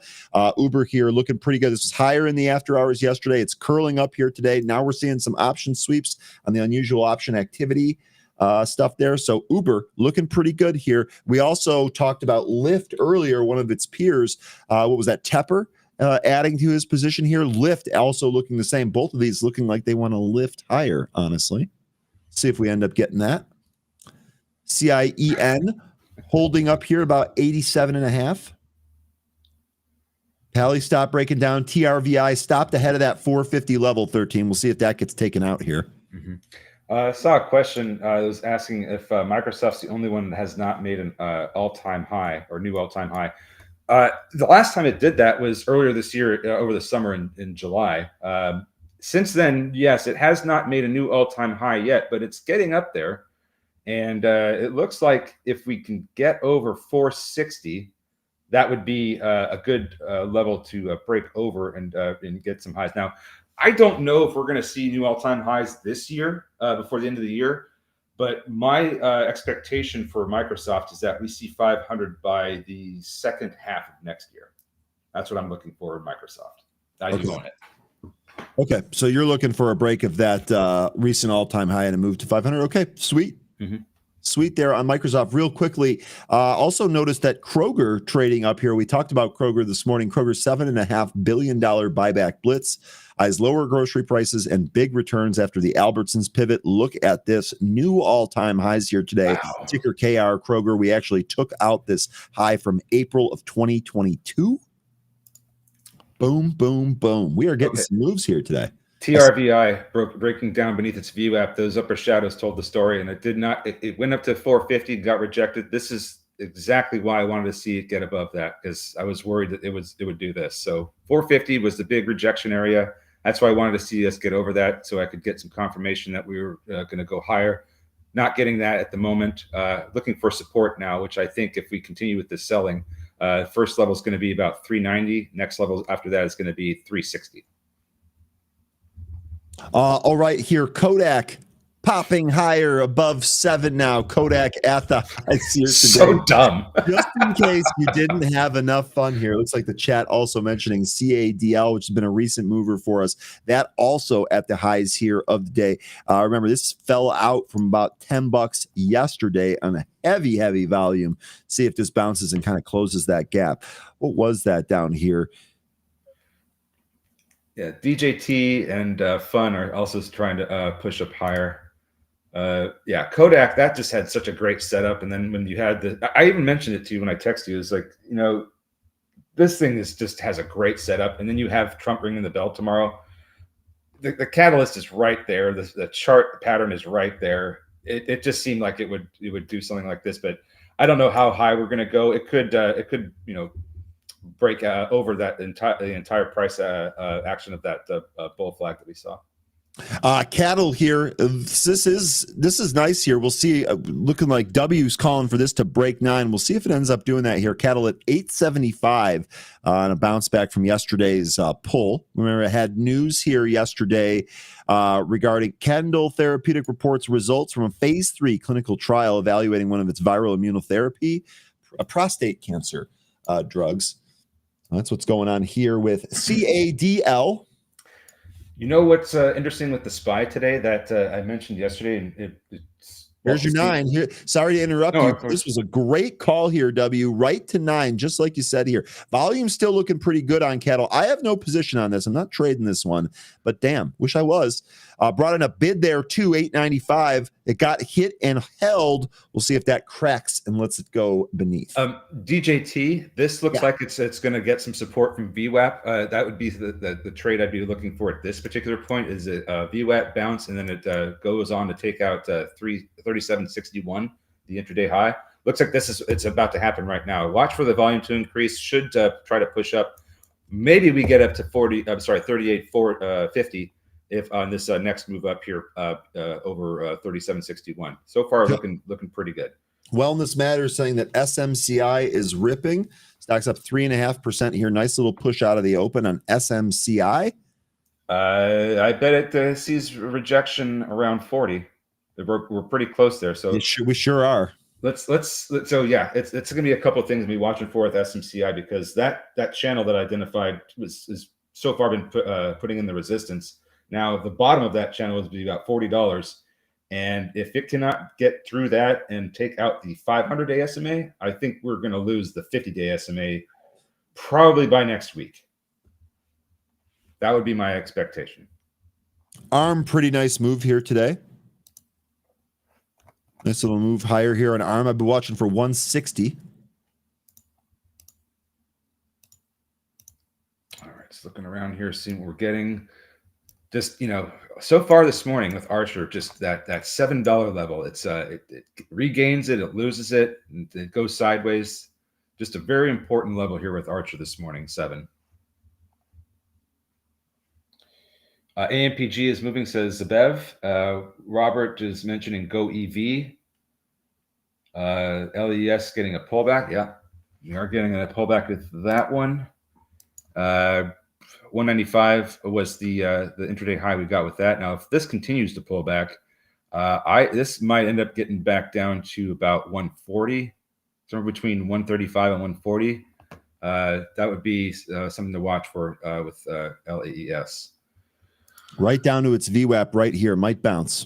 Uber here looking pretty good. This was higher in the after hours yesterday. It's curling up here today. Now we're seeing some option sweeps on the unusual option activity stuff there. So Uber looking pretty good here. We also talked about Lyft earlier, one of its peers. What was that? Tepper adding to his position here. Lyft also looking the same. Both of these looking like they want to lift higher, honestly. See if we end up getting that. CIEN holding up here about 87.5. Pally stopped breaking down. TRVI stopped ahead of that 450 level 13. We'll see if that gets taken out here. I saw a question that was asking if Microsoft's the only one that has not made an all-time high or new all-time high. The last time it did that was earlier this year, over the summer in July. Since then, yes, it has not made a new all-time high yet, but it's getting up there. And it looks like if we can get over 460, that would be a good level to break over and get some highs. Now, I don't know if we're going to see new all-time highs this year before the end of the year, but my expectation for Microsoft is that we see 500 by the second half of next year. That's what I'm looking for in Microsoft. I do own it. Okay, so you're looking for a break of that recent all-time high and a move to 500. Okay, sweet. Sweet there on Microsoft. Real quickly, also noticed that Kroger trading up here. We talked about Kroger this morning. Kroger's $7.5 billion buyback blitz eyes lower grocery prices and big returns after the Albertsons pivot. Look at this. New all-time highs here today. Wow. Ticker KR Kroger. We actually took out this high from April of 2022. Boom, boom, boom. We are getting some moves here today. TRVI breaking down beneath its VWAP. Those upper shadows told the story, and it did not. It went up to 450, got rejected. This is exactly why I wanted to see it get above that, because I was worried that it would do this. So 450 was the big rejection area. That's why I wanted to see us get over that, so I could get some confirmation that we were going to go higher. Not getting that at the moment. Looking for support now, which I think if we continue with this selling, first level is going to be about 390. Next level after that is going to be 360. All right, here, Kodak popping higher above 7 now. Kodak at the highs here today. So dumb. Just in case you didn't have enough fun here. Looks like the chat also mentioning CADL, which has been a recent mover for us. That also at the highs here of the day. Remember, this fell out from about $10 yesterday on a heavy volume. See if this bounces and kind of closes that gap. What was that down here? Yeah, DJT and Fun are also trying to push up higher. Yeah, Kodak, that just had such a great setup. And then when you had I even mentioned it to you when I texted you, it's like, this thing just has a great setup. And then you have Trump ringing the bell tomorrow. The catalyst is right there. The chart pattern is right there. It just seemed like it would do something like this, but I don't know how high we're going to go. It could break over that the entire price action of that bull flag that we saw. Cattle here. This is nice here. We'll see. Looking like W's calling for this to break 9. We'll see if it ends up doing that here. Cattle at 875 on a bounce back from yesterday's pull. Remember, I had news here yesterday regarding Kendall Therapeutic reports results from a phase 3 clinical trial evaluating one of its viral immunotherapy, prostate cancer drugs. That's what's going on here with CADL. You know what's interesting with the SPY today that I mentioned yesterday? And Here's your 9 here. Sorry to interrupt you. This was a great call here, W. Right to 9, just like you said here. Volume still looking pretty good on cattle. I have no position on this. I'm not trading this one, but damn, wish I was. Brought in a bid there too, 895. It got hit and held. We'll see if that cracks and lets it go beneath. DJT, this looks like it's going to get some support from VWAP. That would be the trade I'd be looking for at this particular point. Is a VWAP bounce, and then it goes on to take out 37.61, the intraday high. Looks like it's about to happen right now. Watch for the volume to increase. Should try to push up. Maybe we get up to 38.50 if on this next move up here over 37.61. So far, looking pretty good. Wellness Matters saying that SMCI is ripping. Stocks up 3.5% here. Nice little push out of the open on SMCI. I bet it sees rejection around 40. We're pretty close there. So we sure are. So yeah, it's going to be a couple of things to be watching for with SMCI, because that channel that I identified is so far been putting in the resistance. Now the bottom of that channel is be about $40, and if it cannot get through that and take out the 500-day SMA, I think we're going to lose the 50-day SMA probably by next week. That would be my expectation. ARM, pretty nice move here today. Nice little move higher here on ARM. I've been watching for 160. All right, just looking around here, seeing what we're getting. Just, so far this morning with Archer, just that $7 level, it regains it, it loses it, and it goes sideways. Just a very important level here with Archer this morning, 7. AMPG is moving, says Zabev. Robert is mentioning Go EV. LES getting a pullback. Yeah, we are getting a pullback with that one. 195 was the intraday high we got with that. Now, if this continues to pull back, this might end up getting back down to about 140, somewhere between 135 and 140. That would be something to watch for with LAES. Right down to its VWAP right here. Might bounce.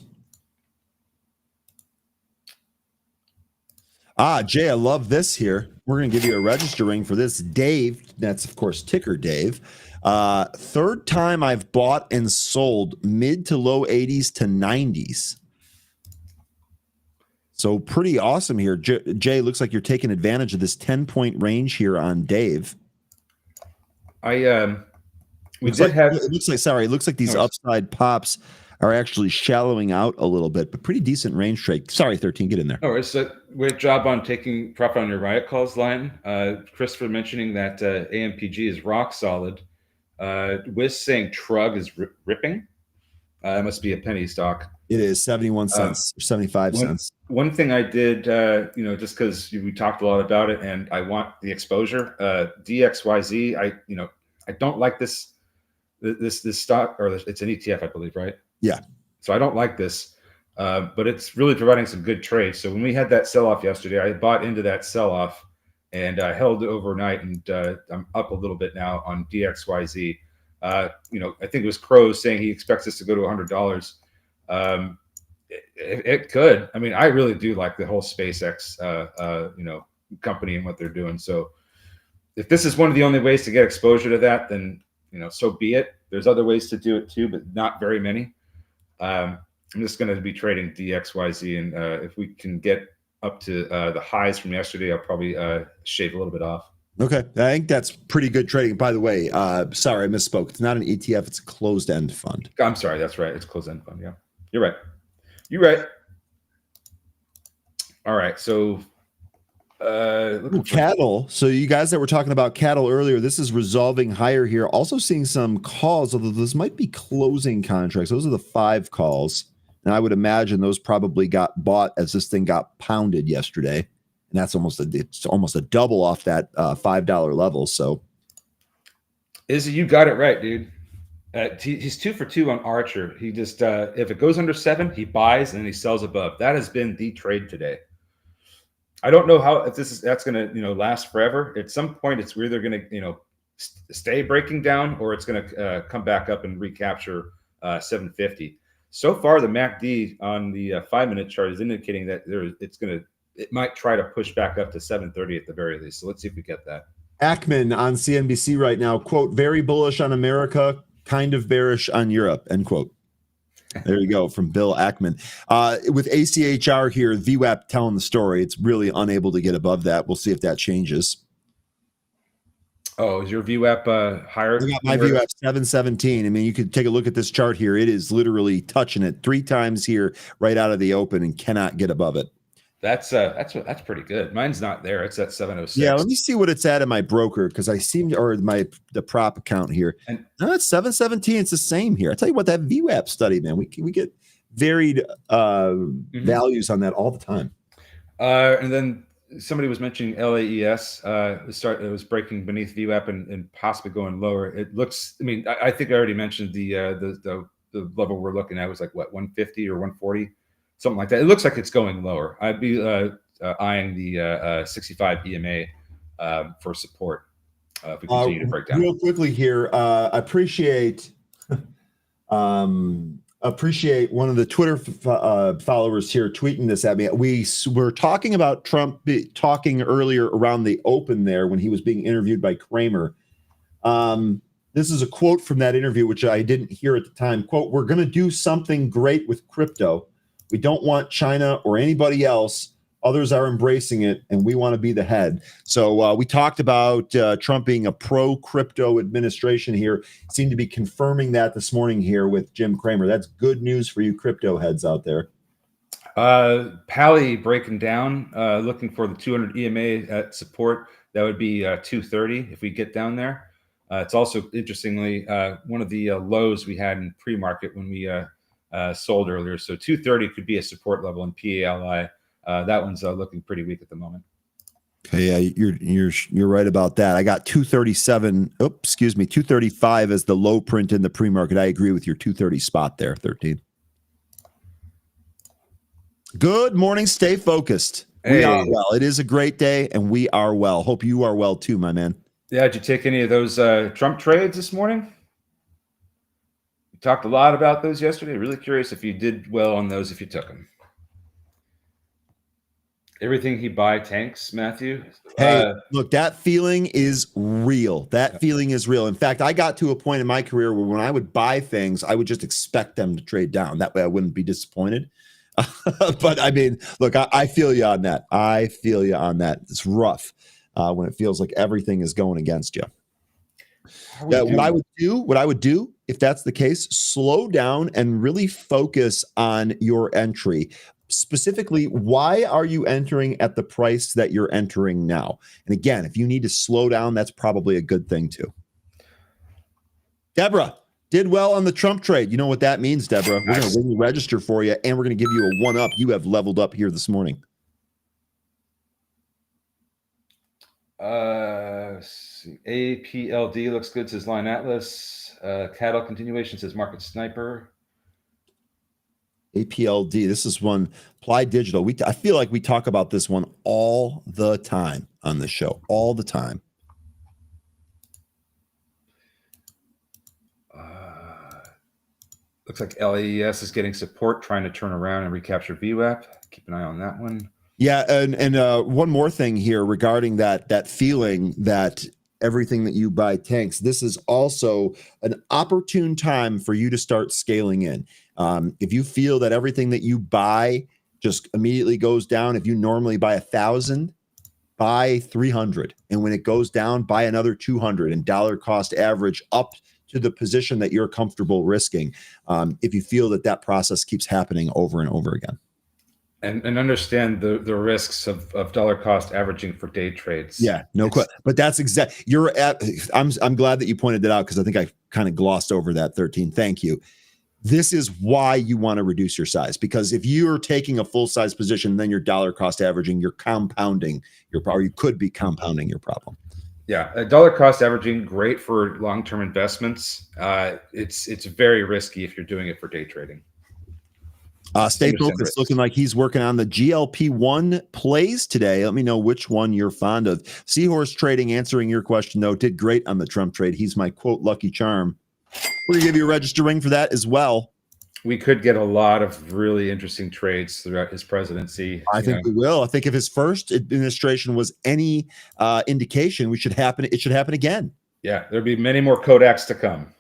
Jay, I love this here. We're going to give you a register ring for this. Dave, that's of course Ticker Dave. Third time I've bought and sold mid to low 80s to 90s. So pretty awesome here. Jay, looks like you're taking advantage of this 10-point range here on Dave. It looks like these upside pops are actually shallowing out a little bit, but pretty decent range trade. Sorry, 13, get in there. No, it's a great job on taking profit on your riot calls line. Christopher mentioning that AMPG is rock solid. Wiz saying Trug is ripping. It must be a penny stock. It is 71 cents, 75 cents. One thing I did, just because we talked a lot about it, and I want the exposure. DXYZ. I don't like this stock, or it's an ETF, I believe, right? Yeah. So I don't like this, but it's really providing some good trades. So when we had that sell off yesterday, I bought into that sell off, and I held it overnight, and I'm up a little bit now on DXYZ. I think it was Crow saying he expects this to go to $100. It could. I mean, I really do like the whole SpaceX, company and what they're doing. So if this is one of the only ways to get exposure to that, then, so be it. There's other ways to do it too, but not very many. I'm just going to be trading DXYZ. And if we can get up to the highs from yesterday, I'll probably shave a little bit off. Okay. I think that's pretty good trading. By the way, sorry, I misspoke. It's not an ETF. It's a closed-end fund. I'm sorry. That's right. It's closed-end fund. Yeah. You're right. You're right. All right. So cattle. So you guys that were talking about cattle earlier, this is resolving higher here. Also seeing some calls, although those might be closing contracts. Those are the 5 calls. And I would imagine those probably got bought as this thing got pounded yesterday. And that's almost a double off that $5 level. So Izzy, you got it right, dude. He's 2 for 2 on Archer. He just if it goes under 7, he buys and then he sells above. That has been the trade today. I don't know if that's going to last forever. At some point, it's either going to stay breaking down, or it's going to come back up and recapture 750. So far, the MACD on the 5-minute chart is indicating that it might try to push back up to 730 at the very least. So let's see if we get that. Ackman on CNBC right now, quote, very bullish on America, kind of bearish on Europe, end quote. There you go, from Bill Ackman. With ACHR here, VWAP telling the story. It's really unable to get above that. We'll see if that changes. Oh, is your VWAP higher? I got my VWAP 717. I mean, you could take a look at this chart here. It is literally touching it 3 times here right out of the open and cannot get above it. That's pretty good. Mine's not there. It's at 706. Yeah, let me see what it's at in my broker, because I seem to, or the prop account here. And no, it's 717. It's the same here. I tell you what, that VWAP study, man, we get varied values on that all the time. And then somebody was mentioning LAES. It was breaking beneath VWAP and possibly going lower. It looks. I mean, I think I already mentioned the level we're looking at was like what, 150 or 140. Something like that. It looks like it's going lower. I'd be eyeing the 65 EMA for support if we continue to break down. Real quickly here, appreciate one of the Twitter followers here tweeting this at me. We were talking about Trump talking earlier around the open there when he was being interviewed by Cramer. This is a quote from that interview, which I didn't hear at the time. Quote, "We're going to do something great with crypto. We don't want China or anybody else. Others are embracing it, and we want to be the head." So we talked about Trump being a pro-crypto administration here. Seemed to be confirming that this morning here with Jim Cramer. That's good news for you crypto heads out there. Pally breaking down, looking for the 200 EMA at support. That would be 230 if we get down there. It's also, interestingly, one of the lows we had in pre-market when we sold earlier. So 230 could be a support level in PALI. That one's looking pretty weak at the moment. Okay, yeah, you're right about that. I got 237. 235 as the low print in the pre-market. I agree with your 230 spot there, 13. Good morning. Stay focused. Hey. We are well. It is a great day, and we are well. Hope you are well too, my man. Yeah, did you take any of those Trump trades this morning? We talked a lot about those yesterday. Really curious if you did well on those, if you took them. Everything he buy tanks, Matthew. Hey, look, that feeling is real. That feeling is real. In fact, I got to a point in my career where when I would buy things, I would just expect them to trade down. That way I wouldn't be disappointed. But I mean, look, I feel you on that. I feel you on that. It's rough when it feels like everything is going against you. What I would do if that's the case, slow down and really focus on your entry. Specifically, why are you entering at the price that you're entering now? And again, if you need to slow down, that's probably a good thing too. Deborah did well on the Trump trade. You know what that means, Deborah? We're going to ring the register for you, and we're going to give you a 1-up. You have leveled up here this morning. See. APLD looks good, says Line Atlas. Cattle continuation says Market Sniper. APLD. This is one, Applied Digital. I feel like we talk about this one all the time on the show, all the time. Looks like LAES is getting support, trying to turn around and recapture VWAP. Keep an eye on that one. Yeah, and one more thing here regarding that feeling that everything that you buy tanks. This is also an opportune time for you to start scaling in. If you feel that everything that you buy just immediately goes down, if you normally buy 1,000, buy 300, and when it goes down, buy another 200, and dollar cost average up to the position that you're comfortable risking. If you feel that process keeps happening over and over again. And understand the risks of dollar cost averaging for day trades. Yeah, no question. But that's exact. I'm glad that you pointed that out, because I think I kind of glossed over that 13. Thank you. This is why you want to reduce your size, because if you're taking a full size position, then you're dollar cost averaging, you're compounding your problem. You could be compounding your problem. Yeah, dollar cost averaging, great for long-term investments. It's very risky if you're doing it for day trading. Stay focused. Looking like he's working on the GLP-1 plays today. Let me know which one you're fond of. Seahorse Trading, answering your question, though, did great on the Trump trade. He's my, quote, lucky charm. We're going to give you a register ring for that as well. We could get a lot of really interesting trades throughout his presidency. I think we will. I think if his first administration was any indication, it should happen again. Yeah, there'll be many more Kodaks to come.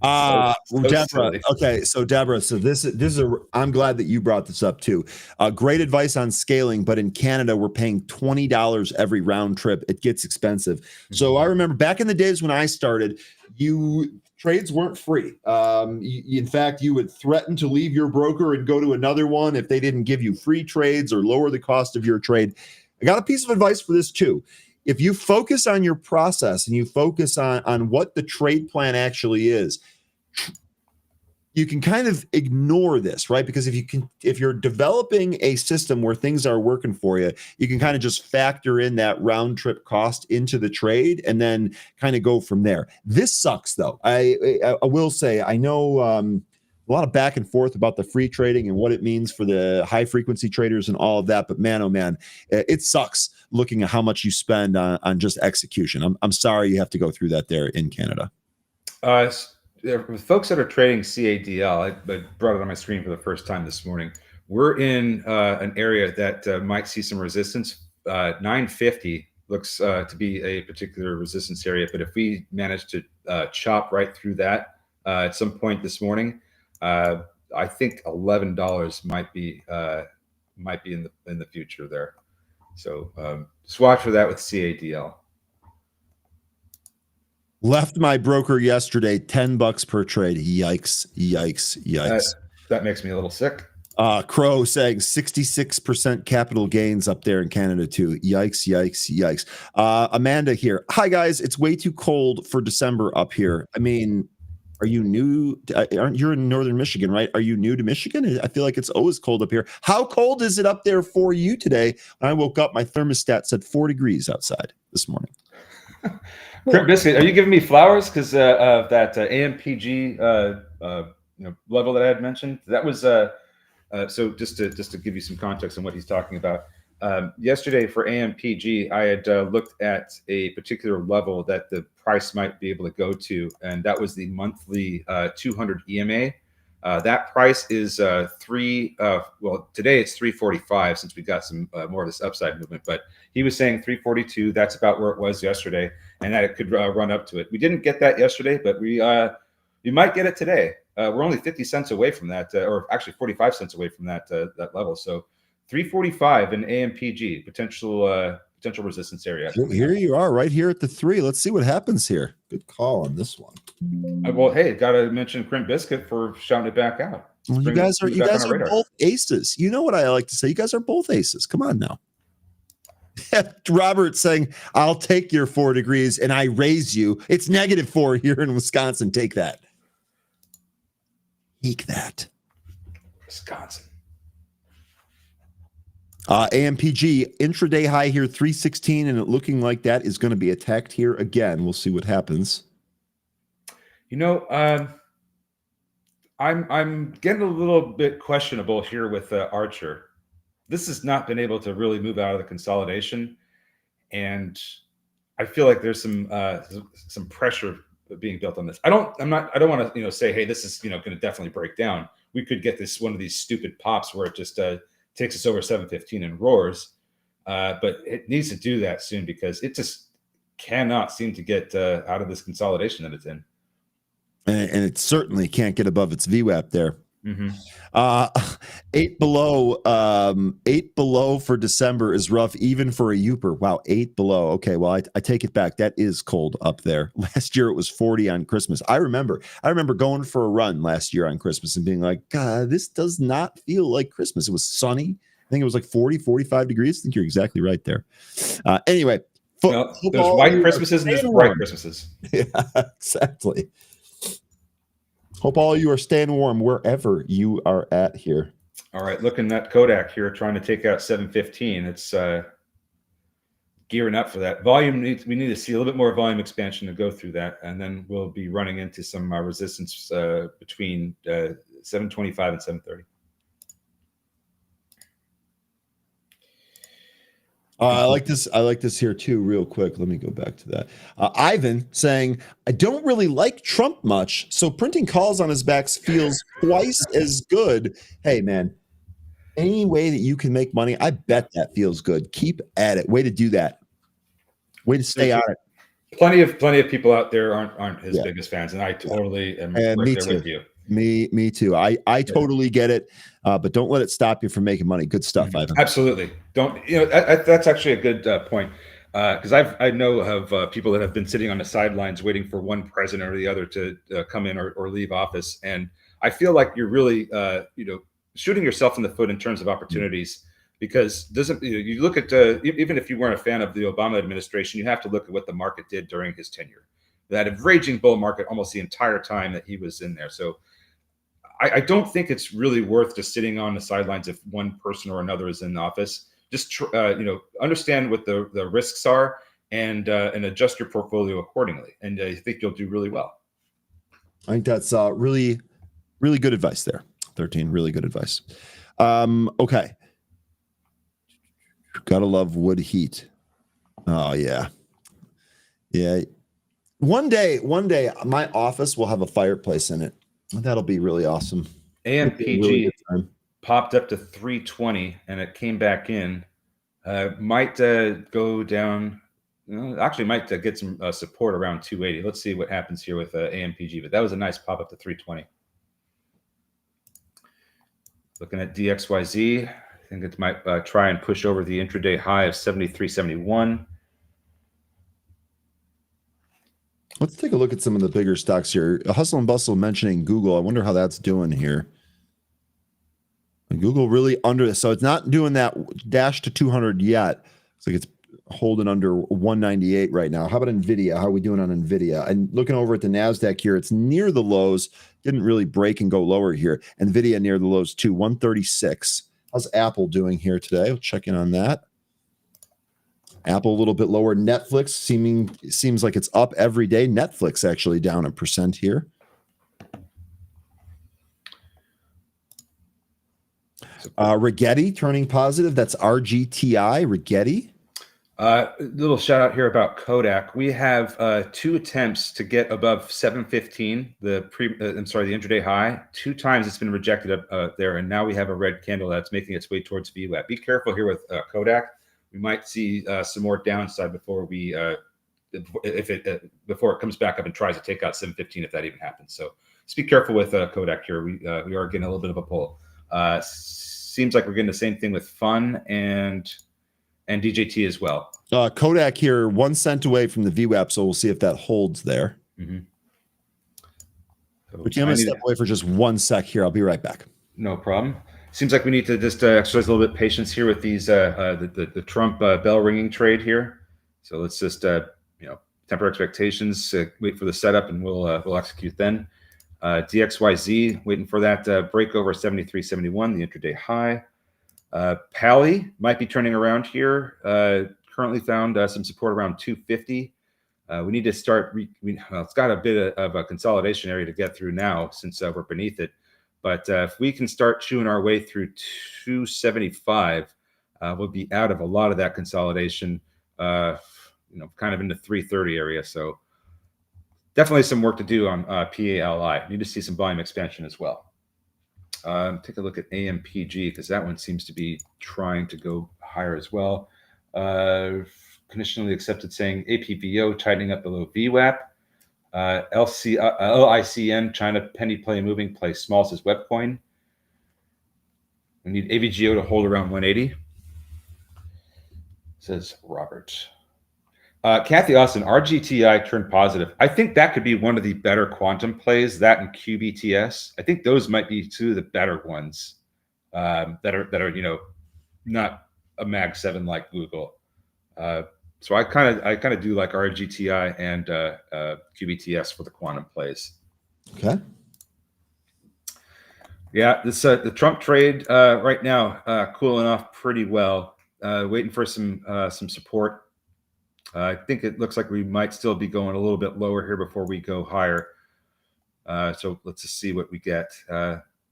Deborah. Okay, so Deborah, this is I'm glad that you brought this up too. Great advice on scaling, but in Canada we're paying $20 every round trip. It gets expensive. So I remember back in the days when I started, trades weren't free. In fact, you would threaten to leave your broker and go to another one if they didn't give you free trades or lower the cost of your trade. I got a piece of advice for this too. If you focus on your process and you focus on what the trade plan actually is, you can kind of ignore this, right? Because if you're developing a system where things are working for you, you can kind of just factor in that round trip cost into the trade and then kind of go from there. This sucks though. I will say, I know a lot of back and forth about the free trading and what it means for the high frequency traders and all of that. But man, oh man, it sucks looking at how much you spend on just execution. I'm sorry you have to go through that there in Canada. With folks that are trading CADL, I brought it on my screen for the first time this morning. We're in an area that might see some resistance. 950 looks to be a particular resistance area, but if we manage to chop right through that at some point this morning, I think $11 might be in the future there. So just watch for that with CADL. Left my broker yesterday, $10 per trade. Yikes. That makes me a little sick. Crow saying 66% capital gains up there in Canada too. Yikes. Amanda here. Hi guys, it's way too cold for December up here. I mean, are you new? You're in northern Michigan, right? Are you new to Michigan? I feel like it's always cold up here. How cold is it up there for you today? When I woke up, my thermostat said 4 degrees outside this morning. Crimp Biscuit, are you giving me flowers because of that AMPG level that I had mentioned? That was so just to give you some context on what he's talking about. Yesterday for AMPG, I had looked at a particular level that the price might be able to go to, and that was the monthly 200 EMA. That price is today it's 345 since we got some more of this upside movement, but he was saying 342. That's about where it was yesterday, and that it could run up to it. We didn't get that yesterday, but we might get it today. We're only 50 cents away from that, or actually 45 cents away from that level. So 345 in AMPG, potential resistance area. Here you are, right here at the 3. Let's see what happens here. Good call on this one. Well, hey, got to mention Crimp Biscuit for shouting it back out. Well, you guys are both aces. You know what I like to say? You guys are both aces. Come on now. Robert saying, "I'll take your 4 degrees and I raise you. It's -4 here in Wisconsin. Take that. Take that." Wisconsin. AMPG intraday high here 316, and it looking like that is going to be attacked here again. We'll see what happens. You know, I'm getting a little bit questionable here with Archer. This has not been able to really move out of the consolidation, and I feel like there's some pressure being built on this. I don't want to say, hey, this is going to definitely break down. We could get one of these stupid pops where it just takes us over 715 and roars, but it needs to do that soon because it just cannot seem to get out of this consolidation that it's in. And it certainly can't get above its VWAP there. Mm-hmm. 8 below for December is rough, even for a Youper. Wow, 8 below. Okay, well, I take it back. That is cold up there. Last year it was 40 on Christmas. I remember going for a run last year on Christmas and being like, God, this does not feel like Christmas. It was sunny. I think it was like 40, 45 degrees. I think you're exactly right there. Anyway, there's white Christmases and there's bright Christmases. Yeah, exactly. Hope all you are staying warm wherever you are at here. All right, looking at Kodak here, trying to take out 715. It's gearing up for that. We need to see a little bit more volume expansion to go through that, and then we'll be running into some resistance between 725 and 730. I like this here too, real quick. Let me go back to that. Ivan saying, I don't really like Trump much, so printing calls on his backs feels twice as good. Hey, man, any way that you can make money, I bet that feels good. Keep at it. Way to do that. Way to stay on it. Plenty of people out there aren't his biggest fans, and I totally am right there with you. Me too. I totally get it, but don't let it stop you from making money. Good stuff, Ivan. Absolutely. Don't that's actually a good point because I know of people that have been sitting on the sidelines waiting for one president or the other to come in or leave office, and I feel like you're really shooting yourself in the foot in terms of opportunities because you look at even if you weren't a fan of the Obama administration, you have to look at what the market did during his tenure. That a raging bull market almost the entire time that he was in there. So I don't think it's really worth just sitting on the sidelines if one person or another is in office. Just understand what the risks are and adjust your portfolio accordingly, and I think you'll do really well. I think that's really, really good advice there. 13, really good advice. Okay, gotta love wood heat. Oh yeah. One day, my office will have a fireplace in it. That'll be really awesome. AMPG really popped up to 320 and it came back in. Might go down. Actually, might get some support around 280. Let's see what happens here with AMPG. But that was a nice pop up to 320. Looking at DXYZ, I think it might try and push over the intraday high of 73.71. Let's take a look at some of the bigger stocks here. Hustle and Bustle mentioning Google. I wonder how that's doing here. Google really under, so it's not doing that dash to 200 yet. Looks like it's holding under 198 right now. How about NVIDIA? How are we doing on NVIDIA? And looking over at the NASDAQ here, it's near the lows. Didn't really break and go lower here. NVIDIA near the lows too, 136. How's Apple doing here today? We'll check in on that. Apple a little bit lower. Netflix seems like it's up every day. Netflix actually down 1% here. Rigetti turning positive. That's RGTI. Rigetti. Little shout out here about Kodak. We have 2 attempts to get above 715, the intraday high. 2 times it's been rejected up there, and now we have a red candle that's making its way towards VWAP. Be careful here with Kodak. We might see some more downside before we before it comes back up and tries to take out 715, if that even happens. So just be careful with Kodak here. We are getting a little bit of a pull. Seems like we're getting the same thing with Fun and DJT as well. Kodak here, 1 cent away from the VWAP, so we'll see if that holds there. Mm-hmm. So but I'm going to step away for just 1 sec here. I'll be right back. No problem. Seems like we need to just exercise a little bit of patience here with these the Trump bell ringing trade here. So let's just temper expectations, wait for the setup, and we'll execute then. DXYZ waiting for that break over 73.71, the intraday high. Pally might be turning around here. Currently found some support around 250. We need to start. It's got a bit of a consolidation area to get through now since we're beneath it. But if we can start chewing our way through 275, we'll be out of a lot of that consolidation. Kind of in the 330 area. So definitely some work to do on PALI. Need to see some volume expansion as well. Take a look at AMPG because that one seems to be trying to go higher as well. Conditionally accepted saying APVO tightening up below VWAP. LICN China penny play moving play small says WebCoin. We need AVGO to hold around 180. Says Robert. Kathy Austin, RGTI turned positive. I think that could be one of the better quantum plays. That and QBTS. I think those might be 2 of the better ones that are not a Mag 7 like Google. So I kind of do like RGTI and QBTS for the quantum plays. Okay. Yeah, this the Trump trade right now cooling off pretty well. Waiting for some support. I think it looks like we might still be going a little bit lower here before we go higher. So let's just see what we get.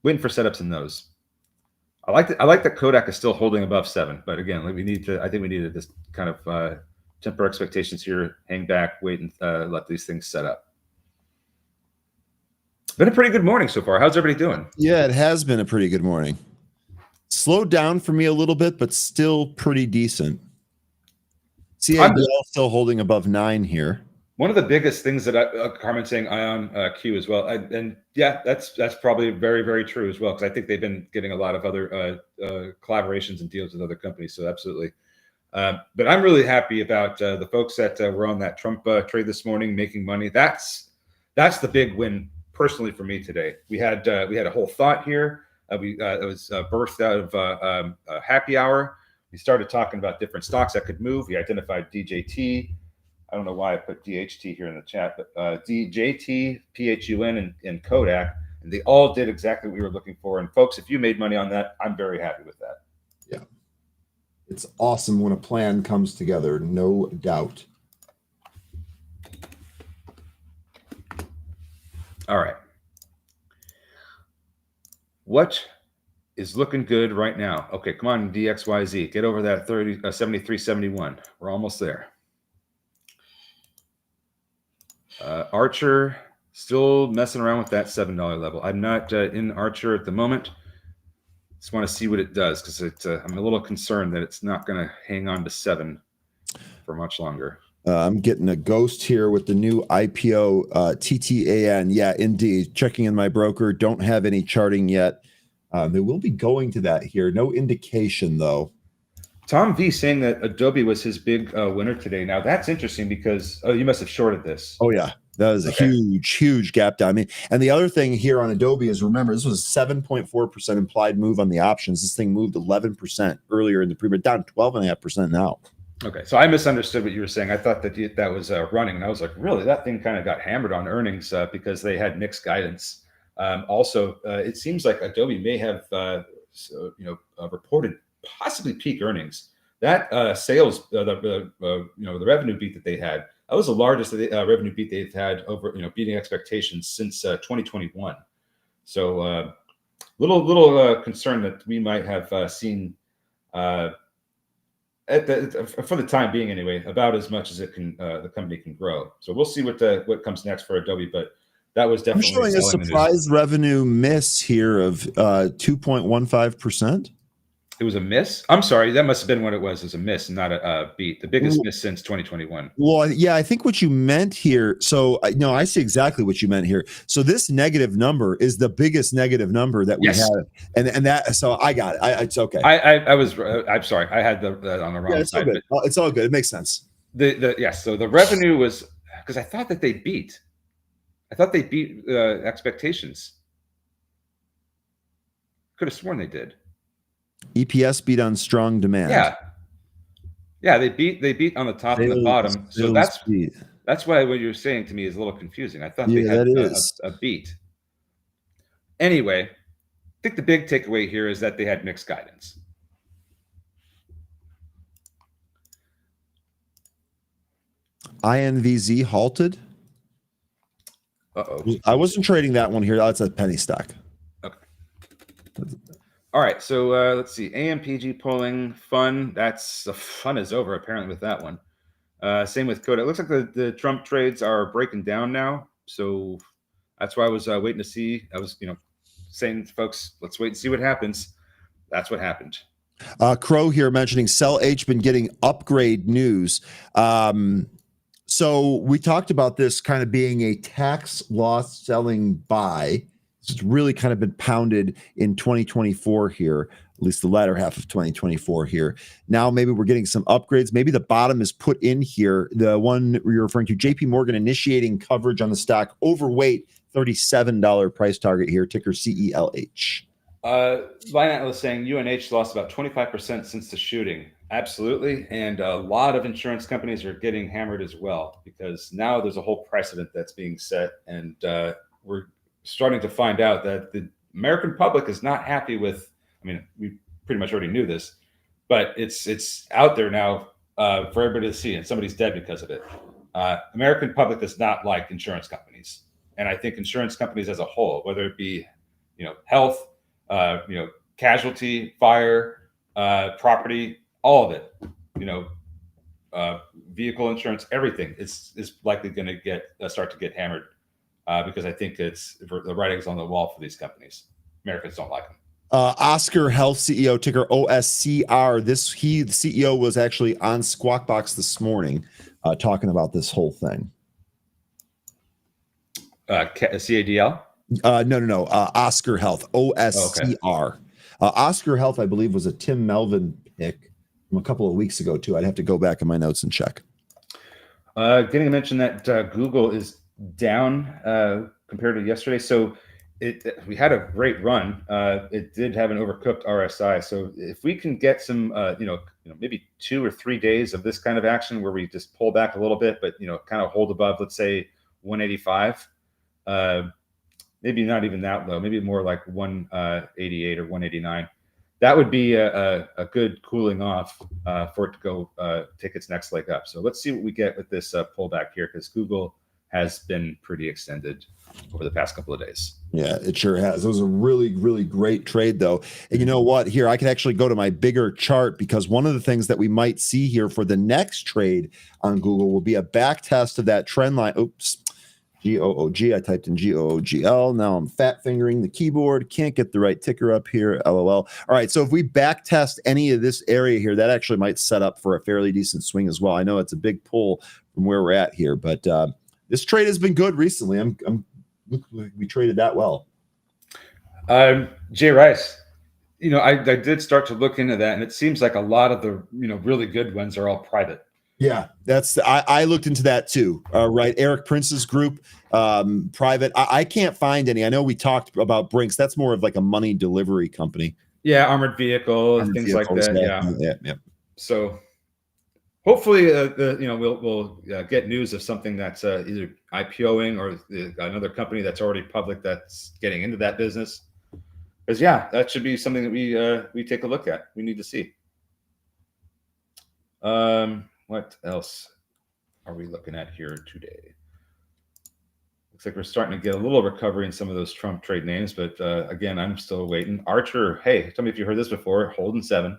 Waiting for setups in those. I like that Kodak is still holding above 7, but again, I think we need to just kind of temper expectations here, hang back, wait, and let these things set up. Been a pretty good morning so far. How's everybody doing? Yeah, it has been a pretty good morning. Slowed down for me a little bit, but still pretty decent. CABL still holding above 9 here. One of the biggest things that Carmen saying Ion Q as well, and yeah, that's probably very, very true as well, because I think they've been getting a lot of other collaborations and deals with other companies. So absolutely. But I'm really happy about the folks that were on that Trump trade this morning making money. That's the big win personally for me today. We had a whole thought here. It was birthed out of a happy hour. We started talking about different stocks that could move. We identified DJT. I don't know why I put DHT here in the chat, but DJT, PHUN, and Kodak, and they all did exactly what we were looking for. And folks, if you made money on that, I'm very happy with that. Yeah. It's awesome when a plan comes together, no doubt. All right. What is looking good right now? Okay, come on, DXYZ. Get over that 73.71. We're almost there. Archer, still messing around with that $7 level. I'm not in Archer at the moment. Just want to see what it does because I'm a little concerned that it's not going to hang on to 7 for much longer. I'm getting a ghost here with the new IPO TTAN. Yeah, indeed. Checking in my broker. Don't have any charting yet. They will be going to that here. No indication, though. Tom V saying that Adobe was his big winner today. Now, that's interesting because you must have shorted this. Oh, yeah. That was a huge gap down. I mean, and the other thing here on Adobe is, remember, this was a 7.4% implied move on the options. This thing moved 11% earlier in the pre, but down 12.5% now. Okay, so I misunderstood what you were saying. I thought that was running, and I was like, really? That thing kind of got hammered on earnings because they had mixed guidance. Also, it seems like Adobe may have reported possibly peak earnings. That sales, the revenue beat that they had, that was the largest revenue beat they've had over beating expectations since 2021. So little concern that we might have seen for the time being anyway, about as much as it can, the company can grow. So we'll see what comes next for Adobe, but that was I'm definitely showing a surprise revenue miss here of 2.15%. It was a miss. I'm sorry, that must have been what it was. It was a miss, not a beat. The biggest miss since 2021. Well, yeah, I think what you meant here. So no, I see exactly what you meant here. So this negative number is the biggest negative number that we have, and that. So I got it. It's okay. I was. I'm sorry. I had that on the wrong it's side. All good. It's all good. It makes sense. Yes. So the revenue was, because I thought that they beat. I thought they beat expectations. Could have sworn they did. EPS beat on strong demand. Yeah, they beat on the top and the bottom. So that's why what you're saying to me is a little confusing. I thought they had a beat. Anyway, I think the big takeaway here is that they had mixed guidance. INVZ halted. I wasn't trading that one here. That's a penny stock. Okay. All right, so let's see. AMPG polling fun. That's the fun is over apparently with that one. Same with Coda. It looks like the Trump trades are breaking down now, so that's why I was waiting to see. I was saying to folks, let's wait and see what happens. That's what happened. Crow here mentioning Sell H been getting upgrade news. So we talked about this kind of being a tax loss selling buy. It's really kind of been pounded in 2024 here, at least the latter half of 2024 here. Now maybe we're getting some upgrades. Maybe the bottom is put in here. The one you're referring to, JP Morgan initiating coverage on the stock, overweight, $37 price target here, ticker CELH. Line Atlas saying UNH lost about 25% since the shooting. Absolutely. And a lot of insurance companies are getting hammered as well, because now there's a whole precedent that's being set. And we're starting to find out that the American public is not happy with, I mean, we pretty much already knew this, but it's out there now for everybody to see, and somebody's dead because of it. American public does not like insurance companies. And I think insurance companies as a whole, whether it be, health, casualty, fire, property, all of it, vehicle insurance, everything is likely going to start to get hammered because I think the writing's on the wall for these companies. Americans don't like them. Oscar Health CEO, ticker OSCR. The CEO was actually on Squawk Box this morning talking about this whole thing. CADL? No. Oscar Health, OSCR. Oh, okay. Oscar Health, I believe, was a Tim Melvin pick from a couple of weeks ago, too. I'd have to go back in my notes and check. Getting to mention that Google is down compared to yesterday. So we had a great run. It did have an overcooked RSI. So if we can get some, maybe 2 or 3 days of this kind of action where we just pull back a little bit, but, kind of hold above, let's say 185, maybe not even that low, maybe more like 188 or 189. That would be a good cooling off for it to go take its next leg up. So let's see what we get with this pullback here, because Google has been pretty extended over the past couple of days. Yeah, it sure has. It was a really, really great trade, though. And you know what? Here, I can actually go to my bigger chart, because one of the things that we might see here for the next trade on Google will be a back test of that trend line. Oops. GOOG. I typed in GOOGL. Now I'm fat fingering the keyboard. Can't get the right ticker up here. LOL. All right. So if we back test any of this area here, that actually might set up for a fairly decent swing as well. I know it's a big pull from where we're at here, but this trade has been good recently. We traded that well. Jay Rice, I did start to look into that, and it seems like a lot of the really good ones are all private. Yeah, I looked into that too. Right, Eric Prince's group, private. I can't find any. I know we talked about Brinks. That's more of like a money delivery company. Yeah, armored vehicles, things like that. Yeah. So hopefully, we'll get news of something that's either IPOing or another company that's already public that's getting into that business. Because that should be something that we take a look at. We need to see. What else are we looking at here today? Looks like we're starting to get a little recovery in some of those Trump trade names, but again, I'm still waiting. Archer, hey, tell me if you heard this before. Holding 7.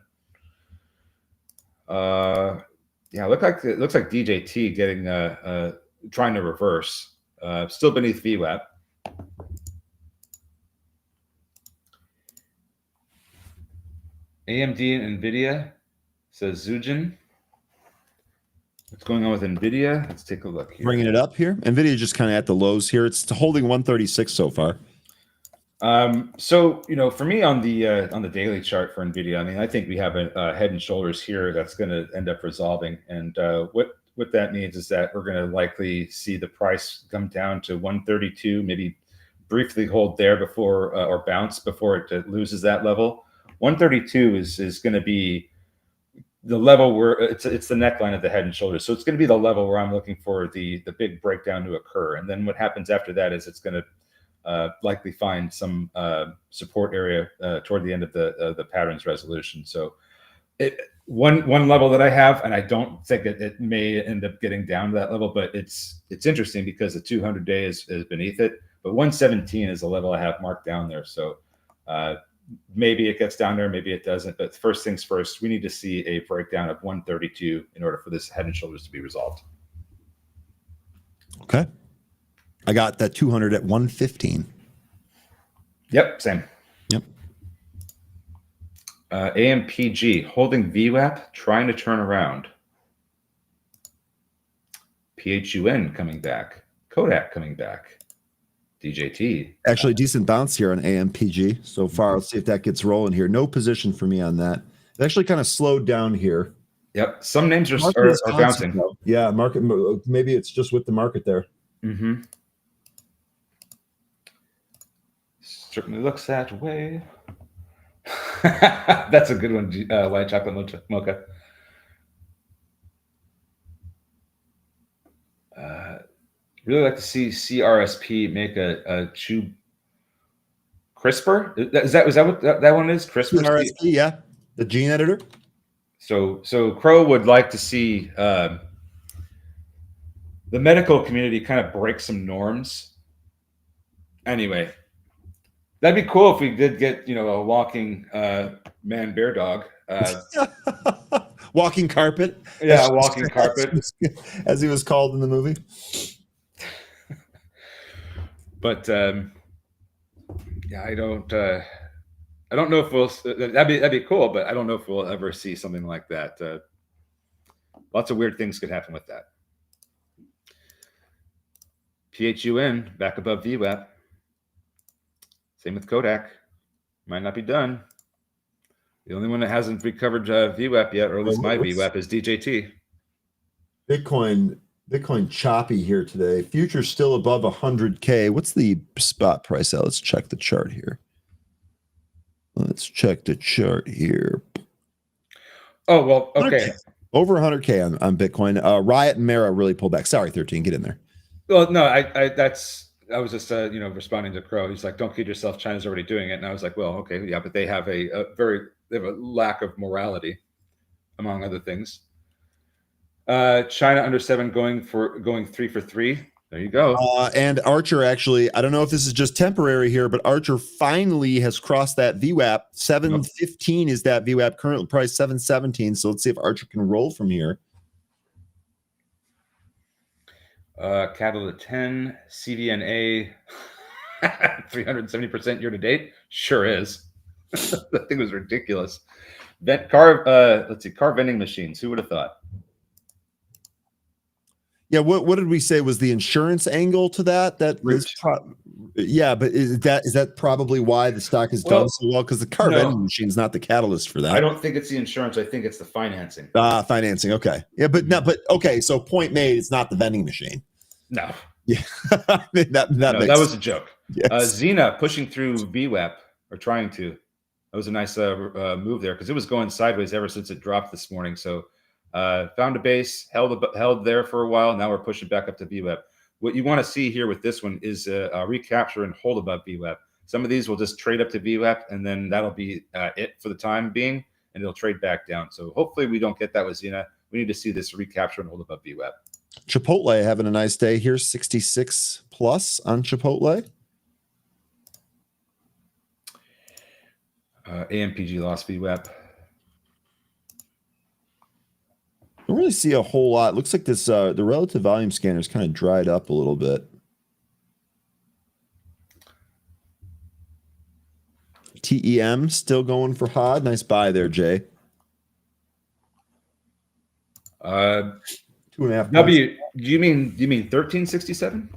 Yeah, it looks like DJT getting trying to reverse. Still beneath VWAP. AMD and Nvidia, says Zujin. What's going on with Nvidia? Let's take a look here. Bringing it up here. Nvidia just kind of at the lows here. It's holding 136 so far. So for me on the daily chart for Nvidia, I mean, I think we have a head and shoulders here that's going to end up resolving, and what that means is that we're going to likely see the price come down to 132, maybe briefly hold there before or bounce before it loses that level. 132 is going to be the level where it's the neckline of the head and shoulders. So it's going to be the level where I'm looking for the big breakdown to occur. And then what happens after that is it's going to likely find some support area toward the end of the pattern's resolution. So one level that I have, and I don't think it may end up getting down to that level, but it's interesting because the 200-day is beneath it. But 117 is the level I have marked down there. So maybe it gets down there, maybe it doesn't. But first things first, we need to see a breakdown of 132 in order for this head and shoulders to be resolved. Okay. I got that 200 at 115. Yep, same. Yep. AMPG holding VWAP, trying to turn around. PHUN coming back. Kodak coming back. DJT. Actually, decent bounce here on AMPG so far. Let's see if that gets rolling here. No position for me on that. It actually kind of slowed down here. Yep. Some names are bouncing. Though. Yeah, market. Maybe it's just with the market there. Mm-hmm. Certainly looks that way. That's a good one, white chocolate mocha. Really like to see CRSP make a chew CRISPR. Is that what that one is? CRISPR. CRSP, yeah, the gene editor. So Crow would like to see the medical community kind of break some norms. Anyway, that'd be cool if we did get a walking man bear dog. Walking carpet. Yeah, walking carpet, as he was called in the movie. But yeah, I don't know if we'll. That'd be cool, but I don't know if we'll ever see something like that. Lots of weird things could happen with that. PHUN back above VWAP. Same with Kodak. Might not be done. The only one that hasn't recovered VWAP yet, or at least my VWAP, is DJT. Bitcoin choppy here today. Future still above 100K. What's the spot price out? Let's check the chart here. Let's check the chart here. Oh, well, okay. 100K. Over 100K on Bitcoin. Riot and Mara really pulled back. Sorry, 13, get in there. Well, no, I was just responding to Crow. He's like, don't kid yourself, China's already doing it. And I was like, well, okay, yeah, but they have a lack of morality, among other things. China under 7 going 3 for 3. There you go. And Archer, actually, I don't know if this is just temporary here, but Archer finally has crossed that VWAP. 715 is that VWAP, current price 717. So let's see if Archer can roll from here. Cattle to 10, CVNA 370% year to date. Sure is. That thing was ridiculous. Car vending machines. Who would have thought? Yeah, what did we say was the insurance angle to that? Yeah, but is that probably why the stock has done so well? Because the car vending machine is not the catalyst for that. I don't think it's the insurance. I think it's the financing. Financing. Okay. Yeah, but okay. So point made. It's not the vending machine. No. Yeah, that was a joke. Yes. Xena pushing through VWAP or trying to. That was a nice move there because it was going sideways ever since it dropped this morning. So. Found a base, held there for a while. Now we're pushing back up to VWAP. What you want to see here with this one is a recapture and hold above VWAP. Some of these will just trade up to VWAP, and then that'll be it for the time being, and it'll trade back down. So hopefully we don't get that with Xena. We need to see this recapture and hold above VWAP. Chipotle having a nice day here, 66 plus on Chipotle. AMPG lost VWAP. don't really see a whole lot. Looks like this the relative volume scanner's kind of dried up a little bit. TEM still going for HOD. Nice buy there, Jay. 2.5 W. Do you mean 1367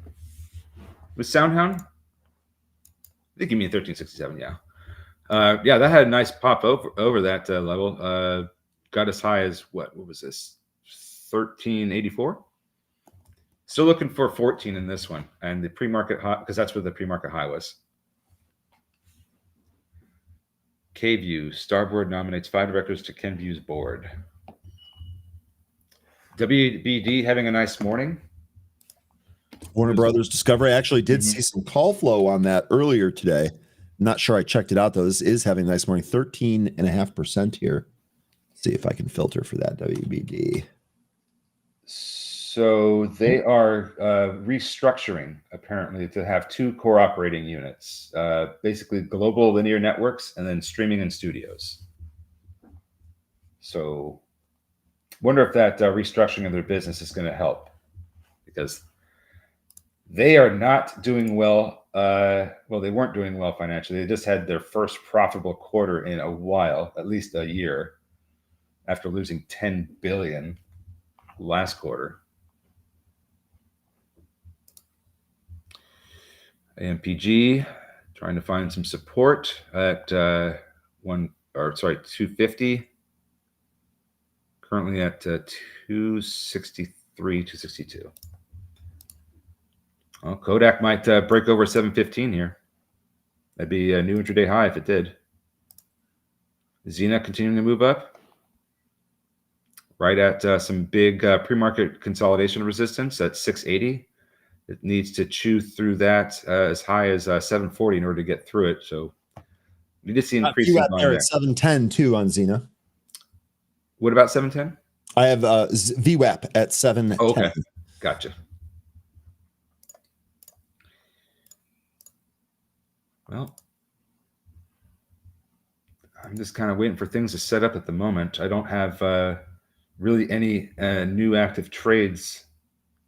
with Soundhound? I think you mean 1367. Yeah. Yeah, that had a nice pop over that level. Got as high as what was this? 1384. Still looking for 14 in this one, and the pre-market high, because that's where the pre-market high was. K-View, Starboard nominates 5 directors to Kenview's board. WBD having a nice morning. Warner Brothers Discovery. I actually did see some call flow on that earlier today. Not sure I checked it out, though. This is having a nice morning. 13.5% here. Let's see if I can filter for that WBD. So they are restructuring, apparently, to have 2 core operating units, basically global linear networks and then streaming and studios. So wonder if that restructuring of their business is going to help, because they are not doing well. Well, they weren't doing well financially. They just had their first profitable quarter in a while, at least a year, after losing $10 billion last quarter. AMPG trying to find some support at 250. Currently at 263, 262. Well, Kodak might break over 715 here. That'd be a new intraday high if it did. Xena continuing to move up. Right at some big pre-market consolidation resistance at 680. It needs to chew through that as high as 740 in order to get through it. So we did see increasing volume there at 710 too on Xena. What about 710? I have VWAP at 710. Oh, okay, gotcha. Well, I'm just kind of waiting for things to set up at the moment. I don't have really any new active trades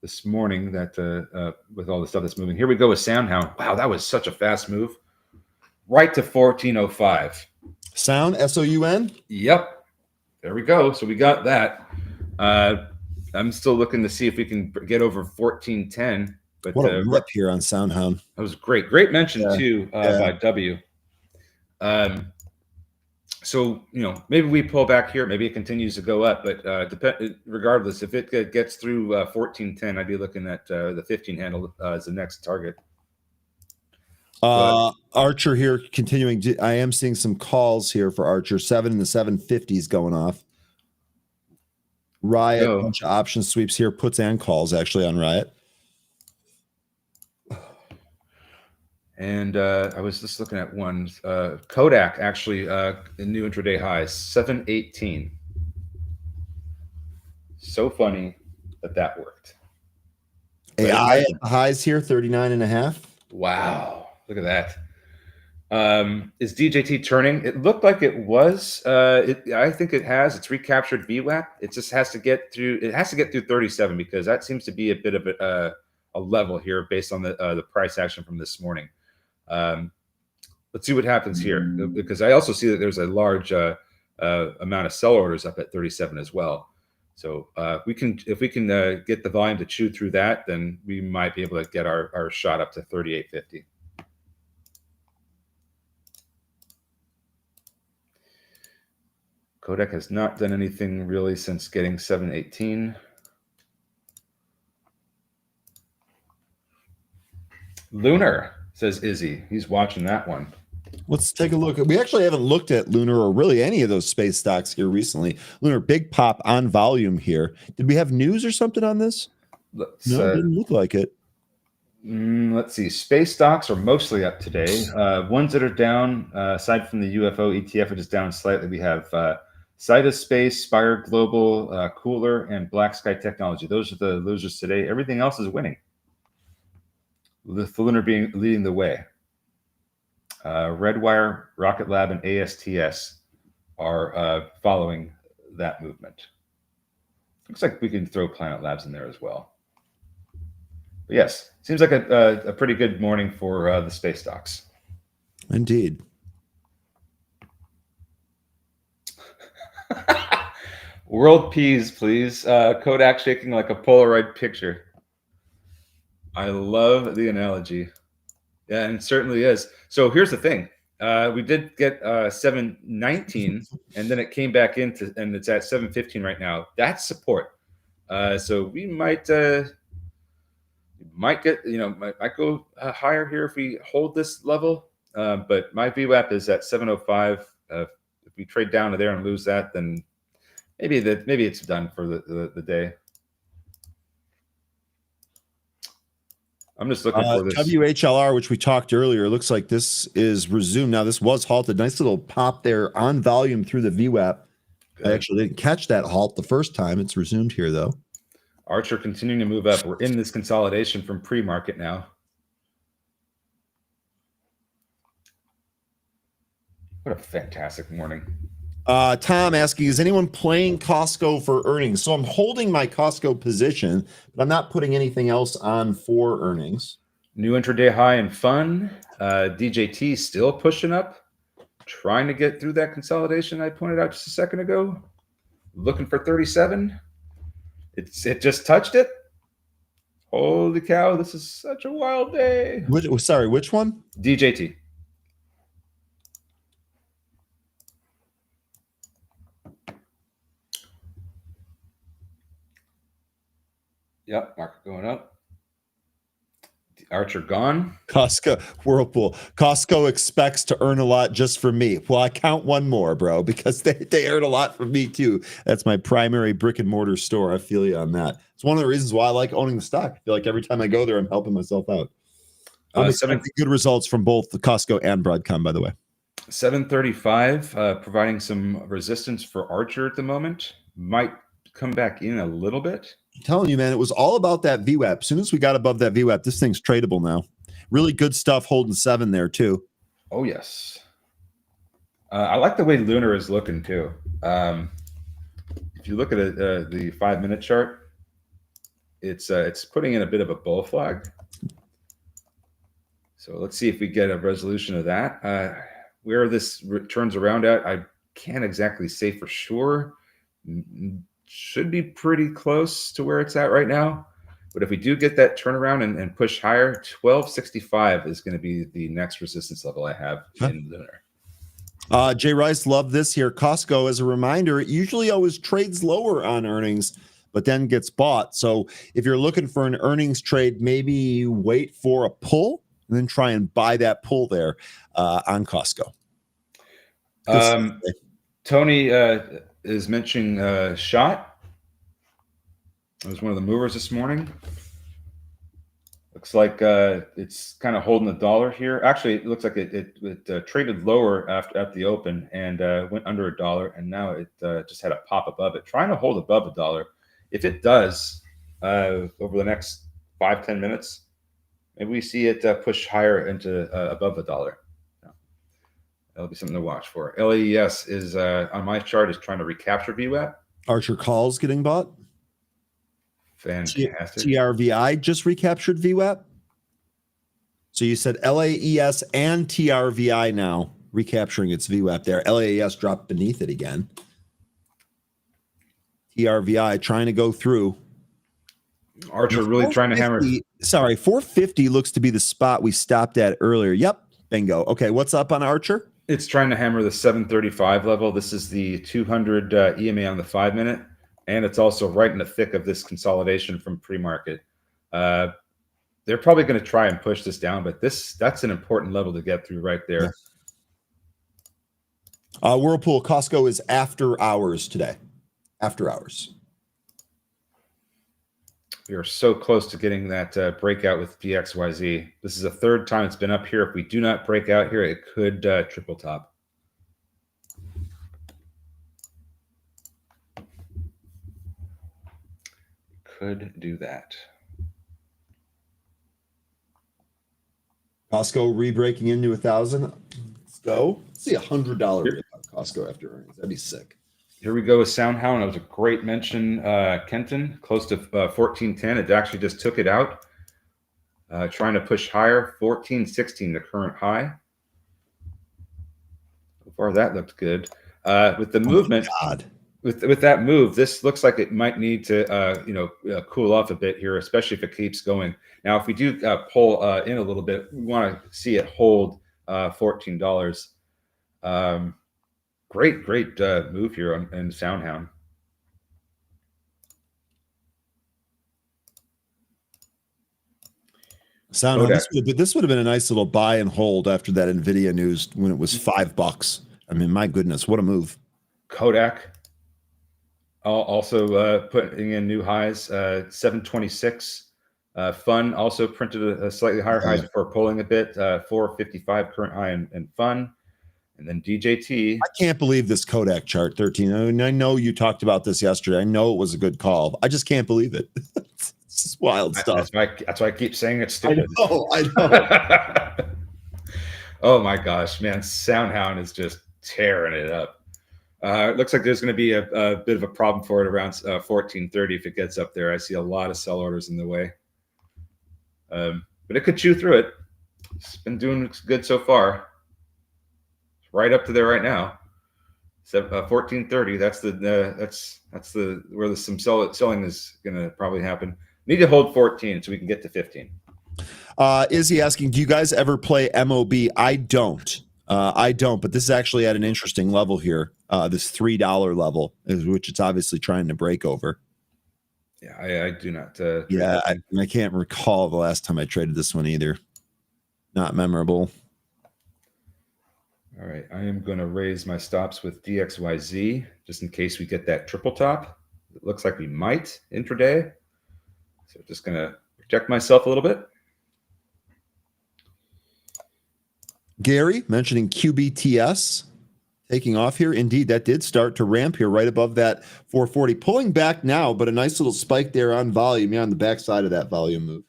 this morning that with all the stuff that's moving. Here we go with Soundhound. Wow, that was such a fast move. Right to 1405. Sound, S-O-U-N? Yep. There we go. So we got that. I'm still looking to see if we can get over 1410. But what a rip here on Soundhound. That was great. Great mention too by W. So, maybe we pull back here. Maybe it continues to go up. But regardless, if it gets through 1410, I'd be looking at the 15 handle as the next target. Archer here continuing. I am seeing some calls here for Archer. 7 in the 750s going off. Riot, a bunch of option sweeps here. Puts and calls actually on Riot. And I was just looking at one. Kodak actually in new intraday highs, 718. So funny that worked. AI at the highs here, 39.5. Wow, look at that. Is DJT turning? It looked like it was. I think it has. It's recaptured VWAP. It just has to get through. It has to get through 37 because that seems to be a bit of a level here based on the price action from this morning. Let's see what happens here, because I also see that there's a large amount of sell orders up at 37 as well. So if we can get the volume to chew through that, then we might be able to get our shot up to 38.50. Kodak has not done anything really since getting 718. Lunar, says Izzy. He's watching that one. Let's take a look. We actually haven't looked at Lunar or really any of those space stocks here recently. Lunar, big pop on volume here. Did we have news or something on this? No, it didn't look like it. Let's see. Space stocks are mostly up today. Ones that are down, aside from the UFO ETF, which is down slightly, we have Sidus Space, Spire Global, Cooler, and Black Sky Technology. Those are the losers today. Everything else is winning. The Faloona leading the way. Redwire, Rocket Lab, and ASTS are following that movement. Looks like we can throw Planet Labs in there as well. But yes, seems like a pretty good morning for the space stocks. Indeed. World peas, please. Kodak shaking like a Polaroid picture. I love the analogy. Yeah, and it certainly is. So here's the thing. We did get 719, and then it came back into, and it's at 715 right now. That's support. So we might get, might go higher here if we hold this level. But my VWAP is at 705. If we trade down to there and lose that, then maybe it's done for the day. I'm just looking for this. WHLR, which we talked earlier, looks like this is resumed. Now, this was halted. Nice little pop there on volume through the VWAP. Good. I actually didn't catch that halt the first time. It's resumed here, though. Archer continuing to move up. We're in this consolidation from pre-market now. What a fantastic morning. Tom asking, is anyone playing Costco for earnings? So I'm holding my Costco position, but I'm not putting anything else on for earnings. New intraday high and fun. DJT still pushing up, trying to get through that consolidation I pointed out just a second ago. Looking for 37. It just touched it. Holy cow, this is such a wild day. Which one? DJT. Yep, market going up. Archer gone. Costco, Whirlpool. Costco expects to earn a lot just for me. Well, I count one more, bro, because they earn a lot for me too. That's my primary brick and mortar store. I feel you on that. It's one of the reasons why I like owning the stock. I feel like every time I go there, I'm helping myself out. I'm expecting good results from both the Costco and Broadcom, by the way. 735, providing some resistance for Archer at the moment. Might come back in a little bit. I'm telling you, man, it was all about that VWAP. As soon as we got above that VWAP, this thing's tradable now. Really good stuff holding 7 there, too. Oh, yes. I like the way Lunar is looking, too. If you look at the 5-minute chart, it's putting in a bit of a bull flag. So let's see if we get a resolution of that. Where this turns around at, I can't exactly say for sure. Should be pretty close to where it's at right now. But if we do get that turnaround and push higher, 1265 is going to be the next resistance level I have in Lunar. Jay Rice, love this here. Costco, as a reminder, it usually always trades lower on earnings, but then gets bought. So if you're looking for an earnings trade, maybe wait for a pull and then try and buy that pull there on Costco. Tony is mentioning Shot. It was one of the movers this morning. Looks like it's kind of holding the dollar here. Actually, it looks like it traded lower after the open and went under $1, and now it just had a pop above it, trying to hold above $1. If it does over the next 5-10 minutes, maybe we see it push higher into above $1. That'll be something to watch for. LAES is on my chart is trying to recapture VWAP. Archer Calls getting bought. Fantastic. TRVI just recaptured VWAP. So you said LAES and TRVI now recapturing its VWAP there. LAES dropped beneath it again. TRVI trying to go through. Archer really trying to hammer. 450 looks to be the spot we stopped at earlier. Yep. Bingo. Okay. What's up on Archer? It's trying to hammer the 735 level. This is the 200 EMA on the 5-minute. And it's also right in the thick of this consolidation from pre-market. They're probably going to try and push this down, but that's an important level to get through right there. Yeah. Whirlpool, Costco is after hours today. After hours. We are so close to getting that breakout with DXYZ. This is the 3rd time it's been up here. If we do not break out here, it could triple top. Could do that. Costco re-breaking into 1,000. Let's go. Let's see $100 on Costco after earnings. That'd be sick. Here we go with Soundhound. That was a great mention. Kenton, close to 1410. It actually just took it out. Trying to push higher. 1416, the current high. So far, that looked good. With the movement, with that move, this looks like it might need to cool off a bit here, especially if it keeps going. Now, if we do pull in a little bit, we want to see it hold $14. Great move here in Soundhound. This would have been a nice little buy and hold after that Nvidia news when it was $5. I mean, my goodness, what a move. Kodak also putting in new highs. 726. Fun also printed a slightly higher highs before pulling a bit. 455 current high in Fun. And then DJT. I can't believe this Kodak chart 13. I know you talked about this yesterday. I know it was a good call. I just can't believe it. It's wild stuff. That's why I keep saying it's stupid. I know. Oh my gosh, man. Soundhound is just tearing it up. It looks like there's going to be a bit of a problem for it around 1430 if it gets up there. I see a lot of sell orders in the way. But it could chew through it. It's been doing good so far. It's right up to there right now. 1430. That's where some selling is going to probably happen. Need to hold 14 so we can get to 15. Is he asking, do you guys ever play MOB? I don't, but this is actually at an interesting level here. This $3 level, which it's obviously trying to break over. Yeah, I do not. I can't recall the last time I traded this one either. Not memorable. All right, I am going to raise my stops with DXYZ just in case we get that triple top. It looks like we might intraday. So just going to protect myself a little bit. Gary mentioning QBTS taking off here. Indeed, that did start to ramp here right above that 440. Pulling back now, but a nice little spike there on volume. Yeah, on the backside of that volume move.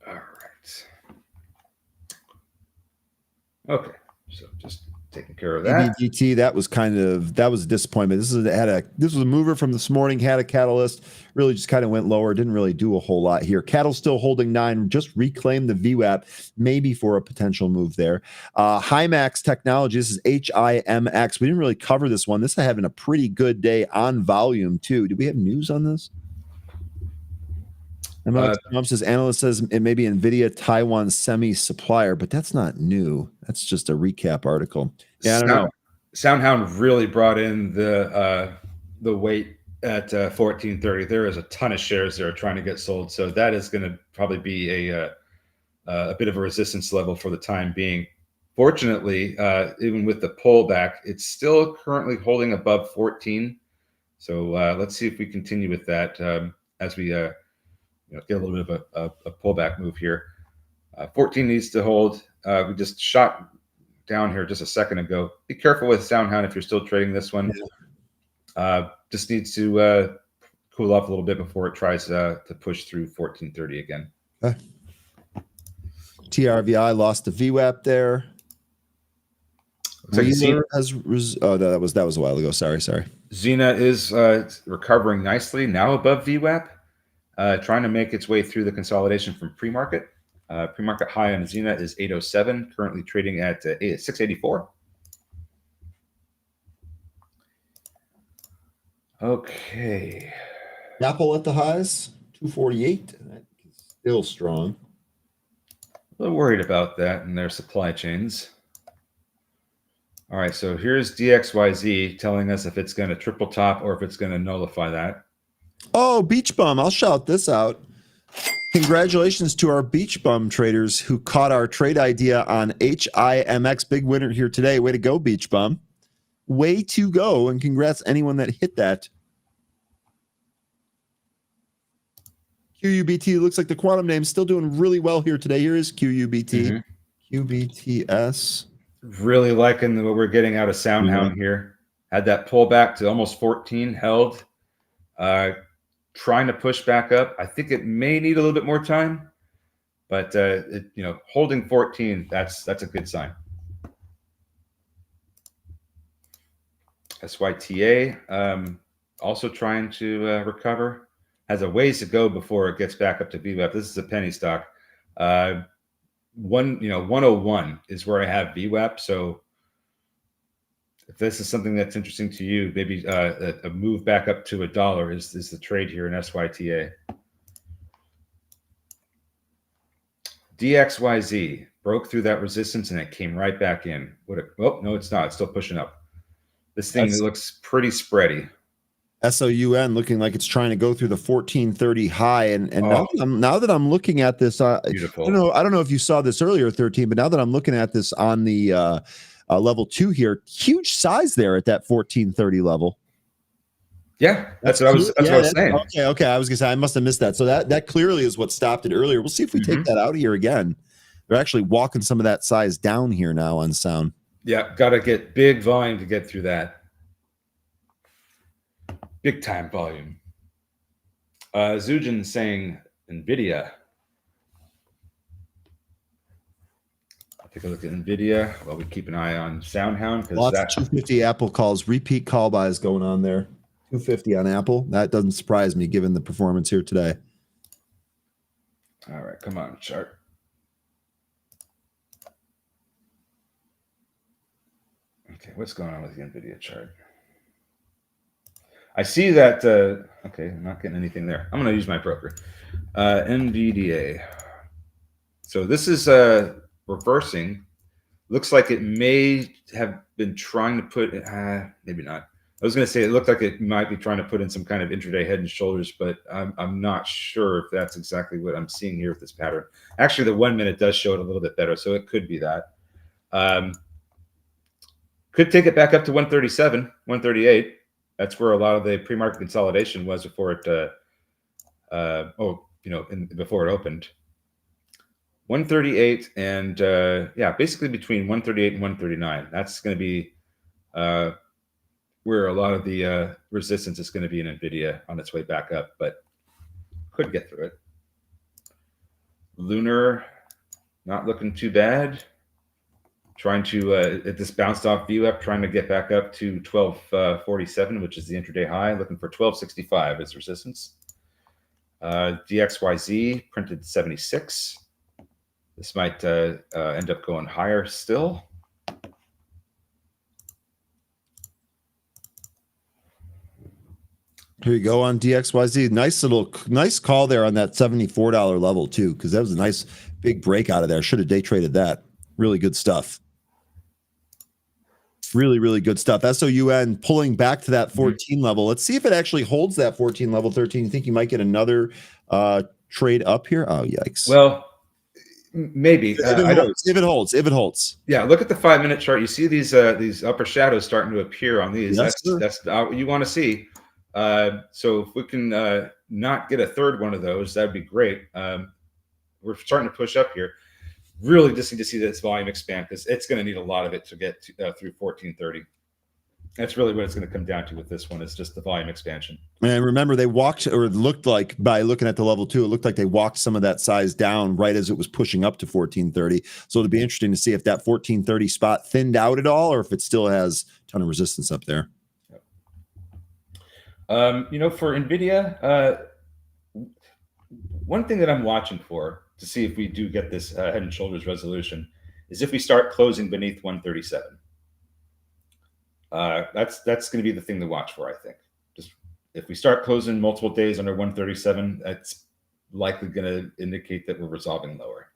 All right. Okay, so just taking care of that. EBGT, that was a disappointment. This was a mover from this morning, had a catalyst, really just kind of went lower, didn't really do a whole lot here. Cattle still holding 9, just reclaimed the VWAP, maybe for a potential move there. Hymax Technology, this is HIMX. We didn't really cover this one. This is having a pretty good day on volume too. Do we have news on this? Trump says, analyst says it may be NVIDIA Taiwan semi supplier, but that's not new. That's just a recap article. Yeah, I don't know. Soundhound really brought in the weight at 1430. There is a ton of shares there trying to get sold, so that is going to probably be a bit of a resistance level for the time being. Fortunately, even with the pullback, it's still currently holding above 14. So let's see if we continue with that as we get a little bit of a pullback move here. 14 needs to hold. We just shot down here just a second ago. Be careful with Soundhound if you're still trading this one. Just needs to cool off a little bit before it tries to push through 1430 again. Okay. TRVI lost the VWAP there. Like that was a while ago. Sorry. Xena is recovering nicely now above VWAP. Trying to make its way through the consolidation from pre-market. Pre-market high on Xena is 807, currently trading at 684. Okay. Apple at the highs, 248. Still strong. A little worried about that in their supply chains. All right, so here's DXYZ telling us if it's going to triple top or if it's going to nullify that. Oh, Beach Bum. I'll shout this out. Congratulations to our Beach Bum traders who caught our trade idea on HIMX. Big winner here today. Way to go, Beach Bum. Way to go. And congrats anyone that hit that. QUBT looks like the quantum name's still doing really well here today. Here is QUBT. QBTS. Really liking what we're getting out of Soundhound here. Had that pullback to almost 14, held. Trying to push back up. I think it may need a little bit more time. But holding 14, that's a good sign. SYTA also trying to recover. Has a ways to go before it gets back up to VWAP. This is a penny stock. 101 is where I have VWAP. So if this is something that's interesting to you, maybe a move back up to $1 is the trade here in SYTA. DXYZ broke through that resistance and it came right back in. No, it's not. It's still pushing up. This thing looks pretty spready. SOUN looking like it's trying to go through the 1430 high, and now that I'm looking at this, beautiful. I don't know if you saw this earlier, 13, but now that I'm looking at this on the level 2 here, huge size there at that 1430 level. Yeah, that's what I was saying. Okay. I was gonna say I must have missed that. So that clearly is what stopped it earlier. We'll see if we take that out here again. They're actually walking some of that size down here now on sound. Yeah, gotta get big volume to get through that. Big time volume. Zujin saying NVIDIA. I'll take a look at NVIDIA while we keep an eye on SoundHound. Lots of 250 Apple calls, repeat call buys going on there. 250 on Apple. That doesn't surprise me given the performance here today. All right, come on, chart. Okay, what's going on with the NVIDIA chart? I see that. Okay, I'm not getting anything there. I'm going to use my broker. NVDA. So this is reversing. Looks like it may have been trying to put, maybe not. I was going to say it looked like it might be trying to put in some kind of intraday head and shoulders, but I'm not sure if that's exactly what I'm seeing here with this pattern. Actually, the 1 minute does show it a little bit better, so it could be that. Could take it back up to 137, 138. That's where a lot of the pre-market consolidation was before it, before it opened. 138 and basically between 138 and 139. That's going to be where a lot of the resistance is going to be in NVIDIA on its way back up, but could get through it. Lunar, not looking too bad. Trying to, it just bounced off VWAP, trying to get back up to 1247, which is the intraday high, looking for 1265 as resistance. DXYZ printed 76. This might end up going higher still. Here you go on DXYZ. Nice call there on that $74 level too, because that was a nice big break out of there. Should have day traded that. Really good stuff. Really, really good stuff. SOUN pulling back to that 14 level. Let's see if it actually holds that 14 level. 13. You think you might get another trade up here? Oh, yikes. Well, maybe. If it holds. Yeah, look at the 5 minute chart. You see these upper shadows starting to appear on these. Yes, that's what you want to see. So if we can not get a third one of those, that'd be great. We're starting to push up here. Really just need to see this volume expand because it's going to need a lot of it to get through 1430. That's really what it's going to come down to with this one. Is just the volume expansion. And remember, they walked, or it looked like by looking at the level 2, it looked like they walked some of that size down right as it was pushing up to 1430. So it'll be interesting to see if that 1430 spot thinned out at all, or if it still has a ton of resistance up there. For NVIDIA, one thing that I'm watching for to see if we do get this head and shoulders resolution is if we start closing beneath 137. That's going to be the thing to watch for, I think. Just if we start closing multiple days under 137, that's likely going to indicate that we're resolving lower.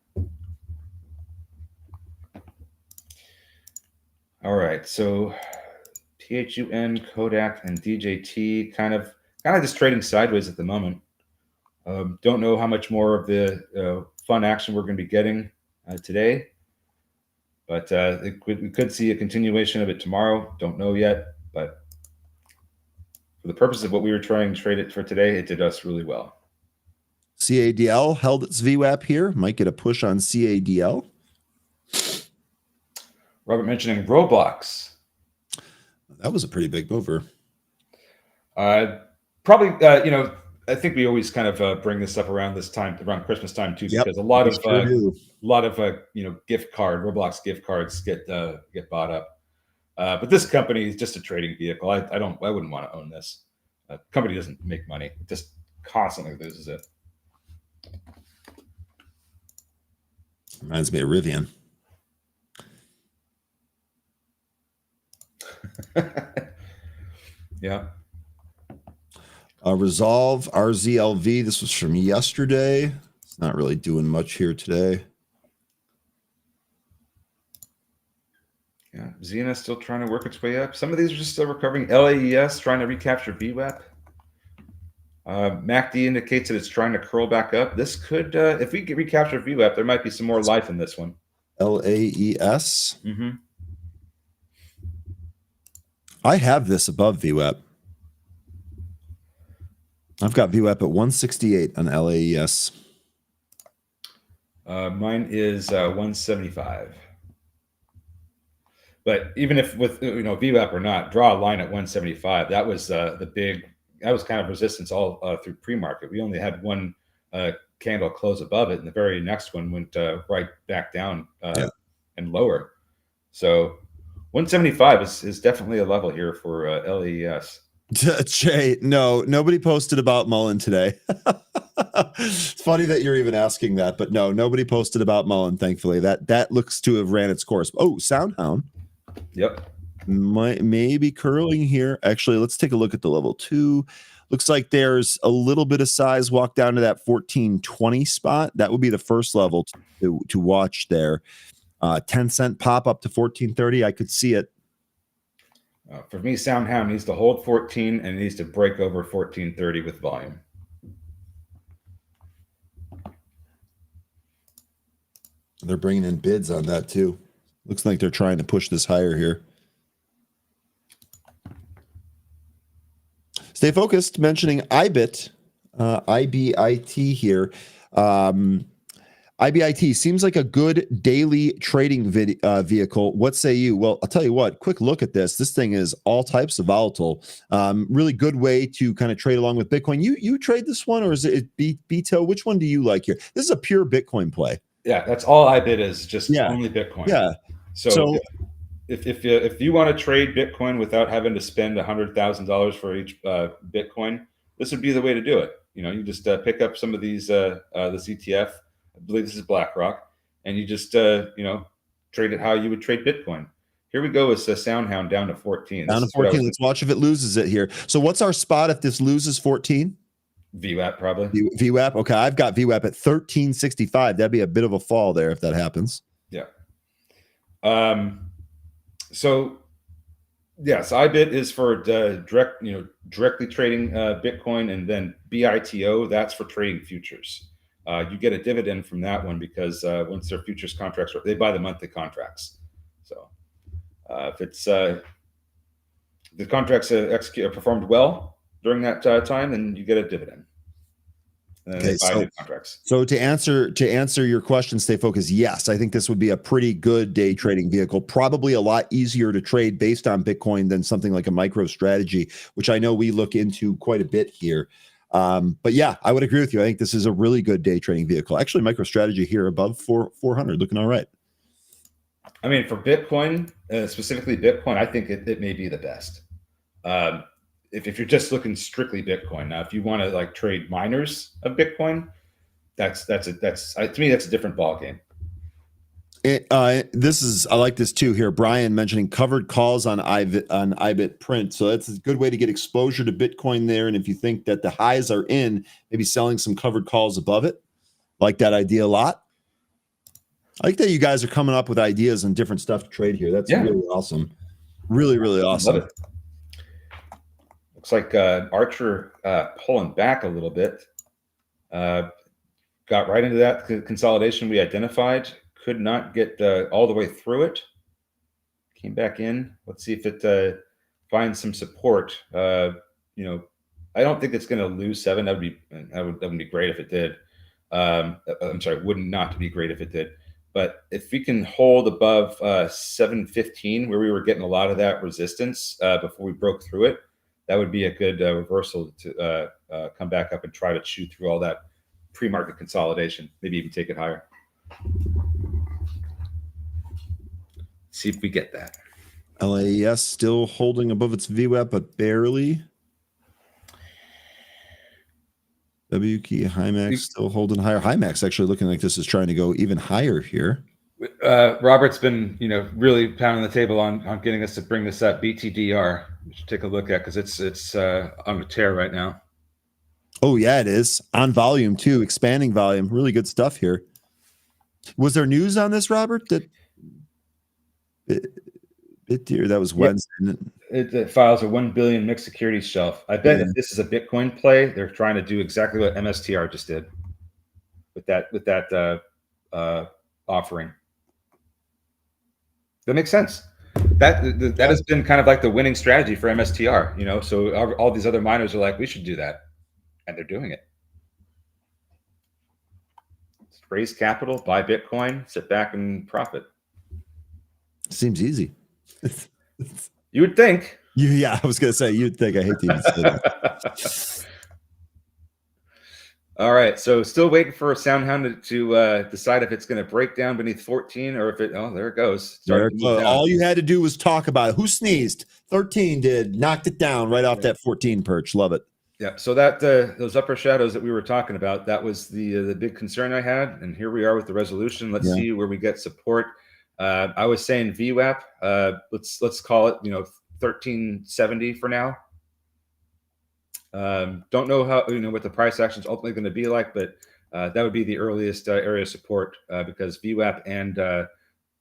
All right, so PHUN, Kodak, and DJT kind of just trading sideways at the moment. Don't know how much more of the fun action we're going to be getting today, but we could see a continuation of it tomorrow. Don't know yet, but for the purpose of what we were trying to trade it for today, it did us really well. CADL held its VWAP here. Might get a push on CADL. Robert mentioning Roblox. That was a pretty big mover. Probably, I think we always kind of bring this up around this time, around Christmas time too, Yep, because a lot of do. Roblox gift cards get bought up. But this company is just a trading vehicle. I wouldn't want to own this. Company doesn't make money; it just constantly loses it. Reminds me of Rivian. Yeah. Resolve RZLV. This was from yesterday. It's not really doing much here today. Yeah, Xena still trying to work its way up. Some of these are just still recovering. LAES trying to recapture VWAP. MACD indicates that it's trying to curl back up. This could, if we recapture VWAP, there might be some more life in this one. LAES. Mm-hmm. I have this above VWAP. I've got VWAP at 168 on LAES. Mine is 175. But even if with VWAP or not, draw a line at 175. That was that was kind of resistance all through pre-market. We only had one candle close above it, and the very next one went right back down and lower. So 175 is definitely a level here for LES. Jay, no, nobody posted about Mullen today. It's funny that you're even asking that, but no, nobody posted about Mullen, thankfully. That looks to have ran its course. Oh, Soundhound. Yep. Maybe curling here. Actually, let's take a look at the level 2. Looks like there's a little bit of size walk down to that 1420 spot. That would be the first level to watch there. 10-cent pop up to 1430. I could see it. For me, Soundhound needs to hold 14 and needs to break over 1430 with volume. They're bringing in bids on that too. Looks like they're trying to push this higher here. Stay focused, mentioning IBIT, IBIT here. IBIT seems like a good daily trading vehicle. What say you? Well, I'll tell you what, quick look at this. This thing is all types of volatile. Really good way to kind of trade along with Bitcoin. You trade this one, or is it BTO? Which one do you like here? This is a pure Bitcoin play. Yeah, that's all IBIT is, just only Bitcoin. Yeah. So if you want to trade Bitcoin without having to spend $100,000 for each Bitcoin, this would be the way to do it. You just pick up some of these this ETF. I believe this is BlackRock, and you just trade it how you would trade Bitcoin. Here we go with Soundhound down to 14. Down to 14. Let's watch if it loses it here. So what's our spot if this loses 14? VWAP probably. VWAP. Okay, I've got VWAP at 1365. That'd be a bit of a fall there if that happens. Yeah. So yes, IBIT is for directly trading Bitcoin, and then BITO, that's for trading futures. You get a dividend from that one because once their futures contracts, they buy the monthly contracts. So if it's the contracts performed well during that time, then you get a dividend. Okay, so to answer your question, stay focused. Yes, I think this would be a pretty good day trading vehicle. Probably a lot easier to trade based on Bitcoin than something like a MicroStrategy, which I know we look into quite a bit here. But yeah, I would agree with you. I think this is a really good day trading vehicle. Actually, MicroStrategy here above 400, looking all right. I mean, for Bitcoin, specifically Bitcoin, I think it may be the best. If you're just looking strictly Bitcoin. Now, if you want to trade miners of Bitcoin, to me that's a different ballgame. I like this too here. Brian mentioning covered calls on IBIT print. So that's a good way to get exposure to Bitcoin there. And if you think that the highs are in, maybe selling some covered calls above it. Like that idea a lot. I like that you guys are coming up with ideas and different stuff to trade here. That's really awesome. Really, really awesome. Love it. Looks like Archer pulling back a little bit. Got right into that consolidation we identified. Could not get all the way through it. Came back in. Let's see if it finds some support. I don't think it's going to lose 7. That would be great if it did. I'm sorry, would not be great if it did. But if we can hold above 715, where we were getting a lot of that resistance before we broke through it, that would be a good reversal to come back up and try to chew through all that pre-market consolidation, maybe even take it higher. See if we get that. LAES still holding above its VWAP, but barely. WK HIMAX still holding higher. HIMAX actually looking like this is trying to go even higher here. Robert's been, really pounding the table on getting us to bring this up. BTDR, we should take a look at, because it's on a tear right now. Oh yeah, it is on volume too, expanding volume. Really good stuff here. Was there news on this, Robert? That was Wednesday. It files a 1 billion mixed securities shelf. I bet if this is a Bitcoin play, they're trying to do exactly what MSTR just did with that offering. That makes sense. That has been kind of like the winning strategy for MSTR. So all these other miners are like, we should do that, and they're doing it. Raise capital, buy Bitcoin, sit back and profit. Seems easy. You would think. Yeah, I was going to say, you'd think. I hate to even say that. All right, so still waiting for SoundHound to decide if it's going to break down beneath 14 or if it. Oh, there it goes. All you had to do was talk about it. Who sneezed? 13 did. Knocked it down right off that 14 perch. Love it. Yeah. So that those upper shadows that we were talking about, that was the big concern I had, and here we are with the resolution. Let's see where we get support. I was saying VWAP. Let's call it 1370 for now. Don't know how what the price action is ultimately going to be like, but that would be the earliest area of support because VWAP and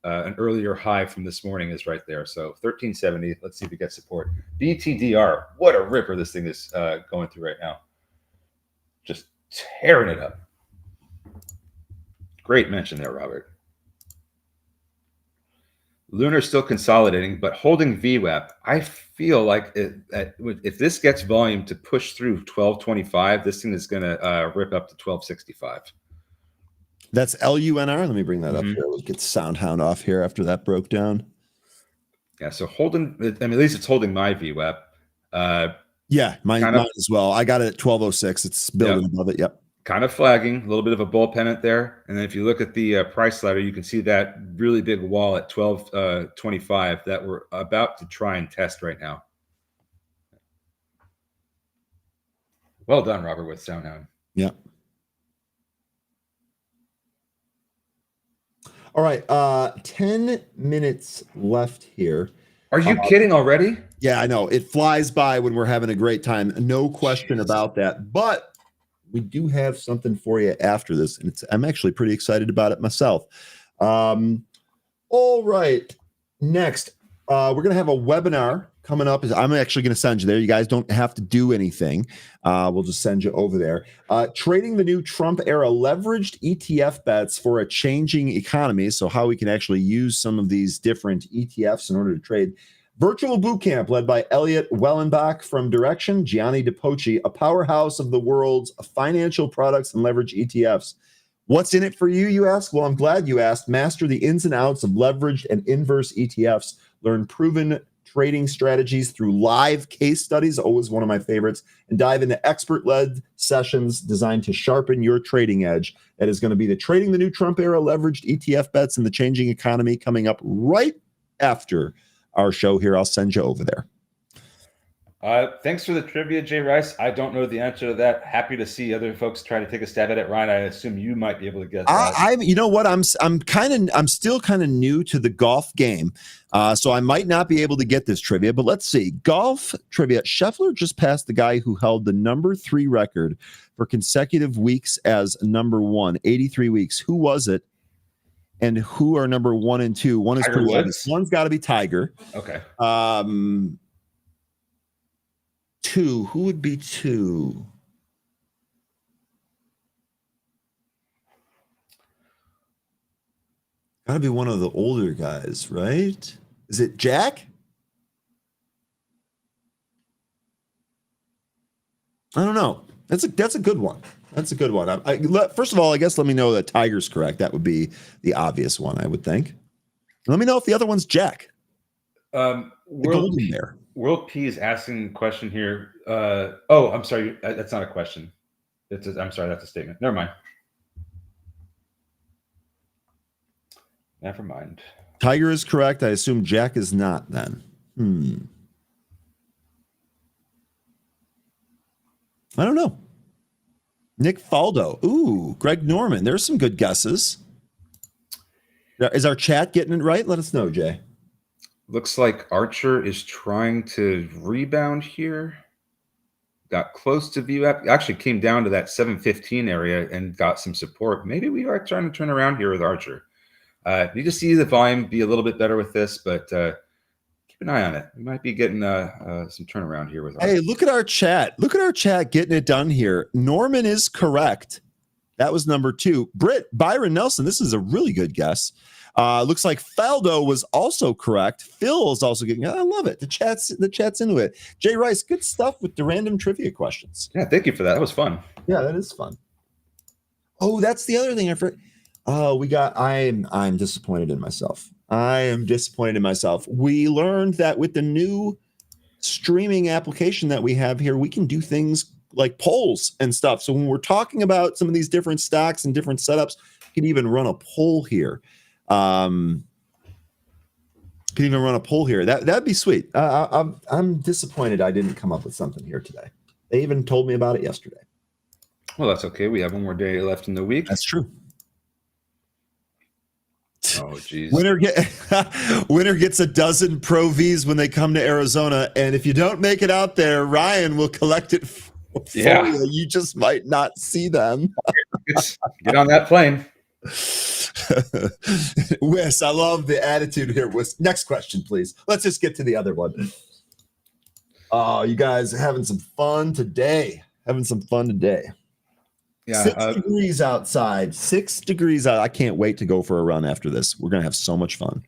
an earlier high from this morning is right there. So 1370. Let's see if we get support. BTDR. What a ripper this thing is going through right now. Just tearing it up. Great mention there, Robert. Lunar still consolidating, but holding VWAP. I feel like if this gets volume to push through 1225, this thing is going to rip up to 1265. That's LUNR. Let me bring that up here. We'll get SoundHound off here after that broke down. Yeah, so holding, at least it's holding my VWAP. Yeah, mine as well. I got it at 1206. It's building above it. Yep. Kind of flagging, a little bit of a bull pennant there. And then if you look at the price ladder, you can see that really big wall at 1225 that we're about to try and test right now. Well done, Robert, with SoundHound. Yeah. All right. 10 minutes left here. Are you kidding already? Yeah, I know. It flies by when we're having a great time. No question about that. But we do have something for you after this, and I'm actually pretty excited about it myself. All right. Next, we're going to have a webinar coming up. I'm actually going to send you there. You guys don't have to do anything. We'll just send you over there. Trading the new Trump era leveraged ETF bets for a changing economy. So how we can actually use some of these different ETFs in order to trade. Virtual bootcamp led by Elliot Wellenbach from Direction, Gianni DiPoci, a powerhouse of the world's financial products and leverage ETFs. What's in it for you, you ask? Well, I'm glad you asked. Master the ins and outs of leveraged and inverse ETFs. Learn proven trading strategies through live case studies, always one of my favorites, and dive into expert-led sessions designed to sharpen your trading edge. That is going to be the Trading the New Trump Era Leveraged ETF Bets in the Changing Economy coming up right after our show here. I'll send you over there. Thanks for the trivia, Jay Rice. I don't know the answer to that. Happy to see other folks try to take a stab at it. Ryan, I assume you might be able to get that. You know what? I'm still kind of new to the golf game, so I might not be able to get this trivia. But let's see. Golf trivia. Scheffler just passed the guy who held the number 3 record for consecutive weeks as number 1, 83 weeks. Who was it? And who are number 1 and 2? One is Tiger pretty Woods? One's got to be Tiger. Okay. 2. Who would be 2? Gotta be one of the older guys, right? Is it Jack? I don't know. That's a good one. That's a good one. First of all, I guess let me know that Tiger's correct. That would be the obvious one, I would think. Let me know if the other one's Jack. The Golden Bear. World P is asking a question here. Oh, I'm sorry. That's not a question. I'm sorry. That's a statement. Never mind. Never mind. Tiger is correct. I assume Jack is not then. I don't know. Nick Faldo. Ooh, Greg Norman. There's some good guesses. Is our chat getting it right? Let us know, Jay. Looks like Archer is trying to rebound here. Got close to VWAP. Actually came down to that 715 area and got some support. Maybe we are trying to turn around here with Archer. Need to see the volume be a little bit better with this, but keep an eye on it. We might be getting some turnaround here with Archer. Hey, look at our chat. Look at our chat getting it done here. Norman is correct. That was number 2. Byron Nelson. This is a really good guess. Looks like Faldo was also correct. Phil is also getting. I love it. The chat's into it. Jay Rice, good stuff with the random trivia questions. Yeah, thank you for that. That was fun. Yeah, that is fun. Oh, that's the other thing I forgot. I'm disappointed in myself. I am disappointed in myself. We learned that with the new streaming application that we have here, we can do things like polls and stuff. So when we're talking about some of these different stocks and different setups, you can even run a poll here. That'd be sweet. I'm disappointed I didn't come up with something here today. They even told me about it yesterday. Well, that's okay. We have one more day left in the week. That's true. Oh, geez. Winner gets a dozen Pro Vs when they come to Arizona, and if you don't make it out there, Ryan will collect it for you. You just might not see them. Get on that plane. Wes, I love the attitude here. Wes, next question, please. Let's just get to the other one. Oh, you guys are having some fun today. Yeah, 6 degrees outside. 6 degrees out. I can't wait to go for a run after this. We're going to have so much fun.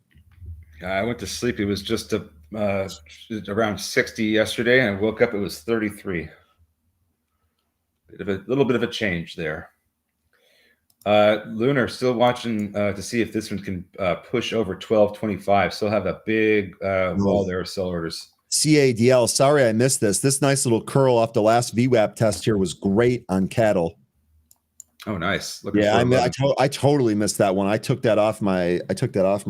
I went to sleep. It was just around 60 yesterday, and I woke up. It was 33. A little bit of a change there. Lunar still watching to see if this one can push over 1225. Still have a big wall there of sell orders. CADL. Sorry, I missed this. This nice little curl off the last VWAP test here was great on cattle. Oh, nice. I totally missed that one. I took that off my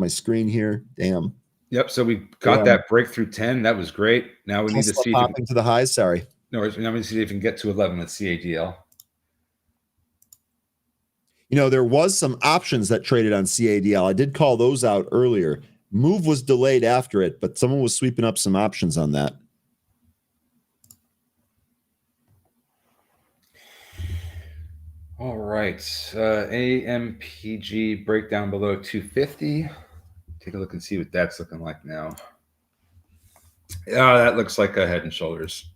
screen here. Damn. Yep. So we got that breakthrough 10. That was great. Now we need to see popping to the highs. Sorry. No, now we need to see if we can get to 11 with CADL. You know, there was some options that traded on CADL. I did call those out earlier. Move was delayed after it, but someone was sweeping up some options on that. All right. AMPG breakdown below 250. Take a look and see what that's looking like now. That looks like a head and shoulders.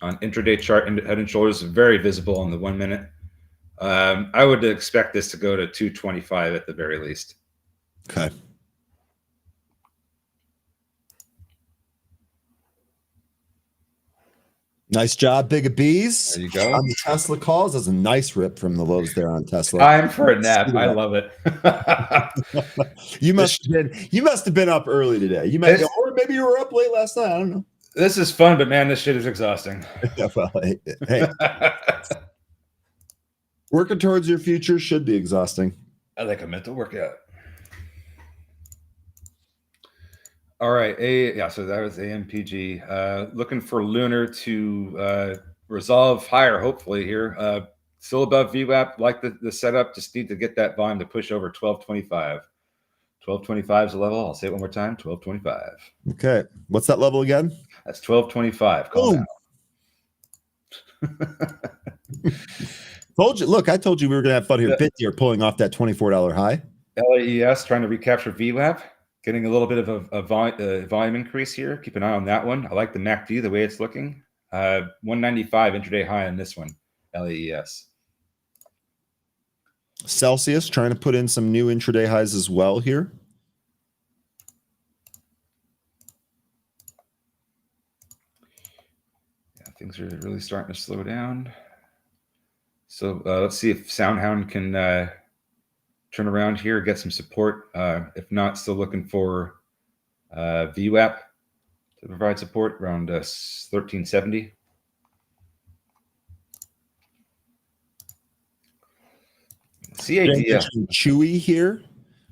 On intraday chart, head and shoulders is very visible on the 1 minute. I would expect this to go to 225 at the very least. Okay. Nice job, Big Bees. There you go. On the Tesla calls, that's a nice rip from the lows there on Tesla. Time for a nap. I love it. You must have been up early today. Or maybe you were up late last night. I don't know. This is fun, but man, this shit is exhausting. Well, hey. Working towards your future should be exhausting. I like a mental workout. All right. So that was AMPG. Looking for Lunar to resolve higher, hopefully here. Still above VWAP, like the setup. Just need to get that volume to push over 1225. 1225 is the level. I'll say it one more time. 1225. Okay. What's that level again? That's 1225. Calm down. I told you we were going to have fun here. Bit are pulling off that $24 high. LAES trying to recapture VWAP. Getting a little bit of a volume increase here. Keep an eye on that one. I like the MACD, the way it's looking. 195 intraday high on this one, LAES. Celsius trying to put in some new intraday highs as well here. Yeah, things are really starting to slow down. So let's see if Soundhound can turn around here, get some support. If not, still looking for VWAP to provide support around 1370. CAD. Chewy here.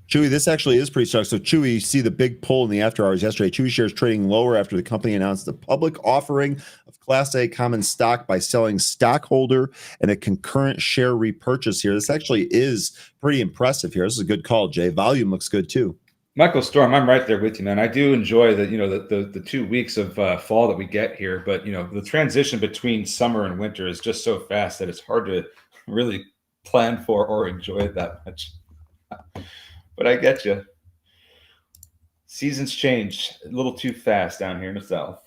Chewy, this actually is pretty strong. So Chewy, you see the big pull in the after hours yesterday. Chewy shares trading lower after the company announced a public offering of Class A common stock by selling stockholder and a concurrent share repurchase here. This actually is pretty impressive here. This is a good call, Jay. Volume looks good too. Michael Storm, I'm right there with you, man. I do enjoy the 2 weeks of fall that we get here, but the transition between summer and winter is just so fast that it's hard to really plan for or enjoy it that much. But I get you. Seasons change a little too fast down here in the south.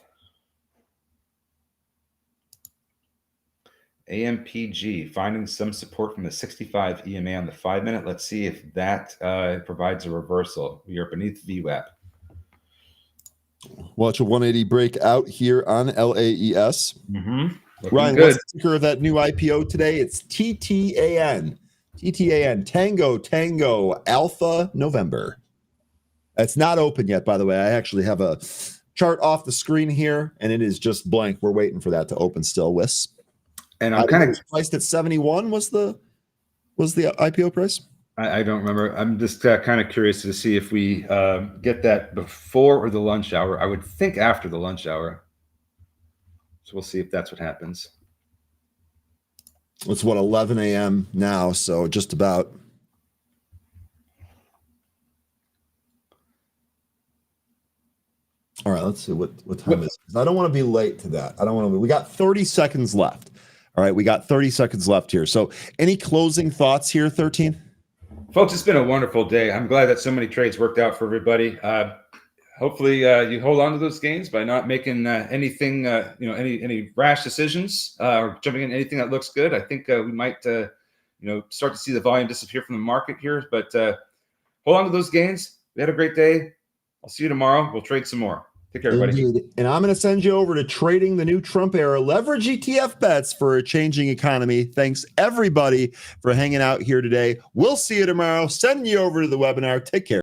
AMPG finding some support from the 65 EMA on the 5-minute. Let's see if that provides a reversal. We are beneath VWAP. Watch a 180 break out here on LAES. Ryan, good. what's the ticker of that new IPO today? It's TTAN. TTAN, Tango Alpha November. It's not open yet, by the way. I actually have a chart off the screen here, and it is just blank. We're waiting for that to open still, Wiss. And I'm kind of priced at 71 was the IPO price? I don't remember. I'm just kind of curious to see if we get that before or the lunch hour. I would think after the lunch hour. So we'll see if that's what happens. It's 11 a.m. now, so just about. All right, let's see what time is it. I don't want to be late to that. We got 30 seconds left. All right, we got 30 seconds left here. So any closing thoughts here, 13? Folks, it's been a wonderful day. I'm glad that so many trades worked out for everybody. Hopefully you hold on to those gains by not making anything, any rash decisions or jumping in anything that looks good. I think we might, start to see the volume disappear from the market here, but hold on to those gains. We had a great day. I'll see you tomorrow. We'll trade some more. Take care, everybody. Indeed. And I'm going to send you over to Trading the New Trump Era Leverage ETF Bets for a Changing Economy. Thanks, everybody, for hanging out here today. We'll see you tomorrow. Sending you over to the webinar. Take care.